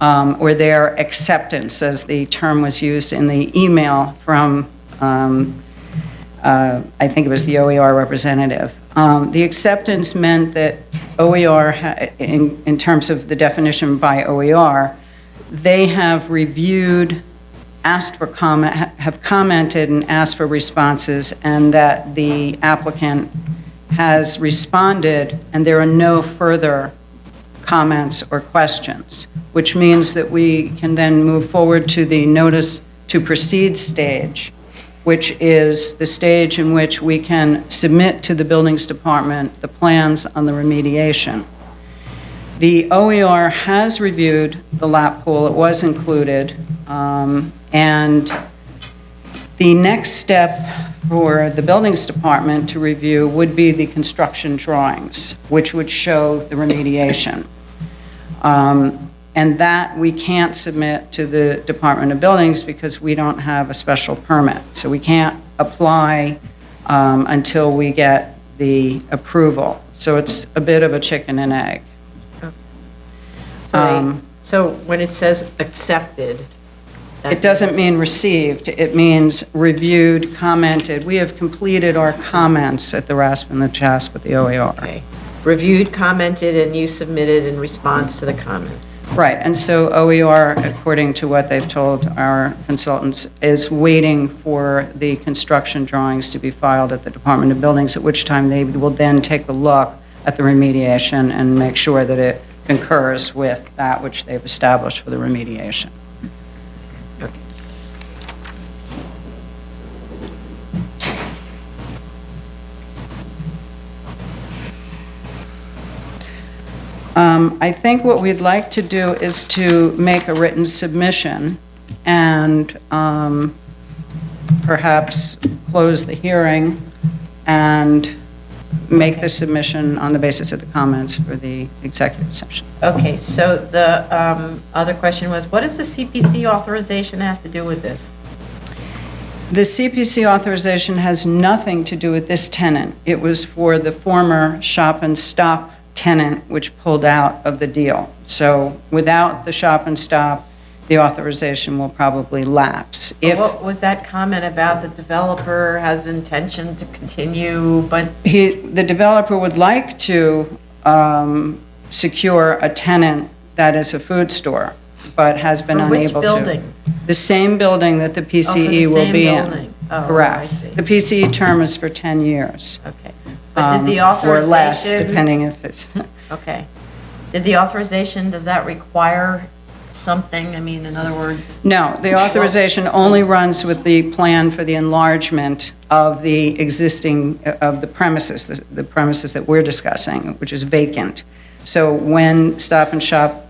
Speaker 19: or their acceptance, as the term was used in the email from, I think it was the OER representative. The acceptance meant that OER, in terms of the definition by OER, they have reviewed, asked for comment, have commented and asked for responses, and that the applicant has responded, and there are no further comments or questions, which means that we can then move forward to the notice to proceed stage, which is the stage in which we can submit to the Buildings Department the plans on the remediation. The OER has reviewed the lap pool, it was included, and the next step for the Buildings Department to review would be the construction drawings, which would show the remediation. And that we can't submit to the Department of Buildings because we don't have a special permit. So we can't apply until we get the approval. So it's a bit of a chicken and egg.
Speaker 3: So when it says accepted,
Speaker 19: It doesn't mean received, it means reviewed, commented. We have completed our comments at the RASP and the CHASP with the OER.
Speaker 3: okay, reviewed, commented, and you submitted in response to the comment.
Speaker 19: Right, and so OER, according to what they've told our consultants, is waiting for the construction drawings to be filed at the Department of Buildings, at which time they will then take a look at the remediation and make sure that it concurs with that which they've established for the remediation. I think what we'd like to do is to make a written submission and perhaps close the hearing and make the submission on the basis of the comments for the executive session.
Speaker 3: Okay, so the other question was, what does the CPC authorization have to do with this?
Speaker 19: The CPC authorization has nothing to do with this tenant. It was for the former Shop and Stop tenant, which pulled out of the deal. So without the Shop and Stop, the authorization will probably lapse.
Speaker 3: What was that comment about the developer has intention to continue, but?
Speaker 19: The developer would like to secure a tenant that is a food store, but has been unable to.
Speaker 3: Which building?
Speaker 19: The same building that the PCE will be in.
Speaker 3: Oh,
Speaker 19: Correct.
Speaker 3: I see.
Speaker 19: The PCE term is for 10 years.
Speaker 3: Okay. But did the authorization?
Speaker 19: Or less, depending if it's.
Speaker 3: Okay. Did the authorization, does that require something? I mean, in other words?
Speaker 19: No, the authorization only runs with the plan for the enlargement of the existing, of the premises, the premises that we're discussing, which is vacant. So when Stop and Shop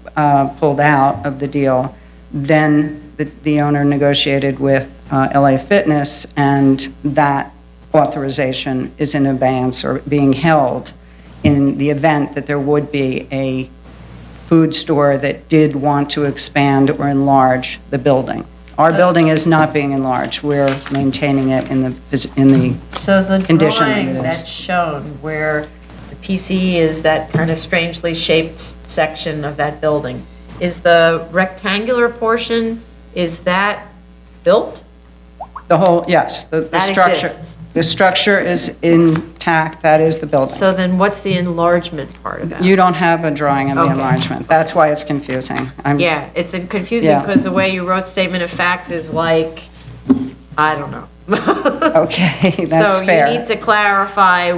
Speaker 19: pulled out of the deal, then the owner negotiated with LA Fitness, and that authorization is in abeyance or being held in the event that there would be a food store that did want to expand or enlarge the building. Our building is not being enlarged. We're maintaining it in the
Speaker 3: So the
Speaker 19: condition that
Speaker 3: drawing
Speaker 19: it is.
Speaker 3: that's shown where the PCE is that kind of strangely shaped section of that building, is the rectangular portion, is that built?
Speaker 19: The whole, yes, the
Speaker 3: That
Speaker 19: structure.
Speaker 3: exists.
Speaker 19: The structure is intact, that is the building.
Speaker 3: So then what's the enlargement part of that?
Speaker 19: You don't have a drawing of the
Speaker 3: Okay.
Speaker 19: enlargement. That's why it's confusing.
Speaker 3: Yeah, it's confusing
Speaker 19: Yeah.
Speaker 3: because the way you wrote statement of facts is like, I don't know.
Speaker 19: Okay, that's fair.
Speaker 3: So you need to clarify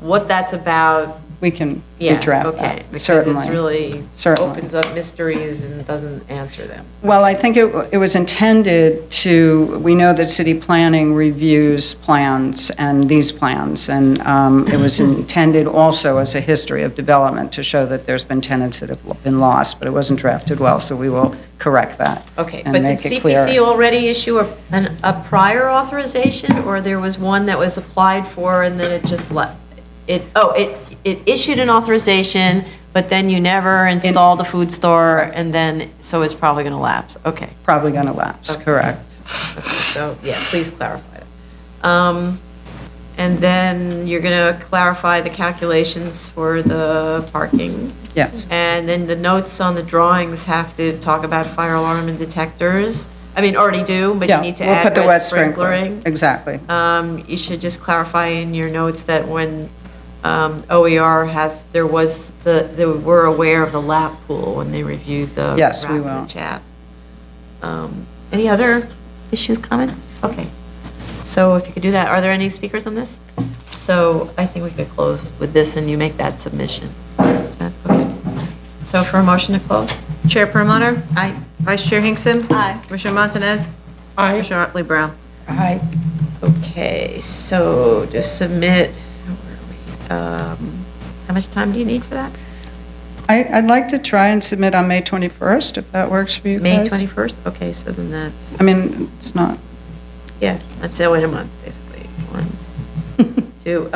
Speaker 3: what that's about
Speaker 19: we can
Speaker 3: Yeah,
Speaker 19: redraft
Speaker 3: okay,
Speaker 19: that,
Speaker 3: because
Speaker 19: certainly.
Speaker 3: it's really
Speaker 19: Certainly.
Speaker 3: opens up mysteries and doesn't answer them.
Speaker 19: Well, I think it was intended to, we know that city planning reviews plans and these plans, and it was intended also as a history of development to show that there's been tenants that have been lost, but it wasn't drafted well, so we will correct that.
Speaker 3: Okay,
Speaker 19: and
Speaker 3: but did
Speaker 19: make it
Speaker 3: CPC
Speaker 19: clearer.
Speaker 3: already issue a prior authorization, or there was one that was applied for and then it just it issued an authorization, but then you never installed a food store, and then, so it's probably going to lapse, okay.
Speaker 19: Probably going to lapse, correct.
Speaker 3: Okay, so, yeah, please clarify that. And then you're going to clarify the calculations for the parking.
Speaker 19: Yes.
Speaker 3: And then the notes on the drawings have to talk about fire alarm and detectors. I mean, already do, but you need to
Speaker 19: we'll
Speaker 3: add
Speaker 19: put the
Speaker 3: wet
Speaker 19: wet sprinkler.
Speaker 3: sprinklering.
Speaker 19: Exactly.
Speaker 3: You should just clarify in your notes that when OER they were aware of the lap pool when they reviewed the
Speaker 19: Yes, we
Speaker 3: wrap and
Speaker 19: will.
Speaker 3: the chaff. Any other issues, comments? Okay. So if you could do that, are there any speakers on this? So I think we could close with this and you make that submission. Okay. So for a motion to close?
Speaker 1: Chair Promoter?
Speaker 3: Aye.
Speaker 1: Vice Chair Hinkson?
Speaker 17: Aye.
Speaker 1: Commissioner Montanez?
Speaker 6: Aye.
Speaker 1: Commissioner Otley Brown?
Speaker 3: Aye. Okay, so to submit, how much time do you need for that?
Speaker 19: I'd like to try and submit on May 21st, if that works for you
Speaker 3: May
Speaker 19: guys.
Speaker 3: 21st? Okay, so then that's,
Speaker 19: I mean, it's not,
Speaker 3: yeah, that's in a month, basically. 1, 2,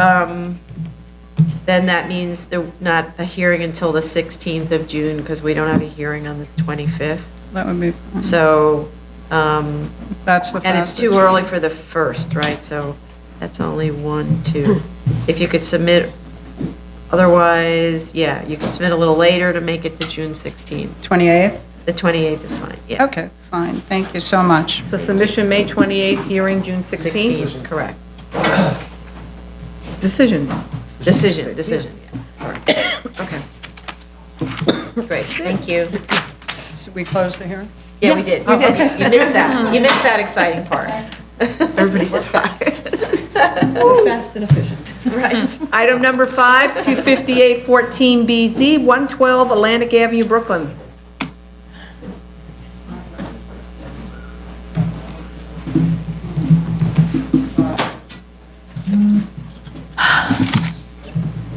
Speaker 3: then that means there's not a hearing until the 16th of June, because we don't have a hearing on the 25th.
Speaker 19: that would be fine.
Speaker 3: So,
Speaker 19: That's the
Speaker 3: and it's
Speaker 19: fastest.
Speaker 3: too early for the 1st, right? So that's only 1, 2. If you could submit, otherwise, yeah, you can submit a little later to make it to June 16th.
Speaker 19: 28th?
Speaker 3: The 28th is fine, yeah.
Speaker 19: Okay, fine, thank you so much.
Speaker 1: So submission May 28th, hearing June 16th?
Speaker 3: 16th, correct.
Speaker 1: Decisions.
Speaker 3: Decision, yeah.
Speaker 1: Okay.
Speaker 3: Great, thank you.
Speaker 19: So we close the hearing?
Speaker 3: Yeah, we did. You missed that. You missed that exciting part. Everybody's fast.
Speaker 17: We're fast and efficient.
Speaker 3: Right.
Speaker 1: Item number 5, 25814BZ, 112 Atlantic Avenue, Brooklyn.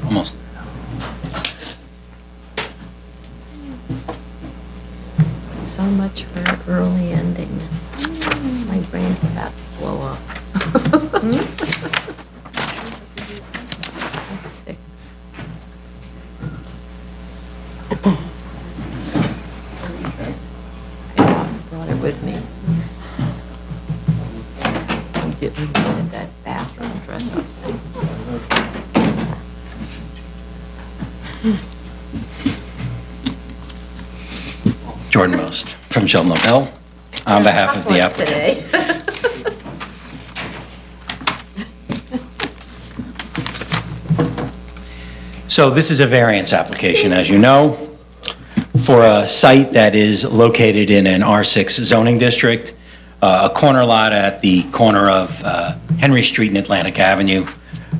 Speaker 8: Almost.
Speaker 3: So much for an early ending. My brain's about to blow up. That's 6. Brought it with me. I'm doing that bathroom dress up thing.
Speaker 8: Jordan Most from Sheldon Lobel on behalf of the
Speaker 3: Tough ones
Speaker 8: applicant.
Speaker 3: today.
Speaker 8: So this is a variance application, as you know, for a site that is located in an R6 zoning district, a corner lot at the corner of Henry Street and Atlantic Avenue,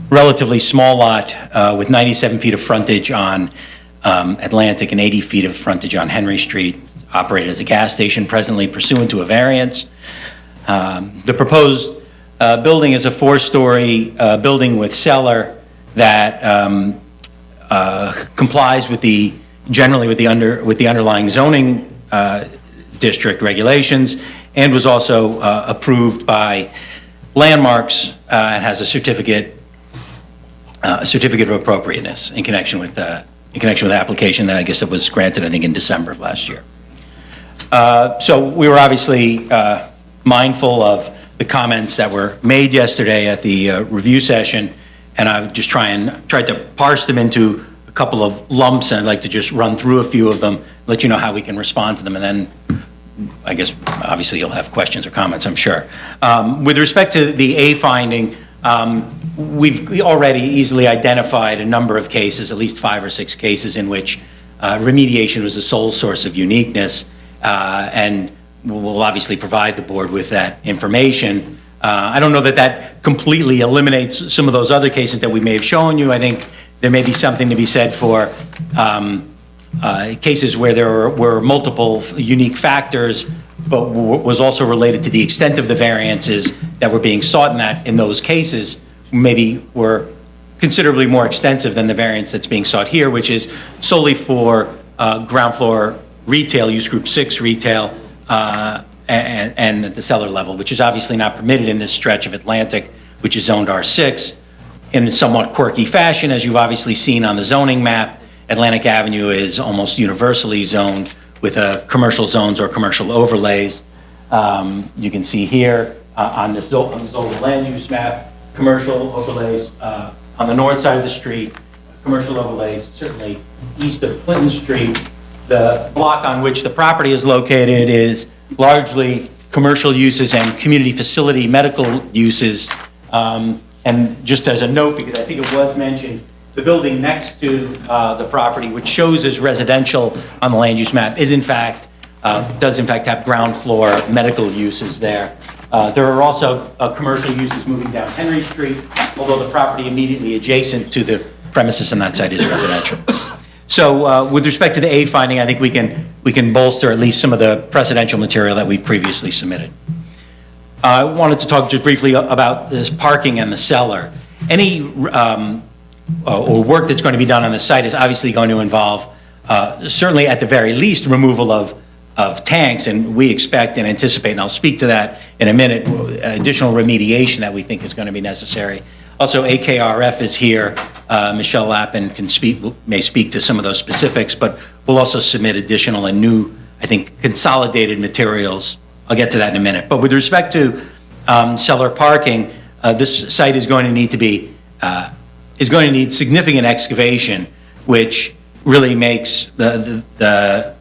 Speaker 8: relatively small lot with 97 feet of frontage on Atlantic and 80 feet of frontage on Henry Street, operated as a gas station presently pursuant to a variance. The proposed building is a 4-story building with cellar that complies with generally with the underlying zoning district regulations, and was also approved by Landmarks and has a certificate of appropriateness in connection with the application that I guess it was granted, I think, in December of last year. So we were obviously mindful of the comments that were made yesterday at the review session, and I would just tried to parse them into a couple of lumps, and I'd like to just run through a few of them, let you know how we can respond to them, and then I guess obviously you'll have questions or comments, I'm sure. With respect to the A finding, we've already easily identified a number of cases, at least 5 or 6 cases in which remediation was the sole source of uniqueness, and we'll obviously provide the board with that information. I don't know that that completely eliminates some of those other cases that we may have shown you. I think there may be something to be said for cases where there were multiple unique factors, but was also related to the extent of the variances that were being sought in those cases, maybe were considerably more extensive than the variance that's being sought here, which is solely for ground floor retail, use group 6 retail, and at the cellar level, which is obviously not permitted in this stretch of Atlantic, which is zoned R6. In a somewhat quirky fashion, as you've obviously seen on the zoning map, Atlantic Avenue is almost universally zoned with commercial zones or commercial overlays. You can see here on the zonal land use map, commercial overlays on the north side of the street, commercial overlays certainly east of Clinton Street. The block on which the property is located is largely commercial uses and community facility medical uses. And just as a note, because I think it was mentioned, the building next to the property, which shows as residential on the land use map, does in fact have ground floor medical uses there. There are also commercial uses moving down Henry Street, although the property immediately adjacent to the premises on that side is residential. So with respect to the A finding, I think we can bolster at least some of the precedential material that we've previously submitted. I wanted to talk just briefly about this parking and the cellar. Any or work that's going to be done on the site is obviously going to involve, certainly at the very least, removal of tanks, and we expect and anticipate, and I'll speak to that in a minute, additional remediation that we think is going to be necessary. Also, AKRF is here. Michelle Lappin may speak to some of those specifics, but we'll also submit additional and new, I think, consolidated materials. I'll get to that in a minute. But with respect to cellar parking, this site is going to need significant excavation, which really makes a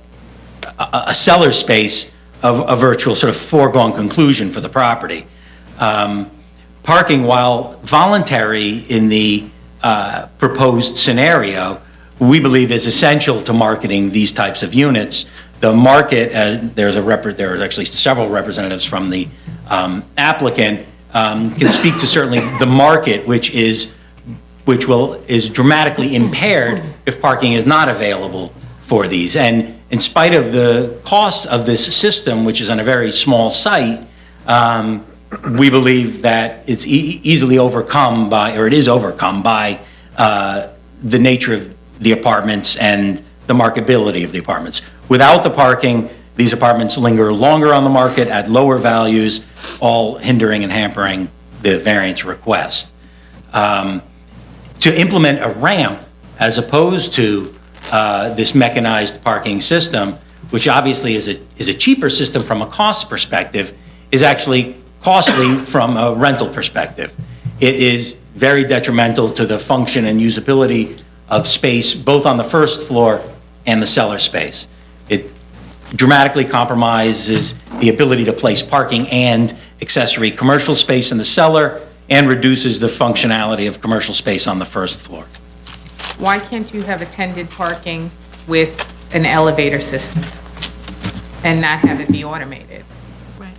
Speaker 8: cellar space a virtual sort of foregone conclusion for the property. Parking, while voluntary in the proposed scenario, we believe is essential to marketing these types of units. The market, there are actually several representatives from the applicant, can speak to certainly the market, which is dramatically impaired if parking is not available for these. And in spite of the cost of this system, which is on a very small site, we believe that it's easily overcome by, or it is overcome by, the nature of the apartments and the marketability of the apartments. Without the parking, these apartments linger longer on the market at lower values, all hindering and hampering the variance request. To implement a ramp, as opposed to this mechanized parking system, which obviously is a cheaper system from a cost perspective, is actually costly from a rental perspective. It is very detrimental to the function and usability of space, both on the first floor and the cellar space. It dramatically compromises the ability to place parking and accessory commercial space in the cellar, and reduces the functionality of commercial space on the first floor.
Speaker 16: Why can't you have attended parking with an elevator system and not have it be automated?
Speaker 1: Right.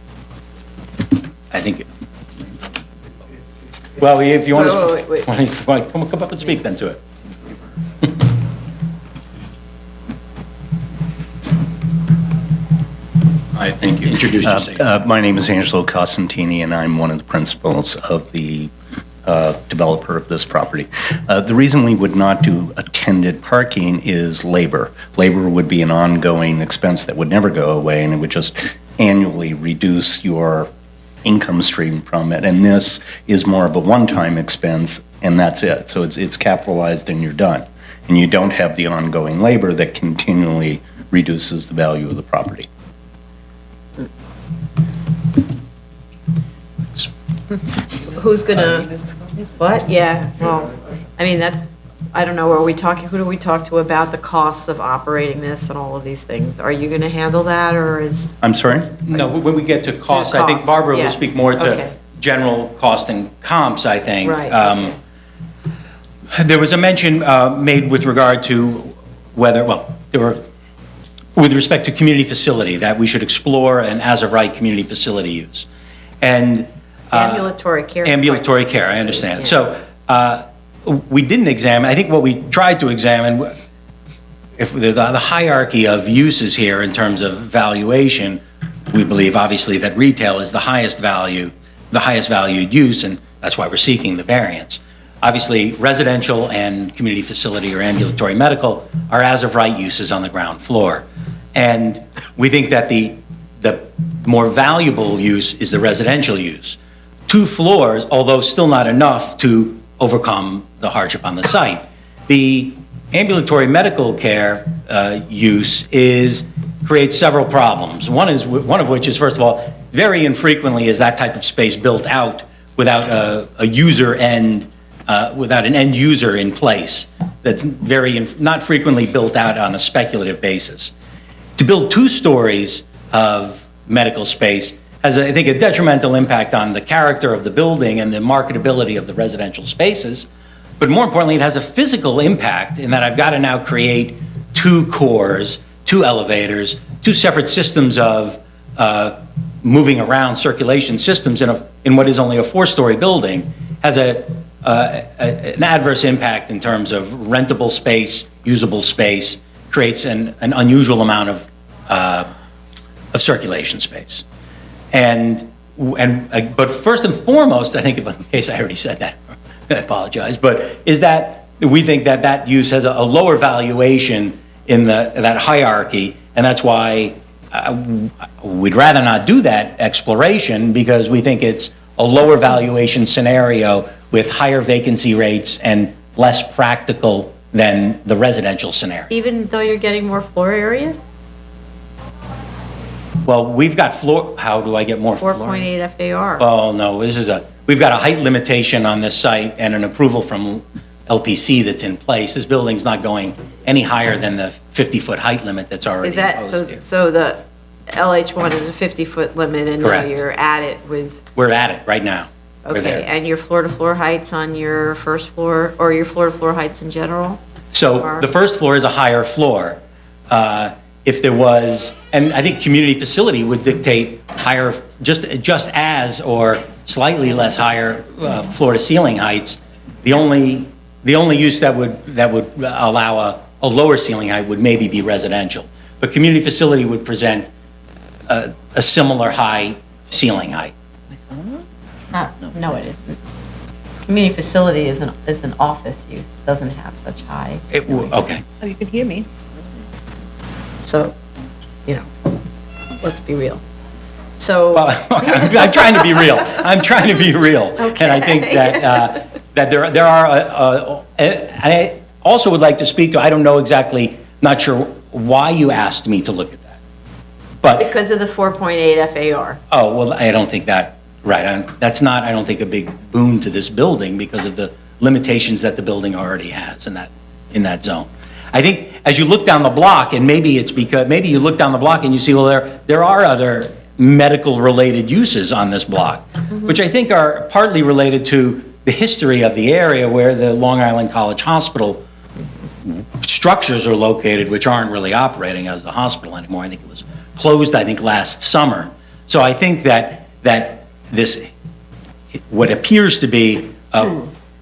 Speaker 8: I think, well, if you want to,
Speaker 3: Wait.
Speaker 8: come up and speak then to it.
Speaker 20: Hi, thank you.
Speaker 8: Introduce yourself.
Speaker 20: My name is Angelo Costantini, and I'm one of the principals of the developer of this property. The reason we would not do attended parking is labor. Labor would be an ongoing expense that would never go away, and it would just annually reduce your income stream from it. And this is more of a one-time expense, and that's it. So it's capitalized and you're done. And you don't have the ongoing labor that continually reduces the value of the property.
Speaker 3: Who's gonna, what? Yeah, well, I mean, I don't know, who do we talk to about the costs of operating this and all of these things? Are you gonna handle that, or is?
Speaker 20: I'm sorry?
Speaker 8: No, when we get to costs, I think
Speaker 3: costs,
Speaker 8: Barbara
Speaker 3: yeah.
Speaker 8: will speak more to
Speaker 3: Okay.
Speaker 8: general cost and comps, I think.
Speaker 3: Right, okay.
Speaker 8: There was a mention made with regard to whether, with respect to community facility, that we should explore an as-of-right community facility use. And
Speaker 3: Ambulatory care.
Speaker 8: ambulatory care, I understand.
Speaker 3: Yeah.
Speaker 8: So we didn't examine, I think what we tried to examine, if the hierarchy of uses here in terms of valuation, we believe obviously that retail is the highest value, the highest valued use, and that's why we're seeking the variance. Obviously, residential and community facility or ambulatory medical are as of right uses on the ground floor. And we think that the more valuable use is the residential use. 2 floors, although still not enough to overcome the hardship on the site. The ambulatory medical care use creates several problems. One of which is, first of all, very infrequently is that type of space built out without without an end user in place. That's not frequently built out on a speculative basis. To build 2 stories of medical space has, I think, a detrimental impact on the character of the building and the marketability of the residential spaces. But more importantly, it has a physical impact in that I've got to now create 2 cores, 2 elevators, 2 separate systems of moving around circulation systems in what is only a 4-story building, has an adverse impact in terms of rentable space, usable space, creates an unusual amount of circulation space. But first and foremost, I think, in case I already said that, I apologize, but is that we think that use has a lower valuation in that hierarchy, and that's why we'd rather not do that exploration, because we think it's a lower valuation scenario with higher vacancy rates and less practical than the residential scenario.
Speaker 3: Even though you're getting more floor area?
Speaker 8: Well, we've got how do I get more floor?
Speaker 3: 4.8 FAR.
Speaker 8: Oh, no, we've got a height limitation on this site and an approval from LPC that's in place. This building's not going any higher than the 50-foot height limit that's already
Speaker 3: Is that,
Speaker 8: imposed here.
Speaker 3: so the LH1 is a 50-foot limit, and now
Speaker 8: Correct.
Speaker 3: you're at it with,
Speaker 8: We're at it right now. We're
Speaker 3: okay,
Speaker 8: there.
Speaker 3: and your floor-to-floor heights on your first floor, or your floor-to-floor heights in general?
Speaker 8: So the first floor is a higher floor. If there was, and I think community facility would dictate higher, just as or slightly less higher floor-to-ceiling heights. The only use that would allow a lower ceiling height would maybe be residential. But community facility would present a similar high ceiling height.
Speaker 3: No, it isn't. Community facility is an office use, it doesn't have such high.
Speaker 8: Okay.
Speaker 17: Oh, you can hear me.
Speaker 3: So, let's be real. So.
Speaker 8: Well, I'm trying to be real. I'm trying to be real.
Speaker 3: Okay.
Speaker 8: And I think that there are, and I also would like to speak to, I don't know exactly, not sure why you asked me to look at that. But,
Speaker 3: Because of the 4.8 FAR.
Speaker 8: oh, well, I don't think that, right, that's not, I don't think, a big boon to this building because of the limitations that the building already has in that zone. I think as you look down the block, and maybe you look down the block and you see, well, there are other medical-related uses on this block, which I think are partly related to the history of the area where the Long Island College Hospital structures are located, which aren't really operating as the hospital anymore. I think it was closed, last summer. So I think that this, what appears to be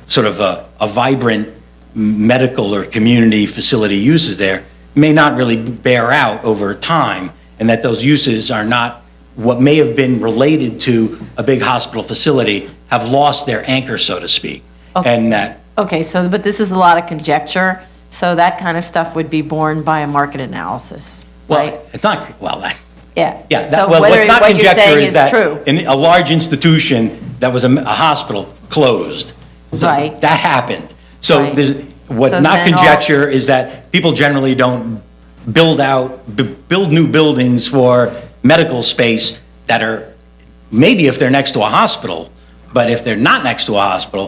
Speaker 8: sort of a vibrant medical or community facility uses there may not really bear out over time, and that those uses are not what may have been related to a big hospital facility, have lost their anchor, so to speak.
Speaker 3: Okay.
Speaker 8: And that,
Speaker 3: Okay, but this is a lot of conjecture, so that kind of stuff would be borne by a market analysis, right?
Speaker 8: well, it's not, well, that,
Speaker 3: Yeah.
Speaker 8: yeah,
Speaker 3: So
Speaker 8: that, well,
Speaker 3: whether
Speaker 8: what's not
Speaker 3: what you're
Speaker 8: conjecture
Speaker 3: saying
Speaker 8: is that
Speaker 3: true.
Speaker 8: in a large institution that was a hospital closed. So
Speaker 3: Right.
Speaker 8: That happened. So
Speaker 3: Right.
Speaker 8: what's
Speaker 3: So
Speaker 8: not
Speaker 3: then
Speaker 8: conjecture is that people generally don't build new buildings for medical space that are, maybe if they're next to a hospital, but if they're not next to a hospital,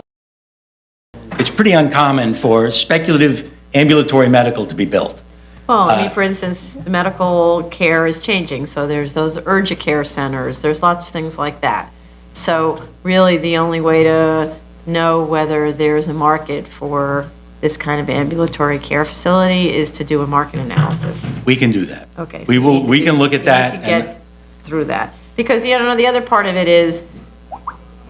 Speaker 8: it's pretty uncommon for speculative ambulatory medical to be built.
Speaker 3: Well, I mean, for instance, the medical care is changing, so there's those urgent care centers, there's lots of things like that. So really, the only way to know whether there's a market for this kind of ambulatory care facility is to do a market analysis.
Speaker 8: We can do that.
Speaker 3: Okay.
Speaker 8: We can look at that.
Speaker 3: You need to get through that. Because, the other part of it is,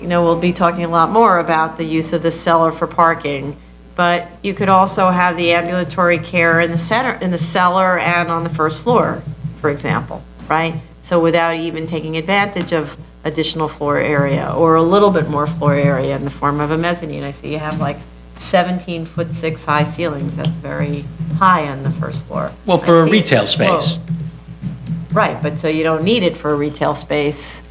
Speaker 3: we'll be talking a lot more about the use of the cellar for parking. but you could also have the ambulatory care in the center, in the cellar and on the first floor, for example, right? So without even taking advantage of additional floor area or a little bit more floor area in the form of a mezzanine. I see you have like 17'6" high ceilings. That's very high on the first floor.
Speaker 8: Well, for
Speaker 3: I
Speaker 8: a
Speaker 3: see it's
Speaker 8: retail
Speaker 3: slope.
Speaker 8: space.
Speaker 3: Right, but so you don't need it for a retail space,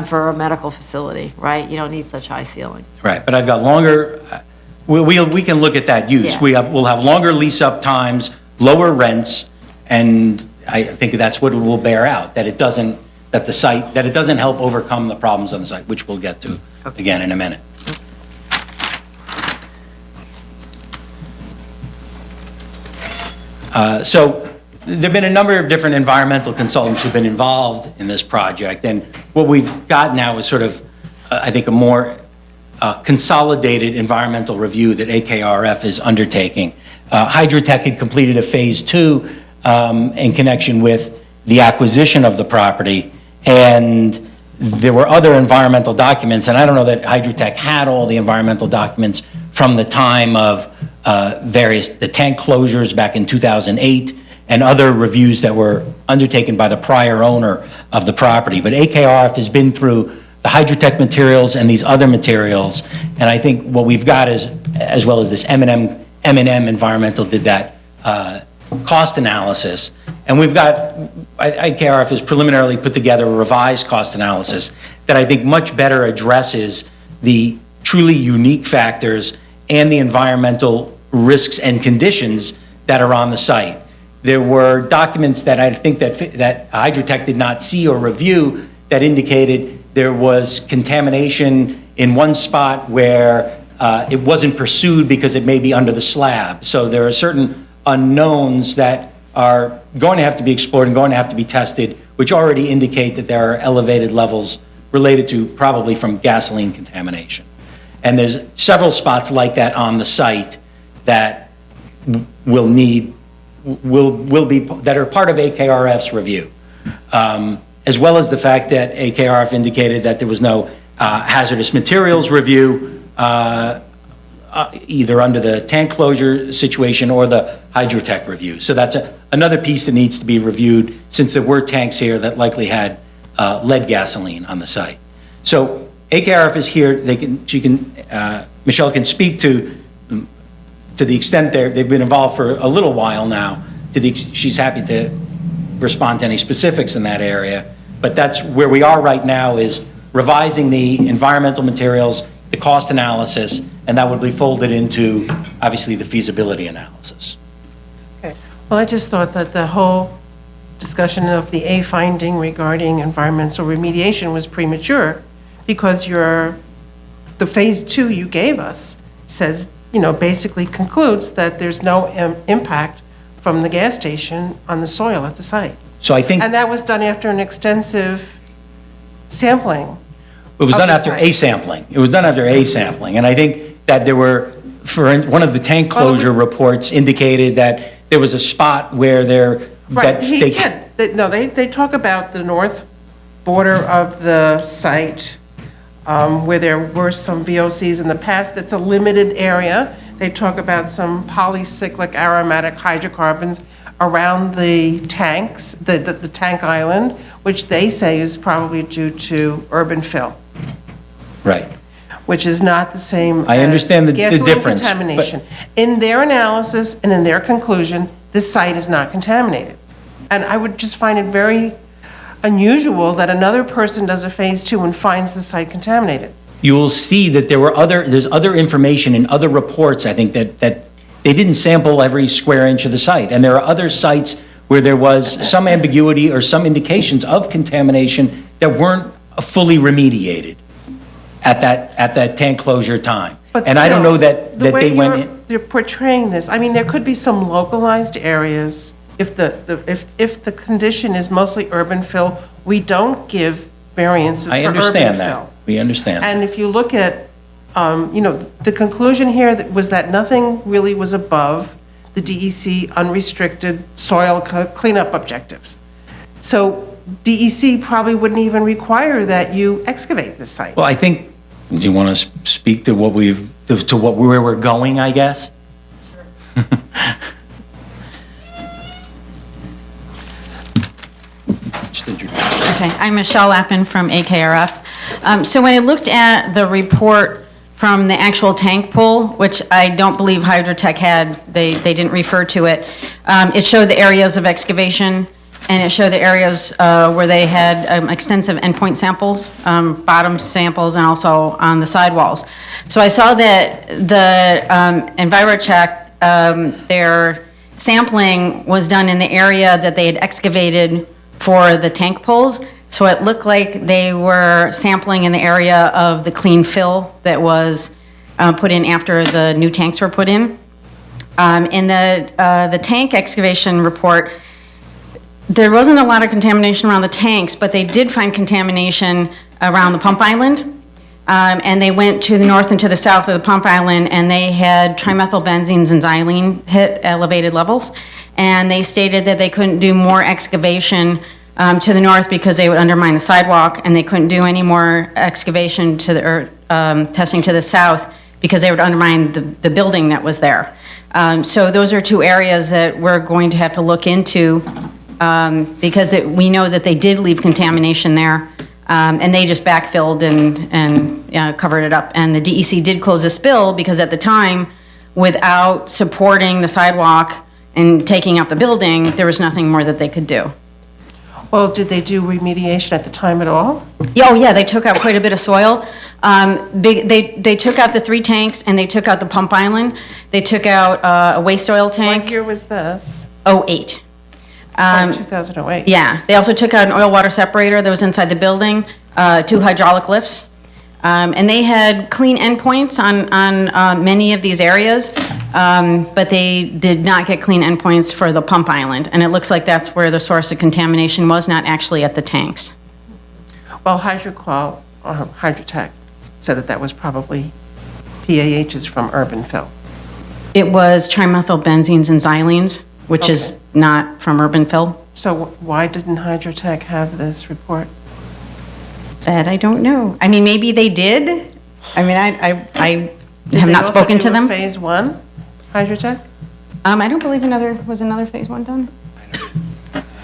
Speaker 3: for a medical facility, right? You don't need such high ceilings.
Speaker 8: Right, but I've got longer, we can look at that use.
Speaker 3: Yeah.
Speaker 8: We'll have longer lease-up times, lower rents, and I think that's what it will bear out, that it doesn't help overcome the problems on the site, which we'll get to again in a minute. So there've been a number of different environmental consultants who've been involved in this project, and what we've got now is sort of, I think, a more consolidated environmental review that AKRF is undertaking. Hydrotech had completed a phase 2 in connection with the acquisition of the property, and there were other environmental documents, and I don't know that Hydrotech had all the environmental documents from the time of the tank closures back in 2008 and other reviews that were undertaken by the prior owner of the property. But AKRF has been through the Hydrotech materials and these other materials, and I think what we've got is, as well as this M&M Environmental did that cost analysis, and we've got, AKRF has preliminarily put together a revised cost analysis that I think much better addresses the truly unique factors and the environmental risks and conditions that are on the site. There were documents that I think that Hydrotech did not see or review that indicated there was contamination in one spot where it wasn't pursued because it may be under the slab. So there are certain unknowns that are going to have to be explored and going to have to be tested, which already indicate that there are elevated levels related to probably from gasoline contamination. And there's several spots like that on the site that will be, that are part of AKRF's review. As well as the fact that AKRF indicated that there was no hazardous materials review, either under the tank closure situation or the Hydrotech review. So that's another piece that needs to be reviewed, since there were tanks here that likely had lead gasoline on the site. So AKRF is here. Michelle can speak to the extent they've been involved for a little while now. She's happy to respond to any specifics in that area, but that's where we are right now, is revising the environmental materials, the cost analysis, and that would be folded into, obviously, the feasibility analysis.
Speaker 6: Okay. Well, I just thought that the whole discussion of the A finding regarding environmental remediation was premature, because the phase 2 you gave us says, basically concludes that there's no impact from the gas station on the soil at the site.
Speaker 8: So I think,
Speaker 6: And that was done after an extensive sampling.
Speaker 8: it was
Speaker 6: of
Speaker 8: done
Speaker 6: the
Speaker 8: after
Speaker 6: site.
Speaker 8: A sampling. It was done after A sampling, and I think that there were, one of the tank closure reports indicated that there was a spot where
Speaker 6: Right, he said, that, no, they talk about the north border of the site, where there were some VOCs in the past. That's a limited area. They talk about some polycyclic aromatic hydrocarbons around the tanks, the tank island, which they say is probably due to urban fill,
Speaker 8: Right.
Speaker 6: which is not the same
Speaker 8: I understand the
Speaker 6: gasoline
Speaker 8: difference,
Speaker 6: contamination. In their analysis and in their conclusion, this site is not contaminated. And I would just find it very unusual that another person does a phase 2 and finds the site contaminated.
Speaker 8: You will see that there's other information in other reports, I think, that they didn't sample every square inch of the site. And there are other sites where there was some ambiguity or some indications of contamination that weren't fully remediated at that tank closure time.
Speaker 6: But
Speaker 8: and I don't
Speaker 6: still,
Speaker 8: know that they went in.
Speaker 6: They're portraying this. I mean, there could be some localized areas. If the condition is mostly urban fill, we don't give variances for
Speaker 8: I
Speaker 6: urban
Speaker 8: understand
Speaker 6: fill.
Speaker 8: that. We understand.
Speaker 6: And if you look at, the conclusion here was that nothing really was above the DEC unrestricted soil cleanup objectives. So DEC probably wouldn't even require that you excavate this site.
Speaker 8: Well, I think, do you want to speak to where we're going, I guess?
Speaker 21: Okay, I'm Michelle Lappin from AKRF. So when I looked at the report from the actual tank pool, which I don't believe Hydrotech had, they didn't refer to it, it showed the areas of excavation, and it showed the areas where they had extensive endpoint samples, bottom samples, and also on the sidewalls. So I saw that the Envirocheck, their sampling was done in the area that they had excavated for the tank pools. So it looked like they were sampling in the area of the clean fill that was put in after the new tanks were put in. In the tank excavation report, there wasn't a lot of contamination around the tanks, but they did find contamination around the pump island. And they went to the north and to the south of the pump island, and they had trimethylbenzenes and xylene hit elevated levels. And they stated that they couldn't do more excavation to the north because they would undermine the sidewalk, and they couldn't do any more excavation to the, or testing to the south because they would undermine the building that was there. So those are two areas that we're going to have to look into because we know that they did leave contamination there. And they just backfilled and covered it up. And the DEC did close the spill because at the time, without supporting the sidewalk and taking out the building, there was nothing more that they could do.
Speaker 6: Well, did they do remediation at the time at all?
Speaker 21: Oh, yeah, they took out quite a bit of soil. They took out the 3 tanks, and they took out the pump island. They took out a waste oil tank.
Speaker 6: What year was this?
Speaker 21: 2008.
Speaker 6: 2008.
Speaker 21: Yeah, they also took out an oil water separator that was inside the building, 2 hydraulic lifts. And they had clean endpoints on many of these areas, but they did not get clean endpoints for the pump island. And it looks like that's where the source of contamination was, not actually at the tanks.
Speaker 6: Well, Hydrotech said that was probably PAHs from urban fill.
Speaker 21: It was trimethylbenzenes and xylenes, which is not from urban fill.
Speaker 6: So why didn't Hydrotech have this report?
Speaker 21: That I don't know. I mean, maybe they did. I mean, I have not spoken to them.
Speaker 6: Did they also do a phase 1, Hydrotech?
Speaker 21: I don't believe was another phase 1 done?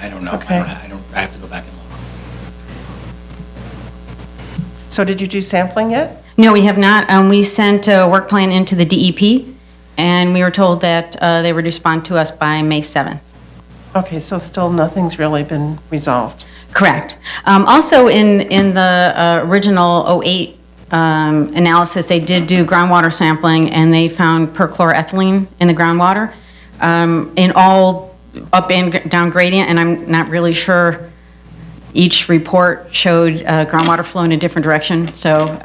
Speaker 8: I don't know.
Speaker 6: Okay.
Speaker 8: I have to go back and look.
Speaker 6: So did you do sampling yet?
Speaker 21: No, we have not. We sent a work plan into the DEP, and we were told that they would respond to us by May 7th.
Speaker 6: Okay, so still nothing's really been resolved.
Speaker 21: Correct. Also, in the original 08 analysis, they did do groundwater sampling, and they found perchloroethylene in the groundwater in all up and down gradient, and I'm not really sure. Each report showed groundwater flow in a different direction. So,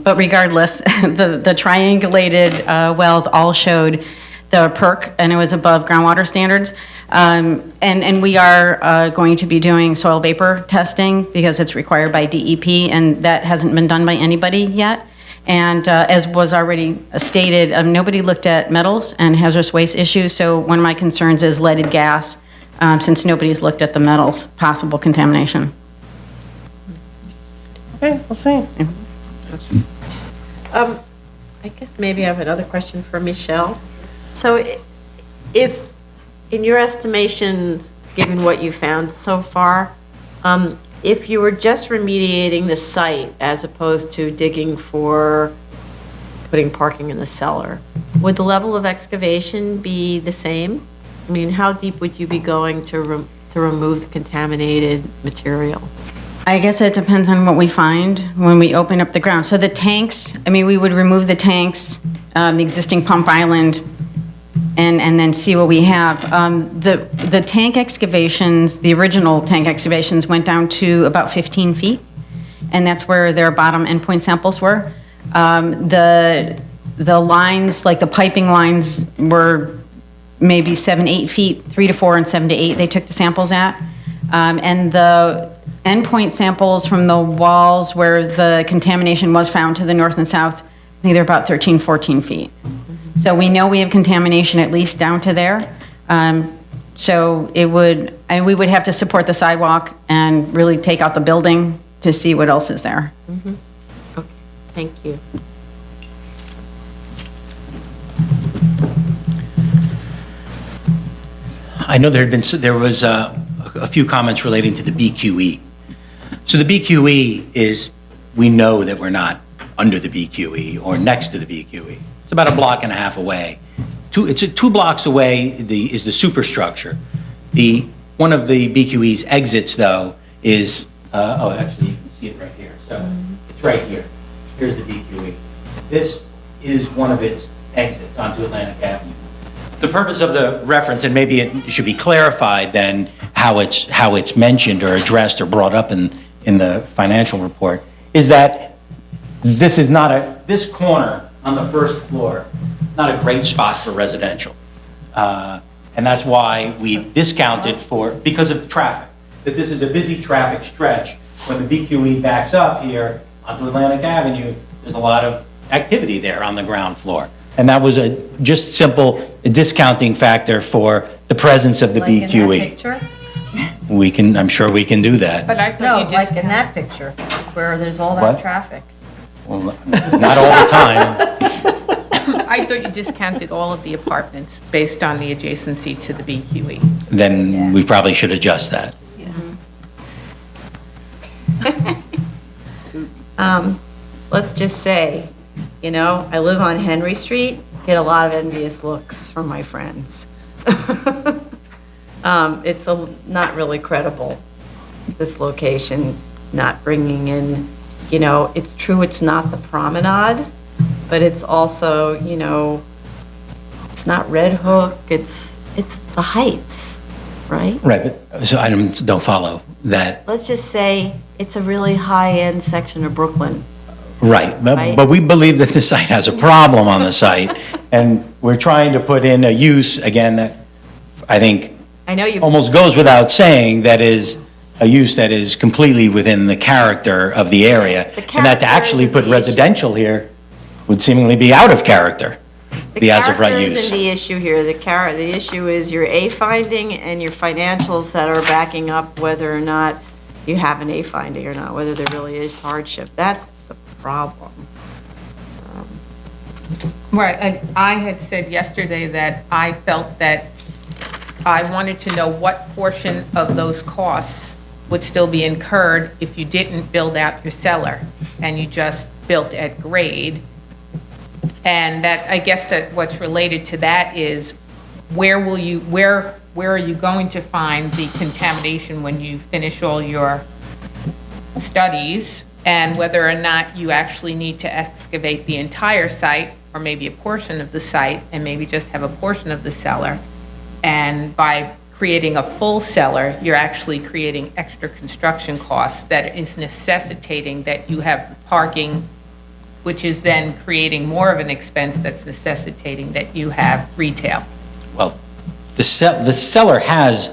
Speaker 21: but regardless, the triangulated wells all showed the perc, and it was above groundwater standards. And we are going to be doing soil vapor testing because it's required by DEP, and that hasn't been done by anybody yet. And as was already stated, nobody looked at metals and hazardous waste issues. So one of my concerns is leaded gas, since nobody's looked at the metals possible contamination.
Speaker 6: Okay, we'll see.
Speaker 3: I guess maybe I have another question for Michelle. So if, in your estimation, given what you found so far, if you were just remediating the site as opposed to digging for putting parking in the cellar, would the level of excavation be the same? I mean, how deep would you be going to remove the contaminated material?
Speaker 21: I guess it depends on what we find when we open up the ground. So the tanks, I mean, we would remove the tanks, the existing pump island, and then see what we have. The tank excavations, the original tank excavations went down to about 15 feet, and that's where their bottom endpoint samples were. The lines, like the piping lines, were maybe 7, 8 feet, 3 to 4 and 7 to 8 they took the samples at. And the endpoint samples from the walls where the contamination was found to the north and south, I think they're about 13, 14 feet. So we know we have contamination at least down to there. So we would have to support the sidewalk and really take out the building to see what else is there.
Speaker 3: Mm-hmm. Okay, thank you.
Speaker 8: I know there was a few comments relating to the BQE. So the BQE is, we know that we're not under the BQE or next to the BQE. It's about a block and a half away. It's 2 blocks away is the superstructure. One of the BQE's exits, though, is, actually, you can see it right here. So it's right here. Here's the BQE. This is one of its exits onto Atlantic Avenue. The purpose of the reference, and maybe it should be clarified then how it's mentioned or addressed or brought up in the financial report, is that this corner on the first floor, not a great spot for residential. And that's why we've discounted because of the traffic, that this is a busy traffic stretch. When the BQE backs up here onto Atlantic Avenue, there's a lot of activity there on the ground floor. And that was a just simple discounting factor for the presence of the BQE. I'm sure we can do that.
Speaker 3: But I thought you just... like in that picture, where there's all that
Speaker 8: What?
Speaker 3: traffic.
Speaker 8: Well, not all the time.
Speaker 16: I thought you discounted all of the apartments based on the adjacency to the BQE.
Speaker 8: Then we probably should adjust that.
Speaker 3: Let's just say, I live on Henry Street, get a lot of envious looks from my friends. It's not really credible, this location, not bringing in, it's true it's not the promenade, but it's also, it's not Red Hook, it's the Heights, right?
Speaker 8: Right, but so I don't follow that.
Speaker 3: Let's just say it's a really high-end section of Brooklyn.
Speaker 8: Right, but we believe that the site has a problem on the site, and we're trying to put in a use, again, that I think almost goes without saying, that is a use that is completely within the character of the area, and that to actually put residential here would seemingly be out of character, the as-of-right
Speaker 3: Character
Speaker 8: use.
Speaker 3: isn't the issue here. The issue is your A finding and your financials that are backing up whether or not you have an A finding or not, whether there really is hardship. That's the problem.
Speaker 16: Right, I had said yesterday that I felt that I wanted to know what portion of those costs would still be incurred if you didn't build out your cellar and you just built at grade. And that, I guess that what's related to that is where are you going to find the contamination when you finish all your studies, and whether or not you actually need to excavate the entire site or maybe a portion of the site and maybe just have a portion of the cellar. And by creating a full cellar, you're actually creating extra construction costs that is necessitating that you have parking, which is then creating more of an expense that's necessitating that you have retail.
Speaker 8: Well, the cellar has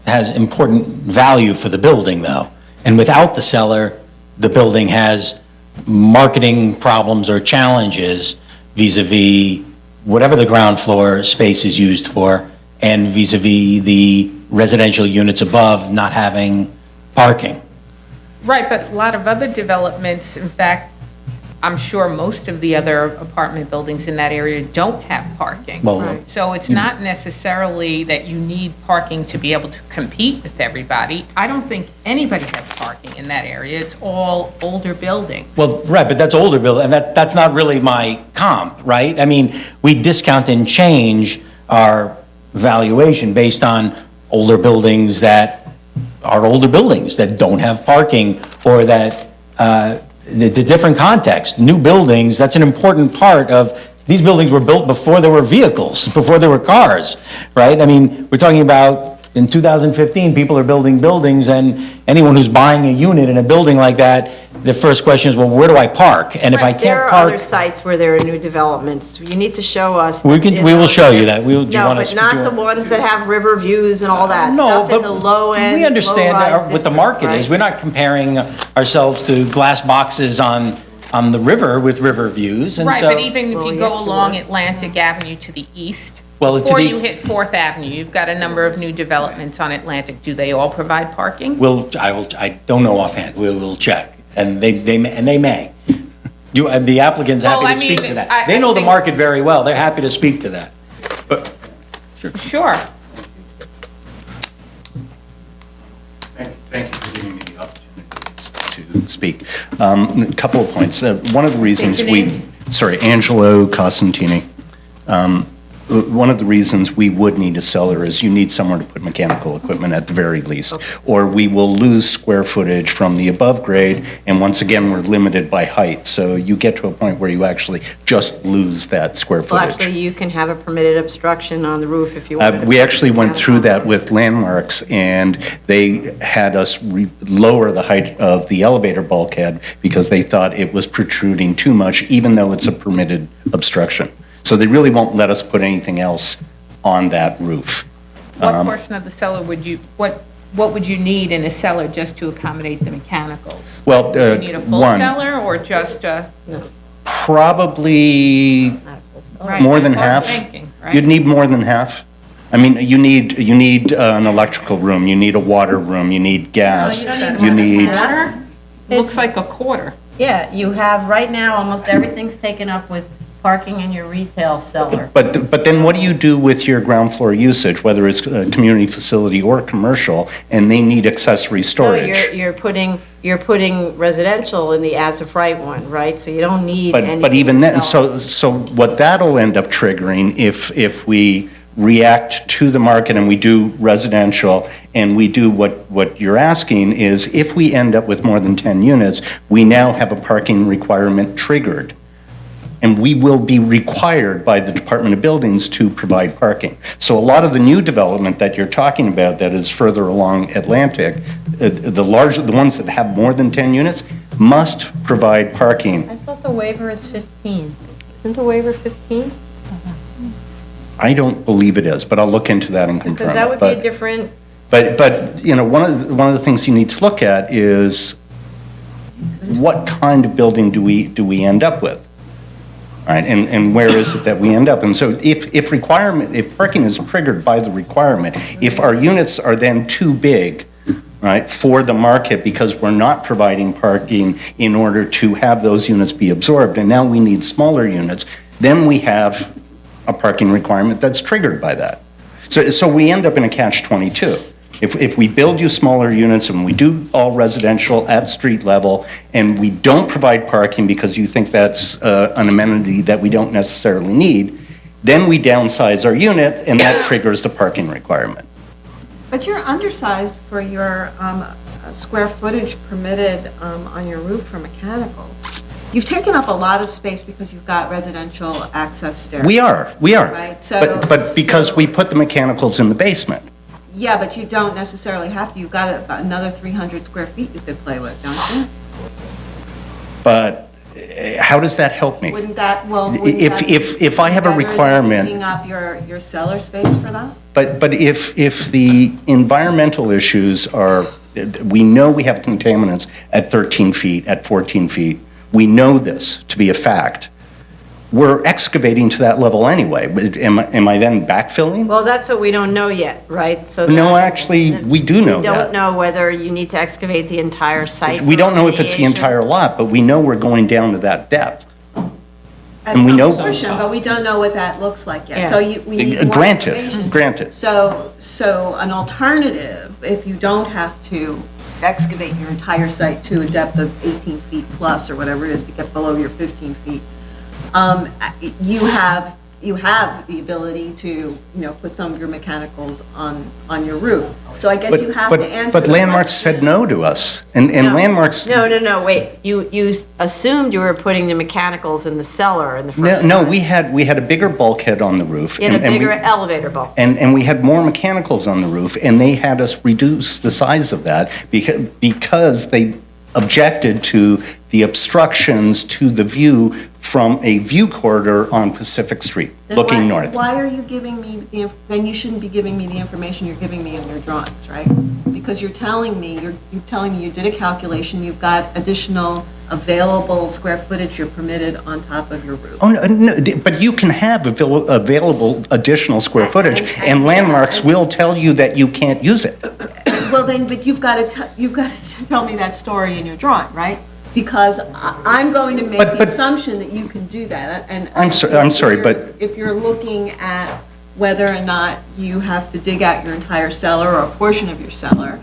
Speaker 8: important value for the building, though. And without the cellar, the building has marketing problems or challenges vis-a-vis whatever the ground floor space is used for, and vis-a-vis the residential units above not having parking.
Speaker 16: Right, but a lot of other developments, in fact, I'm sure most of the other apartment buildings in that area don't have parking.
Speaker 8: Well, right.
Speaker 16: So it's not necessarily that you need parking to be able to compete with everybody. I don't think anybody has parking in that area. It's all older buildings.
Speaker 8: Well, right, but that's older building, and that's not really my comp, right? I mean, we discount and change our valuation based on older buildings that are older buildings that don't have parking, or that the different context. New buildings, that's an important part of, these buildings were built before there were vehicles, before there were cars, right? I mean, we're talking about in 2015, people are building buildings, and anyone who's buying a unit in a building like that, the first question is, well, where do I park? And if I can't
Speaker 3: There are
Speaker 8: park...
Speaker 3: other sites where there are new developments. You need to show us.
Speaker 8: We will show you that.
Speaker 3: No, but not the ones that have river views and all that.
Speaker 8: No,
Speaker 3: Stuff in the low end,
Speaker 8: we understand
Speaker 3: low-rise
Speaker 8: what the
Speaker 3: district,
Speaker 8: market is.
Speaker 3: right?
Speaker 8: We're not comparing ourselves to glass boxes on the river with river views, and
Speaker 16: Right,
Speaker 8: so...
Speaker 16: but even if you go along Atlantic Avenue to the east,
Speaker 8: Well, to
Speaker 16: before
Speaker 8: the-
Speaker 16: you hit 4th Avenue, you've got a number of new developments on Atlantic. Do they all provide parking?
Speaker 8: I don't know offhand. We will check, and they may. The applicant's
Speaker 16: Well,
Speaker 8: happy
Speaker 16: I
Speaker 8: to speak
Speaker 16: mean,
Speaker 8: to that.
Speaker 16: I
Speaker 8: They know the
Speaker 16: think-
Speaker 8: market very well. They're happy to speak to that. But
Speaker 16: Sure.
Speaker 20: speak. A couple of points. One of the reasons
Speaker 16: State your name.
Speaker 20: Angelo Cosentini. One of the reasons we would need a cellar is you need somewhere to put mechanical equipment at the very least, or we will lose square footage from the above grade, and once again, we're limited by height. So you get to a point where you actually just lose that square
Speaker 3: Well,
Speaker 20: footage.
Speaker 3: actually, you can have a permitted obstruction on the roof if you want.
Speaker 20: We actually went through that with Landmarks, and they had us lower the height of the elevator bulkhead because they thought it was protruding too much, even though it's a permitted obstruction. So they really won't let us put anything else on that roof.
Speaker 16: What portion of the cellar what would you need in a cellar just to accommodate the mechanicals?
Speaker 20: Well,
Speaker 16: Do you need a full
Speaker 20: one.
Speaker 16: cellar or just a?
Speaker 20: Probably
Speaker 16: Right,
Speaker 20: more than
Speaker 16: that's what I'm
Speaker 20: half.
Speaker 16: thinking, right?
Speaker 20: You'd need more than half. I mean, you need an electrical room, you need a water room, you need gas, you need.
Speaker 16: Water? Looks like a quarter.
Speaker 3: Yeah, you have, right now, almost everything's taken up with parking in your retail cellar.
Speaker 20: But then what do you do with your ground floor usage, whether it's a community facility or commercial, and they need accessory
Speaker 3: No,
Speaker 20: storage?
Speaker 3: you're putting residential in the as-of-right one, right? So you don't need any.
Speaker 20: But even then, so what that'll end up triggering if we react to the market and we do residential and we do what you're asking is if we end up with more than 10 units, we now have a parking requirement triggered. And we will be required by the Department of Buildings to provide parking. So a lot of the new development that you're talking about that is further along Atlantic, the ones that have more than 10 units must provide parking.
Speaker 3: I thought the waiver is 15. Isn't the waiver 15?
Speaker 20: I don't believe it is, but I'll look into that and confirm
Speaker 3: Because
Speaker 20: it.
Speaker 3: that would be a different,
Speaker 20: But you know, one of the things you need to look at is what kind of building do we end up with? All right, and where is it that we end up? And so if parking is triggered by the requirement, if our units are then too big, right, for the market because we're not providing parking in order to have those units be absorbed, and now we need smaller units, then we have a parking requirement that's triggered by that. So we end up in a catch-22. If we build you smaller units and we do all residential at street level and we don't provide parking because you think that's an amenity that we don't necessarily need, then we downsize our unit and that triggers the parking requirement.
Speaker 17: But you're undersized for your square footage permitted on your roof for mechanicals. You've taken up a lot of space because you've got residential access stairs.
Speaker 20: We are.
Speaker 17: Right, so.
Speaker 20: But because we put the mechanicals in the basement.
Speaker 17: Yeah, but you don't necessarily have to. You've got about another 300 square feet you could play with, don't you?
Speaker 20: But how does that help me?
Speaker 17: Wouldn't that, well,
Speaker 20: If I have a requirement.
Speaker 17: Taking up your cellar space for that?
Speaker 20: But if the environmental issues are, we know we have contaminants at 13 feet, at 14 feet, we know this to be a fact. We're excavating to that level anyway. Am I then backfilling?
Speaker 3: well, that's what we don't know yet, right? So
Speaker 20: No, actually, we do know
Speaker 3: we don't
Speaker 20: that.
Speaker 3: know whether you need to excavate the entire site.
Speaker 20: We
Speaker 3: for
Speaker 20: don't know if it's the
Speaker 3: remediation.
Speaker 20: entire lot, but we know we're going down to that depth.
Speaker 17: At
Speaker 20: And we
Speaker 17: some
Speaker 20: know-
Speaker 17: portion, but we don't know what that looks like yet.
Speaker 3: Yes.
Speaker 17: So we need more
Speaker 20: Granted,
Speaker 17: information.
Speaker 20: granted.
Speaker 17: So an alternative, if you don't have to excavate your entire site to a depth of 18 feet plus, or whatever it is, to get below your 15 feet, you have the ability to, put some of your mechanicals on your roof. So I guess you have to answer
Speaker 20: But
Speaker 17: the
Speaker 20: Landmarks
Speaker 17: question.
Speaker 20: said no to us. And Landmarks,
Speaker 3: No, wait. You assumed you were putting the mechanicals in the cellar in the first
Speaker 20: no,
Speaker 3: time.
Speaker 20: we had a bigger bulkhead on the roof.
Speaker 3: You had a
Speaker 20: and we-
Speaker 3: bigger elevator bulk.
Speaker 20: And we had more mechanicals on the roof, and they had us reduce the size of that because they objected to the obstructions to the view from a view corridor on Pacific Street,
Speaker 17: Then
Speaker 20: looking
Speaker 17: why-
Speaker 20: north.
Speaker 17: Why are you giving me then you shouldn't be giving me the information you're giving me in your drawings, right? Because you're telling me you did a calculation, you've got additional available square footage you're permitted on top of your roof.
Speaker 20: Oh, no, but you can have available additional square footage, and Landmarks will tell you that you can't use it.
Speaker 17: Well, then, but you've got to tell me that story in your drawing, right? Because I'm going to make the assumption that you can do that, and
Speaker 20: I'm sorry, but
Speaker 17: if you're looking at whether or not you have to dig out your entire cellar or a portion of your cellar,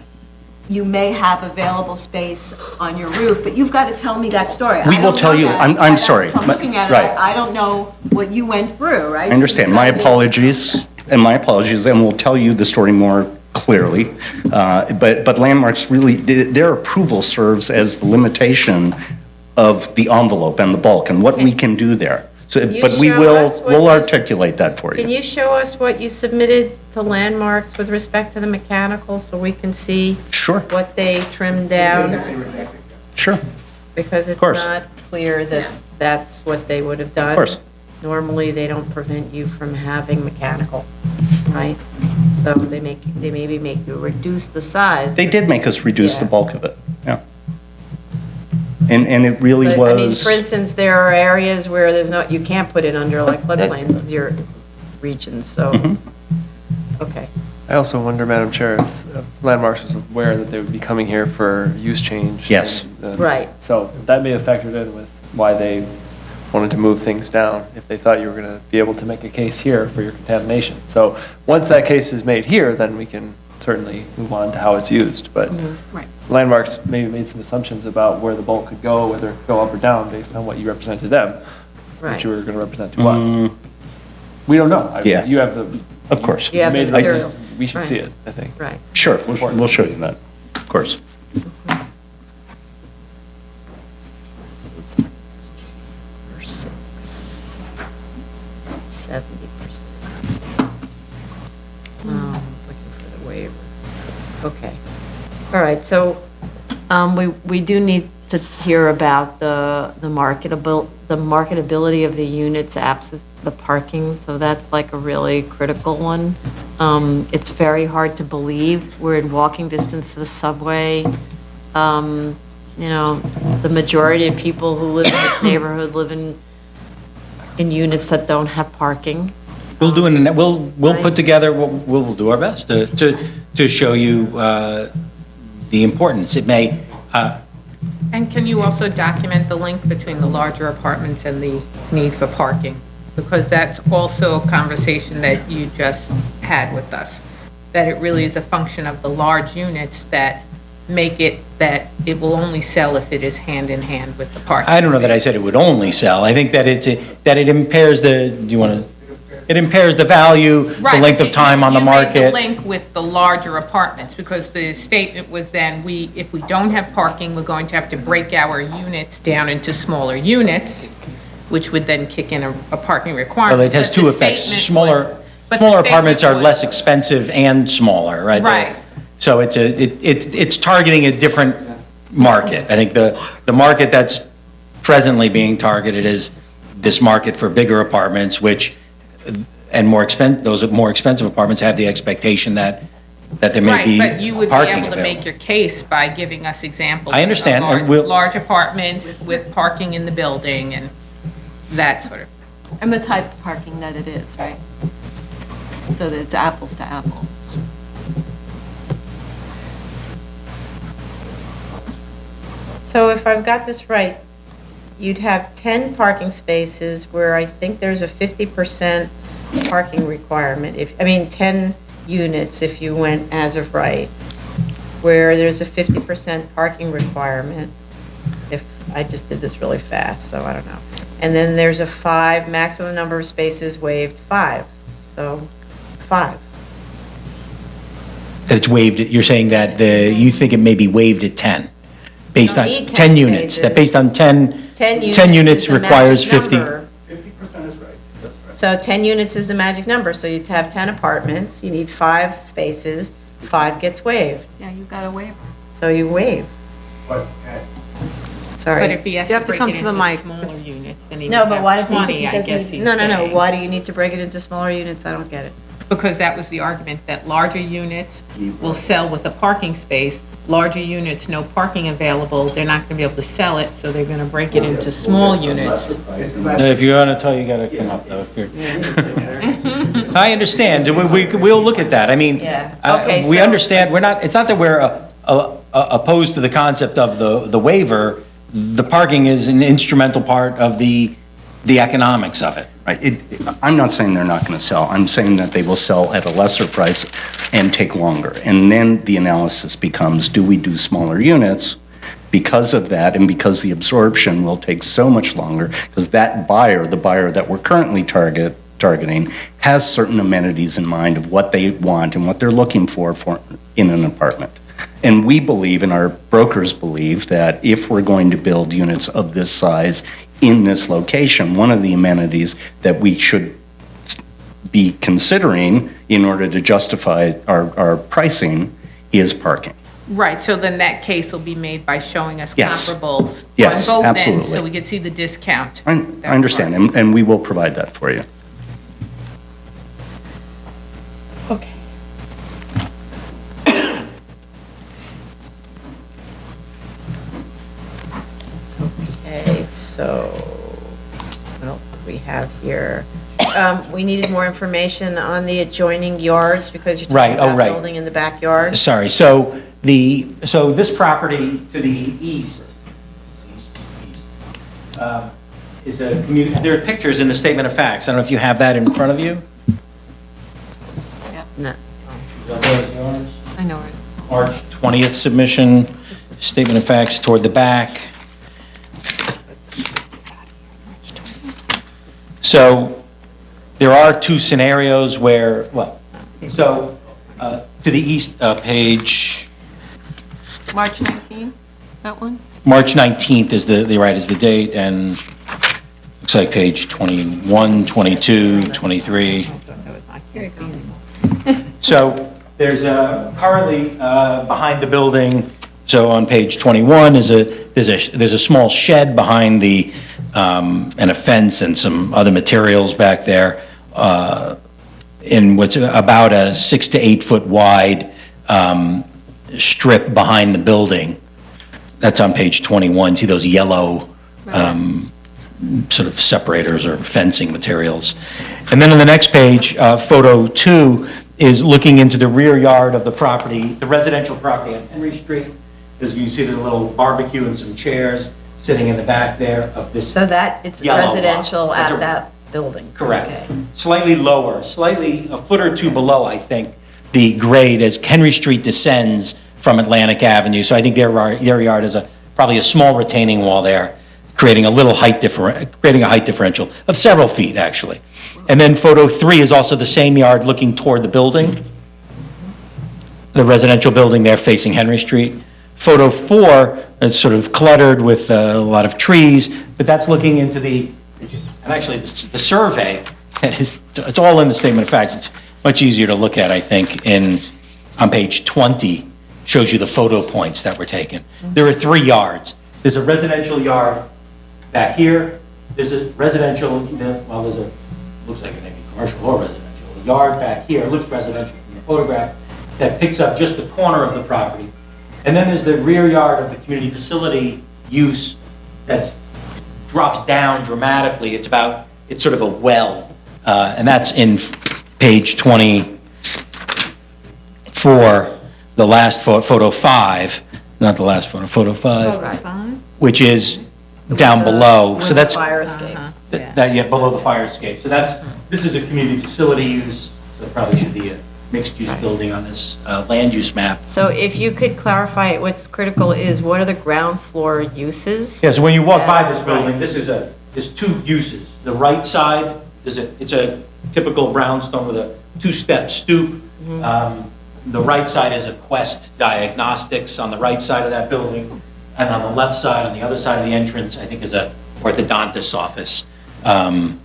Speaker 17: you may have available space on your roof, but you've got to tell me that story.
Speaker 20: We
Speaker 17: I
Speaker 20: will
Speaker 17: don't
Speaker 20: tell
Speaker 17: know
Speaker 20: you.
Speaker 17: that.
Speaker 20: I'm sorry.
Speaker 17: From looking at it,
Speaker 20: Right.
Speaker 17: I don't know what you went through, right?
Speaker 20: I understand. My apologies, and we'll tell you the story more clearly. But Landmarks really, their approval serves as the limitation of the envelope and the bulk and what we can do there. So,
Speaker 3: you
Speaker 20: but we
Speaker 3: show
Speaker 20: will,
Speaker 3: us what
Speaker 20: we'll
Speaker 3: you-
Speaker 20: articulate that for
Speaker 3: Can
Speaker 20: you.
Speaker 3: you show us what you submitted to Landmarks with respect to the mechanical so we can see
Speaker 20: Sure.
Speaker 3: what they trimmed down?
Speaker 20: Sure.
Speaker 3: Because it's
Speaker 20: course.
Speaker 3: not clear that that's what they would have done.
Speaker 20: Of course.
Speaker 3: Normally, they don't prevent you from having mechanical, right? So they maybe make you reduce the size.
Speaker 20: They did make us reduce the
Speaker 3: Yeah.
Speaker 20: bulk of it, yeah. And it really
Speaker 3: But,
Speaker 20: was.
Speaker 3: I mean, for instance, there are areas where there's not, you can't put it under like floodplain, your regions, so,
Speaker 20: Mm-hmm.
Speaker 3: okay.
Speaker 4: I also wonder, Madam Chair, if Landmarks was aware that they would be coming here for use change.
Speaker 20: Yes.
Speaker 3: Right.
Speaker 4: So that may have factored in with why they wanted to move things down, if they thought you were going to be able to make a case here for your contamination. So once that case is made here, then we can certainly move on to how it's used. But
Speaker 17: Right.
Speaker 4: Landmarks maybe made some assumptions about where the bulk could go, whether it could go up or down based on what you represented them,
Speaker 3: Right.
Speaker 4: what you were going to represent to us. We don't know. I mean,
Speaker 20: Yeah.
Speaker 4: You have the.
Speaker 20: Of course.
Speaker 3: You have the
Speaker 4: made
Speaker 3: material.
Speaker 4: We should
Speaker 3: Right.
Speaker 4: see it, I think.
Speaker 3: Right.
Speaker 20: Sure, we'll show you that, of course.
Speaker 3: 70%. Looking for the waiver. Okay. All right, so we do need to hear about the marketability of the units absent the parking, so that's like a really critical one. It's very hard to believe. We're in walking distance to the subway. You know, the majority of people who live in this neighborhood live in units that don't have parking.
Speaker 8: We'll do it, we'll put together, we'll do our best to show you the importance. It may,
Speaker 16: And can you also document the link between the larger apartments and the need for parking? Because that's also a conversation that you just had with us, that it really is a function of the large units that make it that it will only sell if it is hand in hand with the parking.
Speaker 8: I don't know that I said it would only sell. I think that it impairs it impairs the value, the
Speaker 16: Right,
Speaker 8: length of
Speaker 16: but
Speaker 8: time on the
Speaker 16: You made the
Speaker 8: market.
Speaker 16: link with the larger apartments, because the statement was then, if we don't have parking, we're going to have to break our units down into smaller units, which would then kick in a parking requirement.
Speaker 8: Well, it has
Speaker 16: But the
Speaker 8: two effects.
Speaker 16: statement
Speaker 8: Smaller
Speaker 16: was- but the
Speaker 8: apartments are
Speaker 16: statement
Speaker 8: less expensive and smaller, right?
Speaker 16: Right.
Speaker 8: So it's targeting a different market. I think the market that's presently being targeted is this market for bigger apartments, and those more expensive apartments have the expectation that there may be
Speaker 16: Right, but you would be
Speaker 8: parking
Speaker 16: able to make
Speaker 8: available.
Speaker 16: your case by giving us examples.
Speaker 8: I understand,
Speaker 16: of
Speaker 8: and we'll-
Speaker 16: large apartments with parking in the building and that sort of.
Speaker 17: And the type of parking that it is, right? So that it's apples to apples.
Speaker 3: So if I've got this right, you'd have 10 parking spaces where I think there's a 50% parking requirement. 10 units if you went as of right, where there's a 50% parking requirement. If I just did this really fast, so I don't know. And then there's a maximum number of spaces waived 5. So 5.
Speaker 8: That it's waived, you're saying that you think it may be waived at 10, based
Speaker 3: You
Speaker 8: on
Speaker 3: don't need
Speaker 8: 10
Speaker 3: 10
Speaker 8: units, that
Speaker 3: spaces.
Speaker 8: based on 10
Speaker 3: 10 units.
Speaker 8: 10 units
Speaker 3: is the
Speaker 8: requires
Speaker 3: magic
Speaker 8: 50.
Speaker 3: number.
Speaker 13: 50% is right.
Speaker 3: So 10 units is the magic number, so you'd have 10 apartments, you need 5 spaces, 5 gets waived.
Speaker 17: Yeah, you got a waiver.
Speaker 3: So you waive. Sorry.
Speaker 16: But if he has
Speaker 1: You have
Speaker 16: to
Speaker 1: to
Speaker 16: break
Speaker 1: come
Speaker 16: it
Speaker 1: to the
Speaker 16: into
Speaker 1: mic.
Speaker 16: smaller units, then he
Speaker 3: No,
Speaker 16: would
Speaker 3: but
Speaker 16: have
Speaker 3: why does he?
Speaker 16: 20,
Speaker 3: he
Speaker 16: I
Speaker 3: doesn't-
Speaker 16: guess he's
Speaker 3: No,
Speaker 16: saying.
Speaker 3: why do you need to break it into smaller units? I don't get it.
Speaker 16: Because that was the argument, that larger units will sell with a parking space. Larger units, no parking available, they're not going to be able to sell it, so they're going to break it into small units.
Speaker 8: If you're on a tell, you gotta come up, though, if you're. I understand, we'll look at that, I mean,
Speaker 3: Yeah. Okay,
Speaker 8: we
Speaker 3: so-
Speaker 8: understand, it's not that we're opposed to the concept of the waiver, the parking is an instrumental part of the economics of it,
Speaker 20: Right. I'm not saying they're not going to sell. I'm saying that they will sell at a lesser price and take longer. And then the analysis becomes, do we do smaller units because of that and because the absorption will take so much longer? Because that buyer, the buyer that we're currently targeting, has certain amenities in mind of what they want and what they're looking for in an apartment. And we believe, and our brokers believe, that if we're going to build units of this size in this location, one of the amenities that we should be considering in order to justify our pricing is parking.
Speaker 16: Right, so then that case will be made by showing us
Speaker 20: Yes.
Speaker 16: comparables
Speaker 20: Yes,
Speaker 16: on both ends,
Speaker 20: absolutely.
Speaker 16: so we can see the discount.
Speaker 20: I understand, and we will provide that for you.
Speaker 16: Okay.
Speaker 3: Okay, so what else do we have here? We needed more information on the adjoining yards because you're
Speaker 8: Right,
Speaker 3: talking
Speaker 8: oh,
Speaker 3: about
Speaker 8: right.
Speaker 3: building in the backyard.
Speaker 8: Sorry, so this property to the east is a community, there are pictures in the statement of facts. I don't know if you have that in front of you?
Speaker 3: No.
Speaker 17: I know where it is.
Speaker 8: March 20th submission, statement of facts toward the back. So there are two scenarios where, well, so to the east, page,
Speaker 17: March 19, that one?
Speaker 8: March 19th is is the date, and looks like page 21, 22, 23. So there's currently behind the building, so on page 21 there's a small shed behind the, and a fence and some other materials back there, in what's about a 6 to 8 foot wide strip behind the building. That's on page 21. See those yellow sort of separators or fencing materials. And then on the next page, photo 2 is looking into the rear yard of the property, the residential property on Henry Street. As you can see, there's a little barbecue and some chairs sitting in the back there of this.
Speaker 3: So that, it's
Speaker 8: yellow lot.
Speaker 3: residential
Speaker 8: That's
Speaker 3: at that building?
Speaker 8: Correct.
Speaker 3: Okay.
Speaker 8: Slightly lower, slightly a foot or two below, I think, the grade as Henry Street descends from Atlantic Avenue. So I think their yard is probably a small retaining wall there, creating a little height differential of several feet, actually. And then photo 3 is also the same yard looking toward the building, the residential building there facing Henry Street. Photo 4 is sort of cluttered with a lot of trees, but that's looking into the, and actually the survey, it's all in the statement of facts. It's much easier to look at, I think, on page 20, shows you the photo points that were taken. There are 3 yards. There's a residential yard back here. There's a residential, well, looks like it may be commercial or residential. The yard back here looks residential from the photograph that picks up just the corner of the property. And then there's the rear yard of the community facility use that drops down dramatically. It's sort of a well, and that's in page 24, the last photo 5, not the last photo 5, which is down below. So that's
Speaker 3: fire escape.
Speaker 8: below the fire escape. So this is a community facility use, so it probably should be a mixed-use building on this land use map.
Speaker 3: So if you could clarify, what's critical is what are the ground floor uses?
Speaker 8: Yeah, so when you walk by this building, there's 2 uses. The right side, it's a typical brownstone with a 2-step stoop. The right side is a Quest Diagnostics on the right side of that building. And on the left side, on the other side of the entrance, I think is a orthodontist's office.
Speaker 3: No,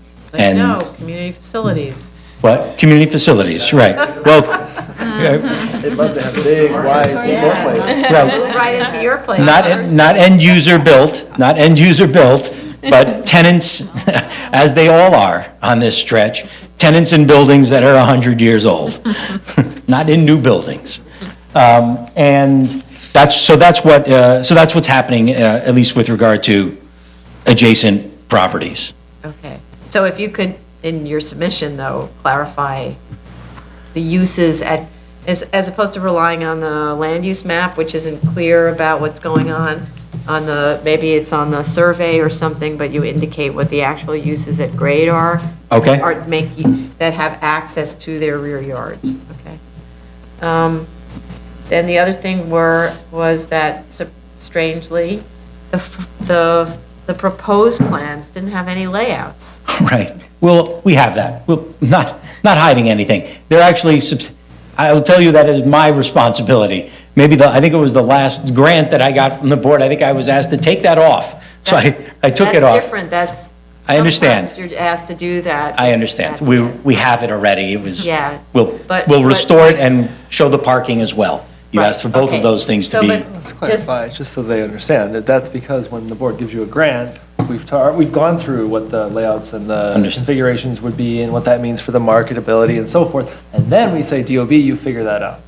Speaker 3: community facilities.
Speaker 8: What? Community facilities, right. Well,
Speaker 4: They'd love to have big, wide floorplates.
Speaker 3: Move right into your place.
Speaker 8: not end user built, but tenants, as they all are on this stretch, tenants in buildings that are 100 years old, not in new buildings. And that's what's happening, at least with regard to adjacent properties.
Speaker 3: Okay. So if you could, in your submission, though, clarify the uses as opposed to relying on the land use map, which isn't clear about what's going on, maybe it's on the survey or something, but you indicate what the actual uses at grade are.
Speaker 8: Okay.
Speaker 3: Or that have access to their rear yards, okay? Then the other thing was that strangely, the proposed plans didn't have any layouts.
Speaker 8: Right. Well, we have that. We're not hiding anything. They're actually, I will tell you that is my responsibility. Maybe I think it was the last grant that I got from the board, I think I was asked to take that off. So I took it off.
Speaker 3: That's different,
Speaker 8: I understand.
Speaker 3: sometimes you're asked to do that.
Speaker 8: I understand. We have it already. It was,
Speaker 3: Yeah.
Speaker 8: we'll restore it and show the parking as well. You asked for both
Speaker 3: okay.
Speaker 8: of those things to
Speaker 3: So,
Speaker 8: be.
Speaker 3: but
Speaker 4: Let's clarify, just so they understand, that's because when the board gives you a grant, we've gone through what the layouts and the configurations would be and what that means for the marketability and so forth, and then we say, DOB, you figure that out.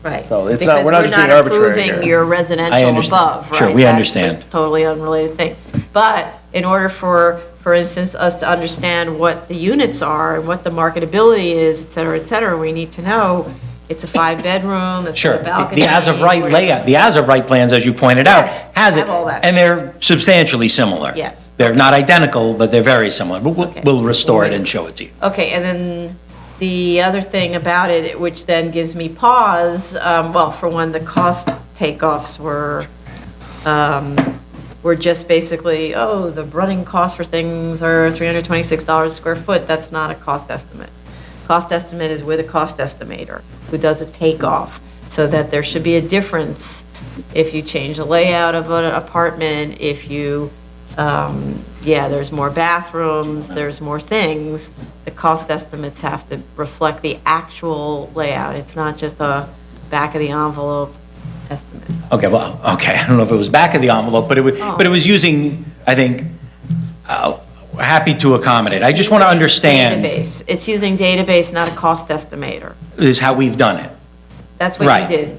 Speaker 3: Right.
Speaker 4: So it's not, we're not just being arbitrary
Speaker 3: Because we're not
Speaker 4: here.
Speaker 3: approving your
Speaker 8: I
Speaker 3: residential
Speaker 8: understand.
Speaker 3: above, right?
Speaker 8: Sure, we
Speaker 3: That's
Speaker 8: understand.
Speaker 3: a totally unrelated thing. But in order for instance, us to understand what the units are and what the marketability is, et cetera, we need to know it's a 5-bedroom, it's
Speaker 8: Sure.
Speaker 3: a balcony.
Speaker 8: The as-of-right layout, the as-of-right plans, as you pointed out, has it.
Speaker 3: have all that.
Speaker 8: And they're substantially similar.
Speaker 3: Yes.
Speaker 8: They're not identical, but they're very similar. But we'll restore it and show it to you.
Speaker 3: Okay, and then the other thing about it, which then gives me pause, well, for one, the cost takeoffs were just basically, the running cost for things are $326 a square foot. That's not a cost estimate. Cost estimate is with a cost estimator who does a takeoff, so that there should be a difference if you change the layout of an apartment, if you, there's more bathrooms, there's more things. The cost estimates have to reflect the actual layout. It's not just a back of the envelope estimate.
Speaker 8: Okay, well, okay, I don't know if it was back of the envelope, but it was using, I think, happy to accommodite. I just want to understand.
Speaker 3: Database. It's using database, not a cost estimator.
Speaker 8: Is how we've done it.
Speaker 3: That's what
Speaker 8: Right.
Speaker 3: you did.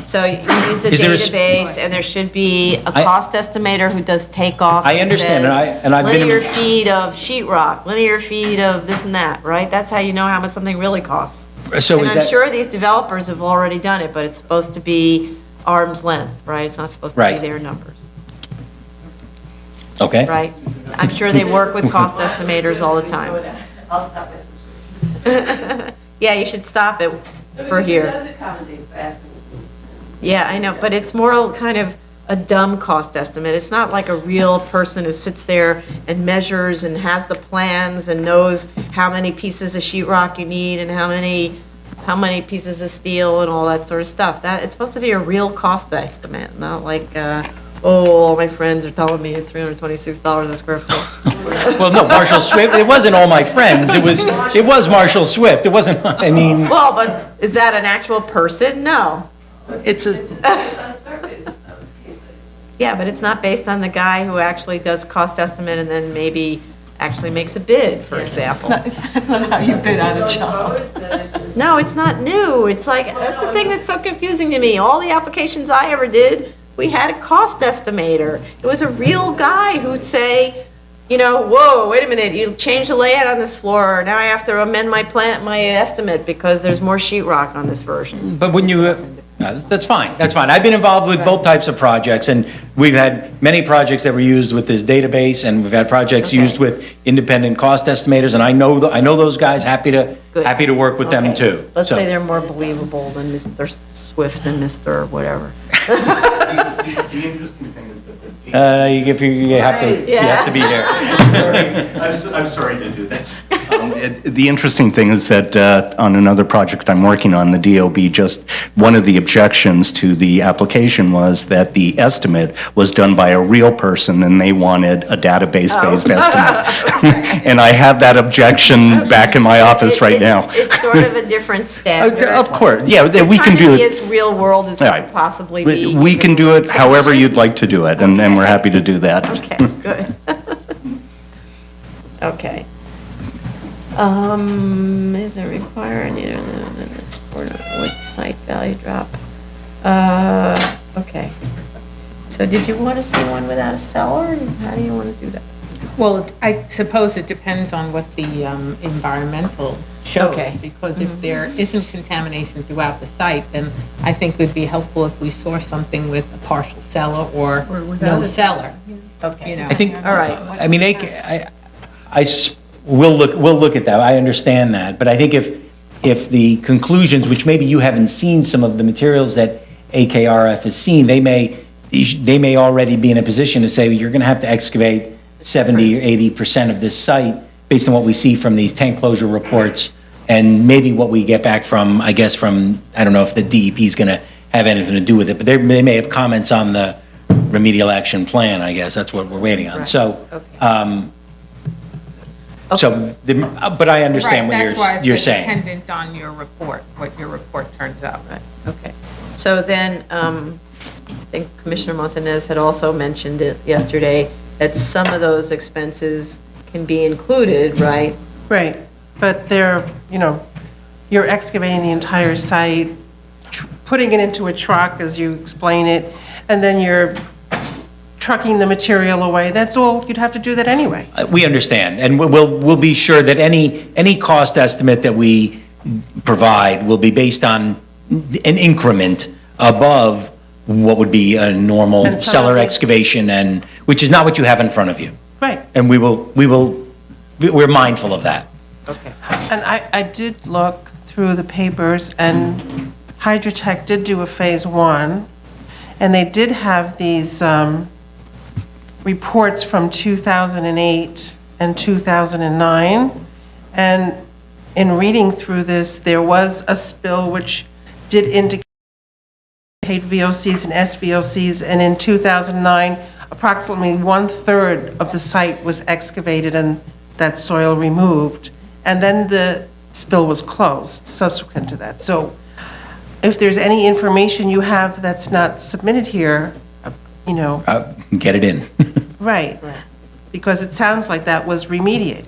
Speaker 3: So you use a
Speaker 8: Is there a
Speaker 3: database, and there should be a cost estimator who does takeoffs.
Speaker 8: I understand, and I've been.
Speaker 3: Linear feet of sheetrock, linear feet of this and that, right? That's how you know how much something really costs.
Speaker 8: So
Speaker 3: And
Speaker 8: is
Speaker 3: I'm
Speaker 8: that?
Speaker 3: sure these developers have already done it, but it's supposed to be arm's length, right? It's not supposed to be
Speaker 8: Right.
Speaker 3: their numbers,
Speaker 8: Okay.
Speaker 3: right? I'm sure they work with cost estimators all the time.
Speaker 17: I'll stop listening.
Speaker 3: Yeah, you should stop it for here.
Speaker 17: accommodate bathrooms.
Speaker 3: Yeah, I know, but it's more kind of a dumb cost estimate. It's not like a real person who sits there and measures and has the plans and knows how many pieces of sheetrock you need and how many pieces of steel and all that sort of stuff. It's supposed to be a real cost estimate, not like, all my friends are telling me it's $326 a square foot.
Speaker 8: Well, no, Marshall Swift. It wasn't all my friends. It was Marshall Swift. It wasn't. I mean.
Speaker 3: Well, but is that an actual person? No.
Speaker 8: It's a.
Speaker 3: Yeah, but it's not based on the guy who actually does cost estimate and then maybe actually makes a bid, for example.
Speaker 17: That's not how you bid on a job.
Speaker 3: No, it's not new. It's like, that's the thing that's so confusing to me. All the applications I ever did, we had a cost estimator. It was a real guy who'd say, whoa, wait a minute, you changed the layout on this floor. Now I have to amend my estimate because there's more sheetrock on this version.
Speaker 8: But when you, that's fine, that's fine. I've been involved with both types of projects, and we've had many projects that were used with this database, and we've had projects used with independent cost estimators, and I know those guys, happy to work with them too.
Speaker 3: Let's
Speaker 8: So-
Speaker 3: say they're more believable than Mr. Swift and Mr. whatever.
Speaker 20: The interesting thing is that
Speaker 8: you have to be here.
Speaker 20: I'm sorry to do this. The interesting thing is that on another project I'm working on, the DOB, just one of the objections to the application was that the estimate was done by a real person and they wanted a database-based estimate. And I have that objection back in my office right now.
Speaker 3: It's sort of a different standard.
Speaker 20: Of course, yeah, we can do
Speaker 3: Trying to be
Speaker 20: it.
Speaker 3: as real world as we
Speaker 20: Right.
Speaker 3: could possibly be.
Speaker 20: We can do it however you'd like to do it, and we're happy to do that.
Speaker 3: Okay, good. Okay. Is it required, with site value drop? Okay. So did you want to see one without a cellar? How do you want to do that?
Speaker 16: Well, I suppose it depends on what the environmental shows.
Speaker 1: Okay.
Speaker 16: Because if there isn't contamination throughout the site, then I think it would be helpful if we saw something with a partial cellar or no cellar.
Speaker 1: Okay.
Speaker 16: You know.
Speaker 8: I think,
Speaker 1: All right.
Speaker 8: I mean, we'll look at that, I understand that, but I think if the conclusions, which maybe you haven't seen some of the materials that AKRF has seen, they may already be in a position to say, you're gonna have to excavate 70 or 80% of this site based on what we see from these tank closure reports, and maybe what we get back from, I guess, I don't know if the DEP is gonna have anything to do with it, but they may have comments on the remedial action plan, I guess, that's what we're waiting on. So, but I understand
Speaker 16: Right,
Speaker 8: what
Speaker 16: that's why I
Speaker 8: you're
Speaker 16: said
Speaker 8: saying.
Speaker 16: dependent on your report, what your report turns out.
Speaker 3: Right, okay. So then, I think Commissioner Montanez had also mentioned it yesterday, that some of those expenses can be included, right?
Speaker 6: Right, but they're, you're excavating the entire site, putting it into a truck, as you explain it, and then you're trucking the material away. That's all, you'd have to do that anyway.
Speaker 8: We understand, and we'll be sure that any cost estimate that we provide will be based on an increment above what would be a normal
Speaker 6: And some
Speaker 8: cellar
Speaker 6: of the-
Speaker 8: excavation, and, which is not what you have in front of you.
Speaker 6: Right.
Speaker 8: And we're mindful of that.
Speaker 6: Okay. And I did look through the papers, and Hydrotech did do a Phase 1, and they did have these reports from 2008 and 2009. And in reading through this, there was a spill which did indicate VOCs and SVOCs, and in 2009, approximately 1/3 of the site was excavated and that soil removed, and then the spill was closed subsequent to that. So if there's any information you have that's not submitted here,
Speaker 8: Get it in.
Speaker 6: right, because it sounds like that was remediated.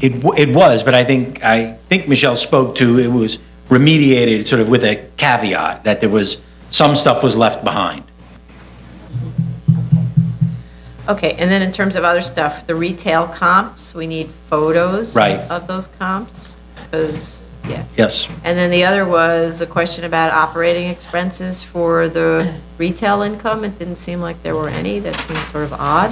Speaker 8: It was, but I think Michelle spoke to, it was remediated sort of with a caveat, that there was, some stuff was left behind.
Speaker 3: Okay, and then in terms of other stuff, the retail comps, we need photos
Speaker 8: Right.
Speaker 3: of those comps, because, yeah.
Speaker 8: Yes.
Speaker 3: And then the other was a question about operating expenses for the retail income. It didn't seem like there were any. That seemed sort of odd.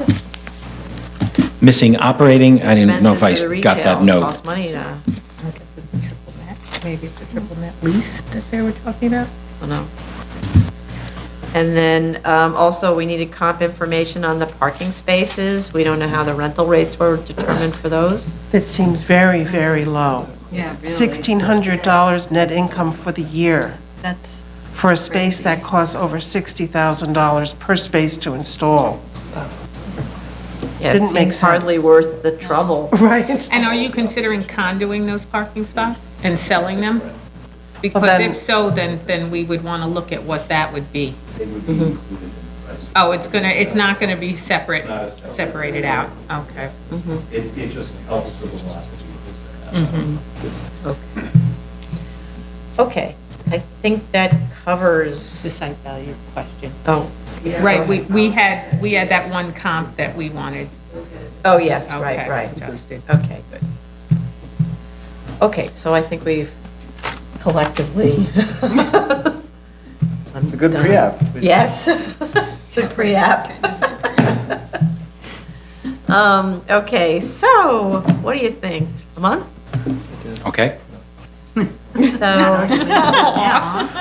Speaker 8: Missing operating, I didn't know if I
Speaker 3: Expenses for the
Speaker 8: got that
Speaker 3: retail
Speaker 8: note.
Speaker 3: cost money to,
Speaker 16: I guess it's a triple net, maybe it's a triple net lease that they were talking about.
Speaker 3: I don't know. And then also, we needed comp information on the parking spaces. We don't know how the rental rates were determined for those.
Speaker 6: It seems very, very low.
Speaker 17: Yeah, really.
Speaker 6: $1,600 net income for the year.
Speaker 17: That's
Speaker 6: For a space that costs over $60,000 per space to install.
Speaker 3: Yeah, it
Speaker 6: Didn't make
Speaker 3: seems hardly
Speaker 6: sense.
Speaker 3: worth the trouble.
Speaker 6: Right.
Speaker 16: And are you considering condoing those parking spots and selling them? Because
Speaker 6: then-
Speaker 16: if so, then we would want to look at what that would be. Oh, it's not gonna be separated out, okay.
Speaker 2: It just helps the velocity.
Speaker 3: Okay, I think that covers.
Speaker 16: The site value question.
Speaker 3: Oh.
Speaker 16: Right, we had that one comp that we wanted.
Speaker 3: Oh, yes, right,
Speaker 16: Okay,
Speaker 3: right.
Speaker 16: adjusted.
Speaker 3: Okay, good. Okay, so I think we've collectively.
Speaker 4: It's a good pre-app.
Speaker 3: Yes, it's a pre-app. Okay, so what do you think? A month?
Speaker 8: Okay.
Speaker 3: So.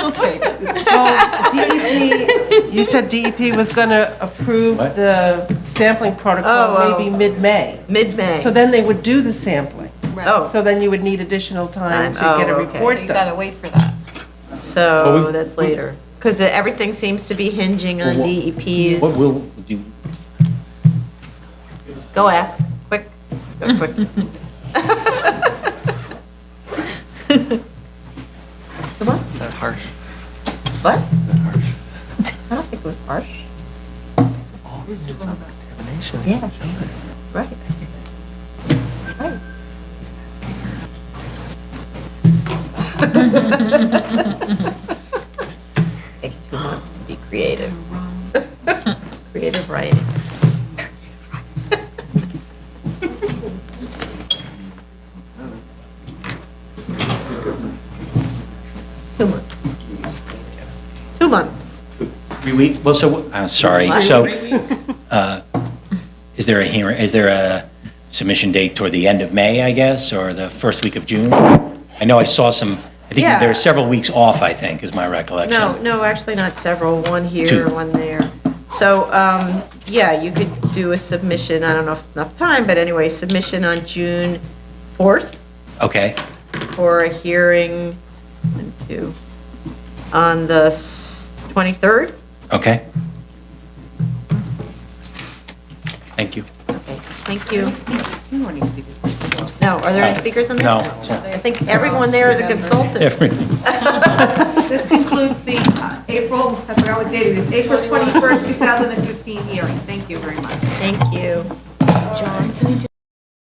Speaker 17: We'll take it.
Speaker 6: Well, DEP, you said DEP was going to approve
Speaker 8: What?
Speaker 6: the sampling protocol
Speaker 3: Oh,
Speaker 6: maybe mid-May.
Speaker 3: Mid-May.
Speaker 6: So then they would do the sampling.
Speaker 3: Oh.
Speaker 6: So then you would need additional time to
Speaker 3: Oh,
Speaker 6: get a
Speaker 3: okay.
Speaker 6: report
Speaker 17: So you
Speaker 6: done.
Speaker 17: gotta wait for that.
Speaker 3: So that's later. Because everything seems to be hinging on DEP's.
Speaker 8: What will do?
Speaker 3: Go ask, quick, go quick. What?
Speaker 4: Is that harsh?
Speaker 3: What?
Speaker 4: Is that harsh?
Speaker 3: I don't think it was harsh.
Speaker 4: It's not contamination.
Speaker 3: Yeah. Right. Right. Takes 2 months to be creative. Creative writing.
Speaker 1: 2 months.
Speaker 8: 3 weeks? Well, so, sorry, so, is there a hearing, is there a submission date toward the end of May, I guess, or the first week of June? I know I saw some, I think
Speaker 1: Yeah.
Speaker 8: there are several weeks off, I think, is my recollection.
Speaker 1: No, actually not several, one here,
Speaker 8: 2.
Speaker 1: one there. So, yeah, you could do a submission, I don't know if it's enough time, but anyway, submission on June 4th
Speaker 8: Okay,
Speaker 1: for a hearing on the 23rd.
Speaker 8: okay. Thank you.
Speaker 1: Thank you. No, are there any speakers on this?
Speaker 8: No.
Speaker 1: I think everyone there is a consultant. This concludes the April, I forgot what date it is, April 21st, 2015 hearing. Thank you very much. Thank you.